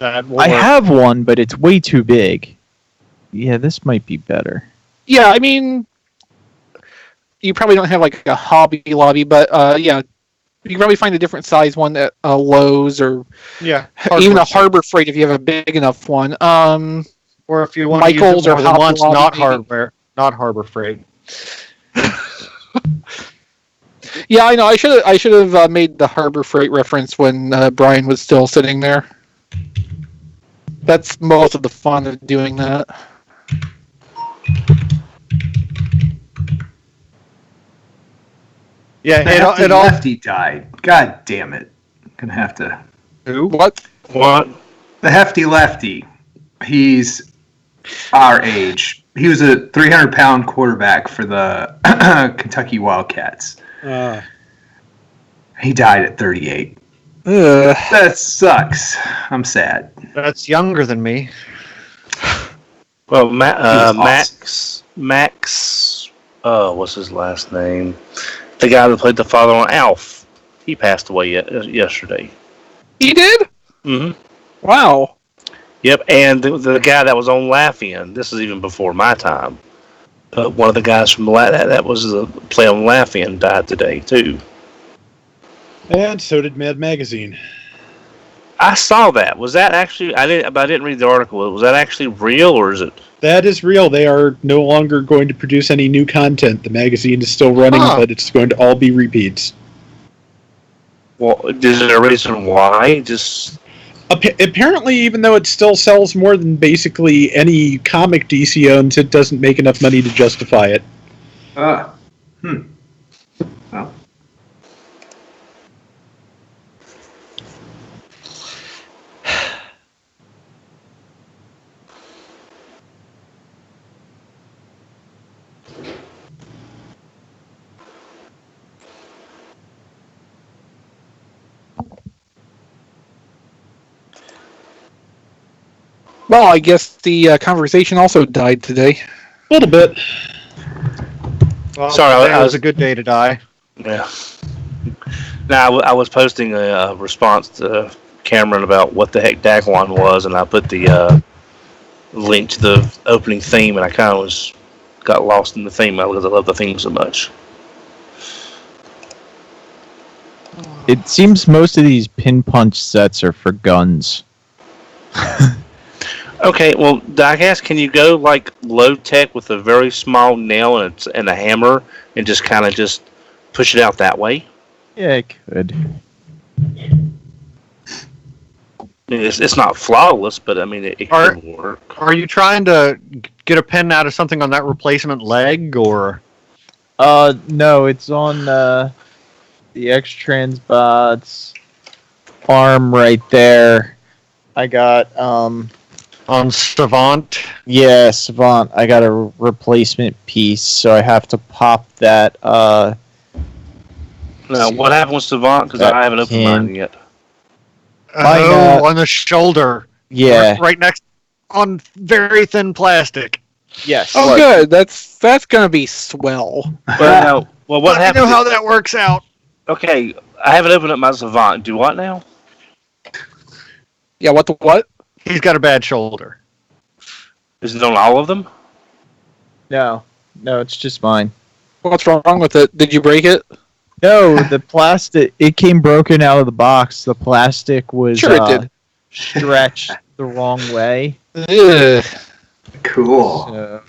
That will I work. have one, but it's way too big. Yeah, this might be better. Yeah, I mean, you probably don't have like a Hobby Lobby, but yeah, you can probably find a different size one at Lowe's or Yeah, even a hardware store. Harbor Freight if you have a big enough one. Or if you want to use Michael's it or more than Hobby once, Lobby, not maybe. hardware, not Harbor Freight. Yeah, I know. I should have made the Harbor Freight reference when Brian was still sitting there. That's most of the fun of doing that. Yeah, The hefty it all. lefty died. God damn it. Gonna have to. Who? What? What? The hefty lefty. He's our age. He was a 300-pound quarterback for the Kentucky Wildcats. He died at 38. Ugh. That sucks. I'm sad. That's younger than me. Well, was awesome. Max. Oh, what's his last name? The guy that played the father on Alf. He passed away yesterday. He did? Mm-hmm. Wow. Yep, and the guy that was on Laugh-In, this is even before my time, but one of the guys from that was the play on Laugh-In died today, too. And so did Mad Magazine. I saw that. Was that actually, I didn't read the article. Was that actually real, or is it? That is real. They are no longer going to produce any new content. The magazine is still running, but it's going to all be repeats. Well, is there a reason why? Just... Apparently, even though it still sells more than basically any comic DC owns, it doesn't make enough money to justify it. Well. Well, I guess the conversation also died today. A little bit. Well, Sorry, that was a good day to die. Yeah. Now, I was posting a response to Cameron about what the heck Dagwan was, and I put the link to the opening theme, and I kind of got lost in the theme because I love the theme so much. It seems most of these pin punch sets are for guns. Okay, well, Diecast, can you go like low tech with a very small nail and a hammer, and just kind of just push it out that way? Yeah, it could. I mean, it's not flawless, but I mean, it could work. Are you trying to get a pin out of something on that replacement leg, or? No, it's on the X-Transbot's arm right there. I got On Savant? yeah, Savant. I got a replacement piece, so I have to pop that. Now, what happened with Savant? Because I haven't opened mine yet. Oh, on the shoulder. Yeah. Right next, on very thin plastic. Yes. Oh, good. That's gonna be swell. But now, well, what Let me happened? know how that works out. Okay, I haven't opened up my Savant. Do what now? Yeah. What the what? He's got a bad shoulder. Is it on all of them? No, it's just mine. What's wrong with it? Did you break it? No, the plastic. It came broken out of the box. The plastic was Sure, it did. stretched the wrong way. Ugh. Cool. So,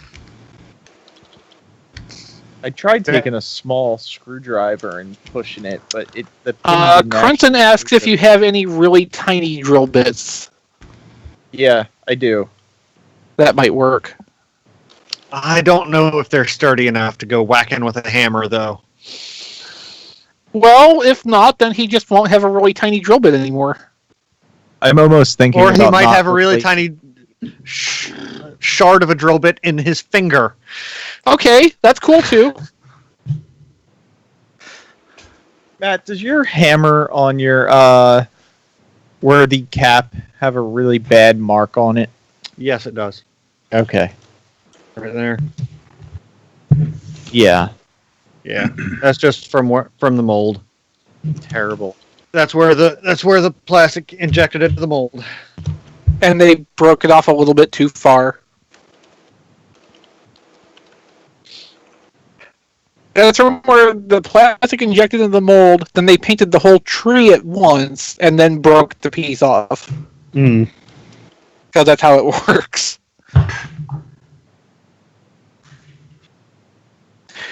I tried taking a small screwdriver and pushing it, but the pin didn't Crunton actually asks if move. you have any really tiny drill bits. Yeah, I do. That might work. I don't know if they're sturdy enough to go whacking with a hammer, though. Well, if not, then he just won't have a really tiny drill bit anymore. I'm almost thinking. Or he about might not have a really replacing- tiny shard of a drill bit in his finger. Okay, that's cool too. Matt, does your hammer on your where the cap have a really bad mark on it? Yes, it does. Okay. Right there. Yeah. Yeah, that's just from the mold. Terrible. That's where the plastic injected into the mold. and they broke it off a little bit too far. That's from where the plastic injected in the mold, then they painted the whole tree at once, and then broke the piece off. Mm. Because that's how it works.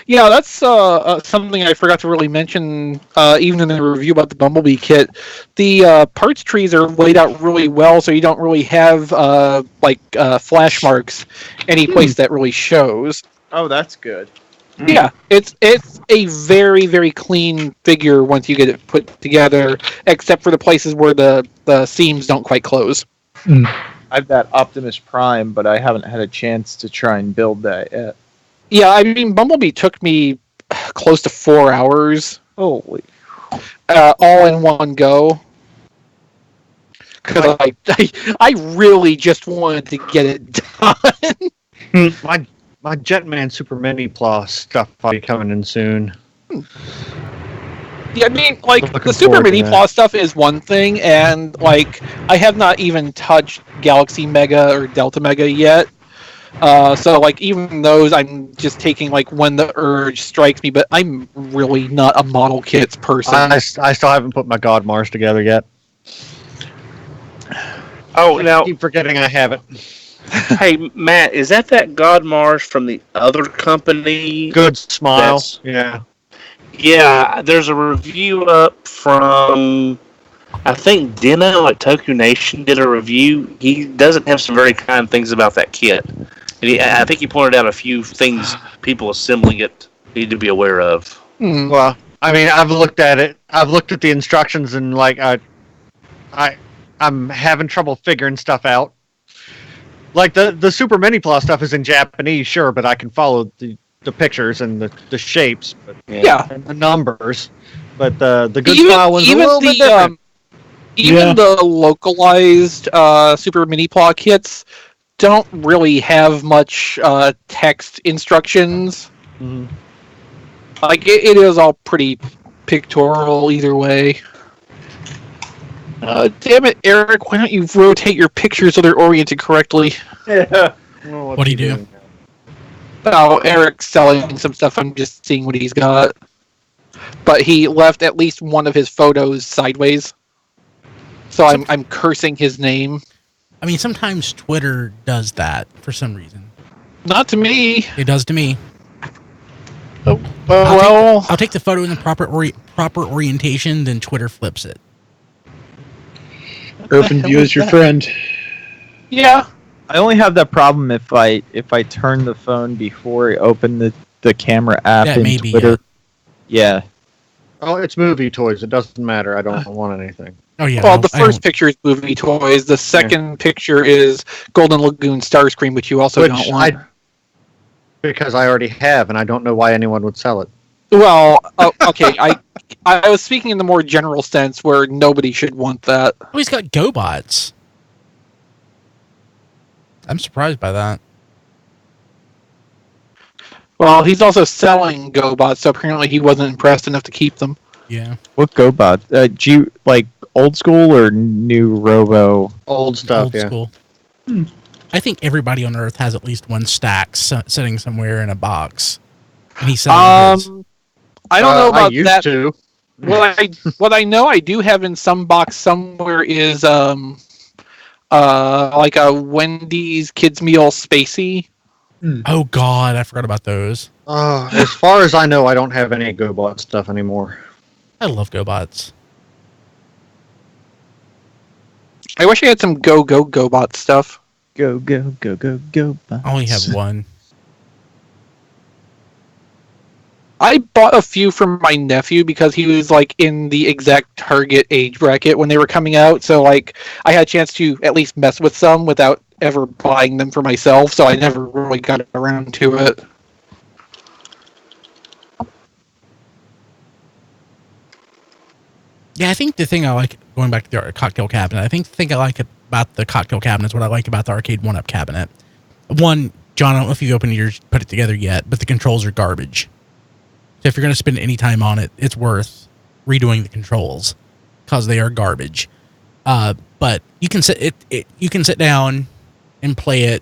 Yeah, that's something I forgot to really mention, even in the review about the Bumblebee kit. The parts trees are laid out really well, so you don't really have flash marks any place that really shows. Oh, that's good. Yeah, it's a very, very clean figure once you get it put together, except for the places where the seams don't quite close. I've that Optimus Prime, but I haven't had a chance to try and build that yet. Yeah, I mean, Bumblebee took me close to 4 hours. Holy. All in one go. Because I really just wanted to get it done. My Jetman Super Mini Plus stuff will be coming in soon. Yeah, I mean, like, Looking the Super forward to Mini that. Plus stuff is one thing, and, like, I have not even touched Galaxy Mega or Delta Mega yet. So, like, even those, I'm just taking, like, when the urge strikes me, but I'm really not a model kits person. I still haven't put my God Mars together yet. Oh, I now, keep forgetting I have it. hey, Matt, is that God Mars from the other company? Good smile. That's- Yeah. Yeah, there's a review up from, I think Dino at Tokyo Nation did a review. He doesn't have some very kind things about that kit. And I think he pointed out a few things people assembling it need to be aware of. Hmm. Well, I mean, I've looked at it. I've looked at the instructions, and like I'm having trouble figuring stuff out. Like the Super Mini Plus stuff is in Japanese, sure, but I can follow the pictures and the shapes, but Yeah. and the numbers. But the good Even- smile one's a even little bit different. Even Yeah. the localized Super Mini Paw kits don't really have much text instructions. Mhm. Like, it is all pretty pictorial either way. Damn it, Eric, why don't you rotate your pictures so they're oriented correctly? Yeah. What do you do? Oh, Eric's selling some stuff. I'm just seeing what he's got. But he left at least one of his photos sideways. So I'm cursing his name. I mean, sometimes Twitter does that for some reason. Not to me. It does to me. Well, I'll take the photo in the proper orientation, then Twitter flips it. Urban View is your friend. yeah. I only have that problem if I turn the phone before I open the camera app That in may be Twitter. it. Yeah. Oh, it's movie toys. It doesn't matter. I don't want anything. Oh yeah. Well, I the don't- first picture is movie toys. The second picture is Golden Lagoon Starscream, which you also Which don't want. Because I already have, and I don't know why anyone would sell it. Well, okay. I was speaking in the more general sense where nobody should want that. Oh, he's got GoBots. I'm surprised by that. Well, he's also selling GoBots, so apparently he wasn't impressed enough to keep them. Yeah. What GoBot? Do you like old school or new Robo? Old stuff, Old yeah. school. I think everybody on Earth has at least one stack sitting somewhere in a box. And he's selling his. I don't know I about used that. to. What I know I do have in some box somewhere is like a Wendy's kids meal spacey. Oh God, I forgot about those. As far as I know, I don't have any GoBot stuff anymore. I love GoBots. I wish I had some GoBot stuff. Go Bot. I only have one. I bought a few from my nephew because he was like in the exact target age bracket when they were coming out. So like I had a chance to at least mess with some without ever buying them for myself. So I never really got around to it. Yeah, I think the thing I like, going back to the cocktail cabinet, I think the thing I like about the cocktail cabinet is what I like about the arcade 1-up cabinet. One, John, I don't know if you've opened yours, put it together yet, but the controls are garbage. So if you're going to spend any time on it, it's worth redoing the controls because they are garbage. But but you can you can sit down and play it,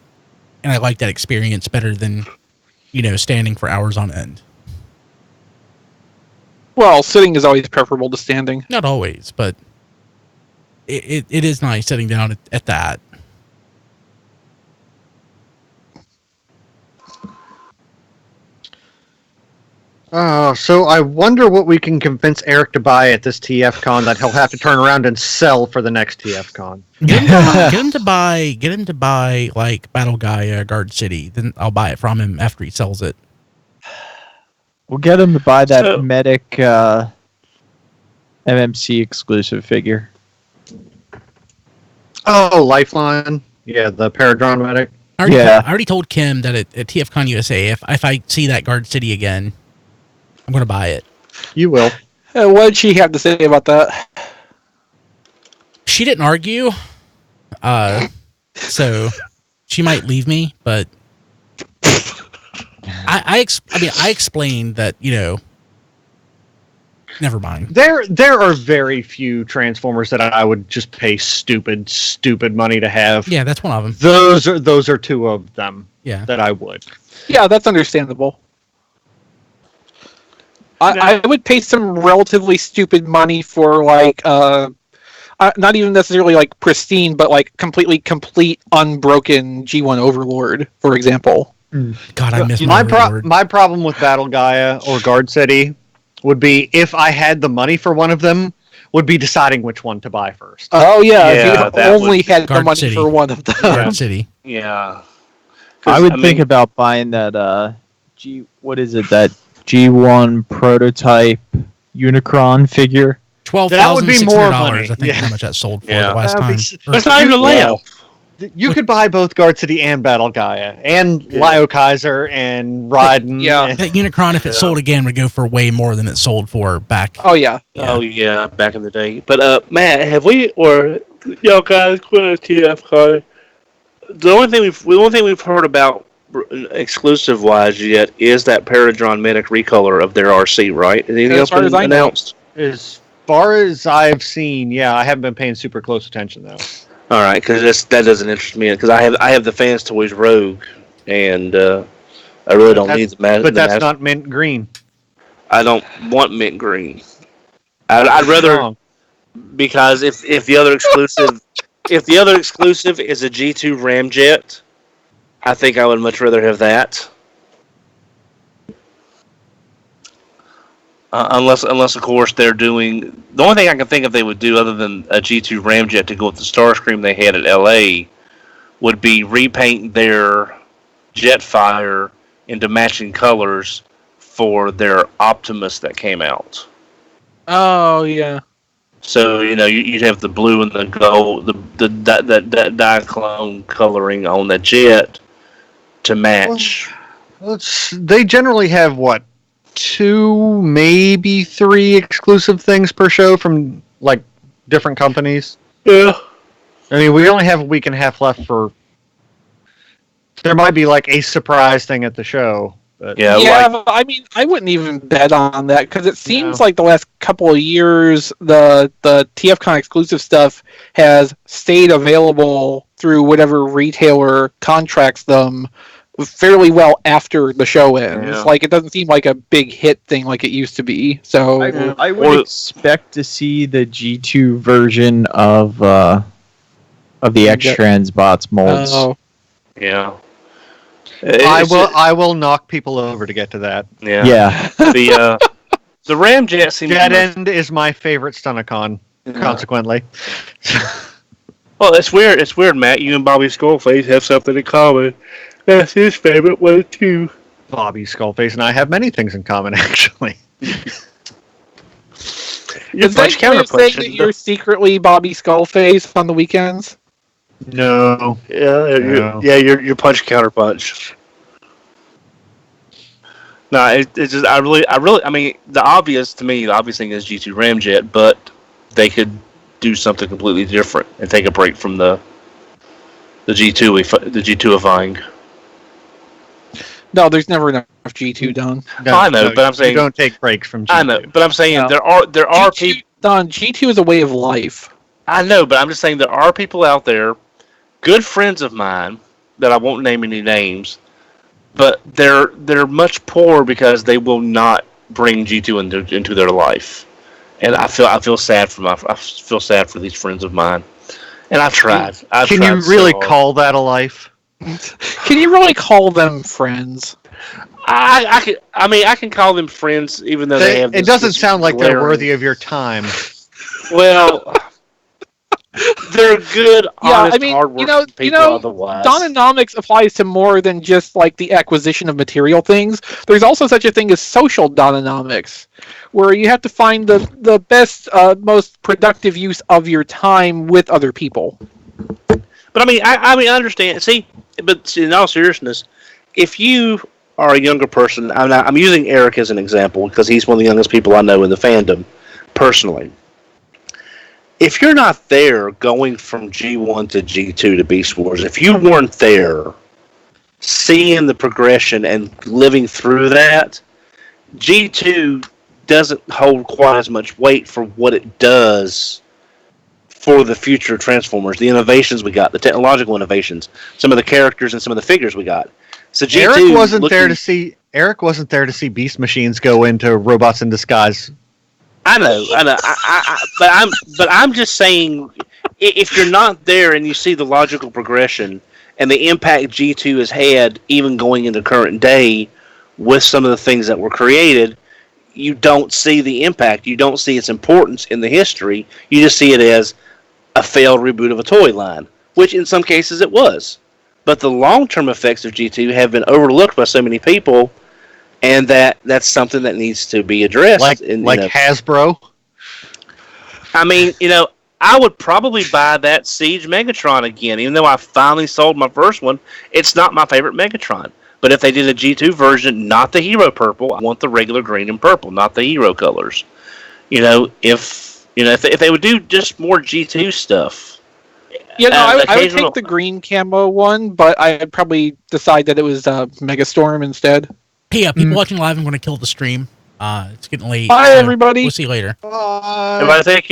and I like that experience better than standing for hours on end. Well, sitting is always preferable to standing. Not always, but it is nice sitting down at that. So I wonder what we can convince Eric to buy at this TFCon that he'll have to turn around and sell for the next TFCon. Get him to buy like Battle Gaia, Guard City. Then I'll buy it from him after he sells it. We'll get him to buy that Medic MMC exclusive figure. Oh, Lifeline. Yeah, the Paradron Medic. I already told Kim that at TFCon USA, if I see that Guard City again, I'm going to buy it. You will. What did she have to say about that? She didn't argue, so she might leave me. But I explained that never mind. There are very few Transformers that I would just pay stupid money to have. Yeah, that's one of them. Those are two of them. Yeah, that I would. Yeah, that's understandable. I would pay some relatively stupid money for like not even necessarily like pristine, but like complete unbroken G1 Overlord, for example. God, I miss my Overlord. My problem with Battle Gaia or Guard City would be if I had the money for one of them, would be deciding which one to buy first. Oh yeah, Yeah, if you only had the Guard money City. for one of them. Guard City. Yeah. I would think about buying that that G1 prototype Unicron figure. That would be more money. $12,600. I think how much that sold for the last That'd time. be- That's not even a layout. You could buy both Guard City and Battle Gaia, and Lio Kaiser and Raiden. Yeah. That Unicron, if it sold again, would go for way more than it sold for back. Oh yeah. Oh yeah, back in the day. But Matt, have we or y'all guys quit a TFCon? The only thing we've heard about exclusive wise yet is that Paradron Medic recolor of their RC, right? Anything else been announced? As far as I've seen, yeah, I haven't been paying super close attention though. All right, because that doesn't interest me because I have the Fans Toys Rogue, and I really don't need the But that's not mint green. I don't want mint green. I'd rather because if the other exclusive is a G2 Ramjet, I think I would much rather have that. Unless of course they're doing the only thing I can think of they would do other than a G2 Ramjet to go with the Starscream they had at LA would be repaint their Jetfire into matching colors for their Optimus that came out. Oh yeah. So you'd have the blue and the gold, that diclone coloring on the jet to match. Well, they generally have what, 2, maybe 3 exclusive things per show from like different companies. Yeah. I mean, we only have a week and a half left for. There might be like a surprise thing at the show. But But I mean, I wouldn't even bet on that because it seems like the last couple of years, the TFCon exclusive stuff has stayed available through whatever retailer contracts them fairly well after the show ends. Yeah. Like, it doesn't seem like a big hit thing like it used to be. So I would expect to see the G2 version of the X-Transbots molds. Oh. Yeah. I will knock people over to get to that. Yeah. The Ramjet seems. Jet End is my favorite Stunticon. Consequently. Well, it's weird. It's weird, Matt. You and Bobby Skullface have something in common. That's his favorite one too. Bobby Skullface and I have many things in common, actually. Is that you saying that you're secretly Bobby Skullface on the weekends? No. You're punch counter punch. No, it's just I mean the obvious thing is G2 Ramjet, but they could do something completely different and take a break from the G2ifying. No, there's never enough G2 done. No, I know, but I'm saying you don't take breaks from G2. I know, but I'm saying there are people. Don, G2 is a way of life. I know, but I'm just saying there are people out there, good friends of mine, that I won't name any names, but they're much poorer because they will not bring G2 into their life, and I feel sad for these friends of mine, and I've tried. Can you really call that a life? Can you really call them friends? I can call them friends, even though they have. It doesn't sound like they're glaring- worthy of your time. Well, they're good, honest, hardworking people. Otherwise, Dononomics applies to more than just like the acquisition of material things. There's also such a thing as social dononomics, where you have to find the best, most productive use of your time with other people. But I understand. But in all seriousness, if you are a younger person, I'm using Eric as an example because he's one of the youngest people I know in the fandom, personally. If you're not there going from G1 to G2 to Beast Wars, if you weren't there seeing the progression and living through that, G2 doesn't hold quite as much weight for what it does for the future Transformers, the innovations we got, the technological innovations, some of the characters and some of the figures we got. So G2 Eric wasn't there to see Beast Machines go into robots in disguise. I know. But I'm just saying, if you're not there and you see the logical progression and the impact G2 has had, even going into current day, with some of the things that were created, you don't see the impact. You don't see its importance in the history. You just see it as a failed reboot of a toy line, which in some cases it was. But the long-term effects of G2 have been overlooked by so many people. And that's something that needs to be addressed. Like Hasbro? I would probably buy that Siege Megatron again, even though I finally sold my first one. It's not my favorite Megatron. But if they did a G2 version, not the hero purple, I want the regular green and purple, not the hero colors. If they would do just more G2 stuff. I would take the green camo one, but I'd probably decide that it was Megastorm instead. Hey, people watching live, I'm going to kill the stream. It's getting late. Bye, everybody. We'll see you later. Bye. Everybody, thank you.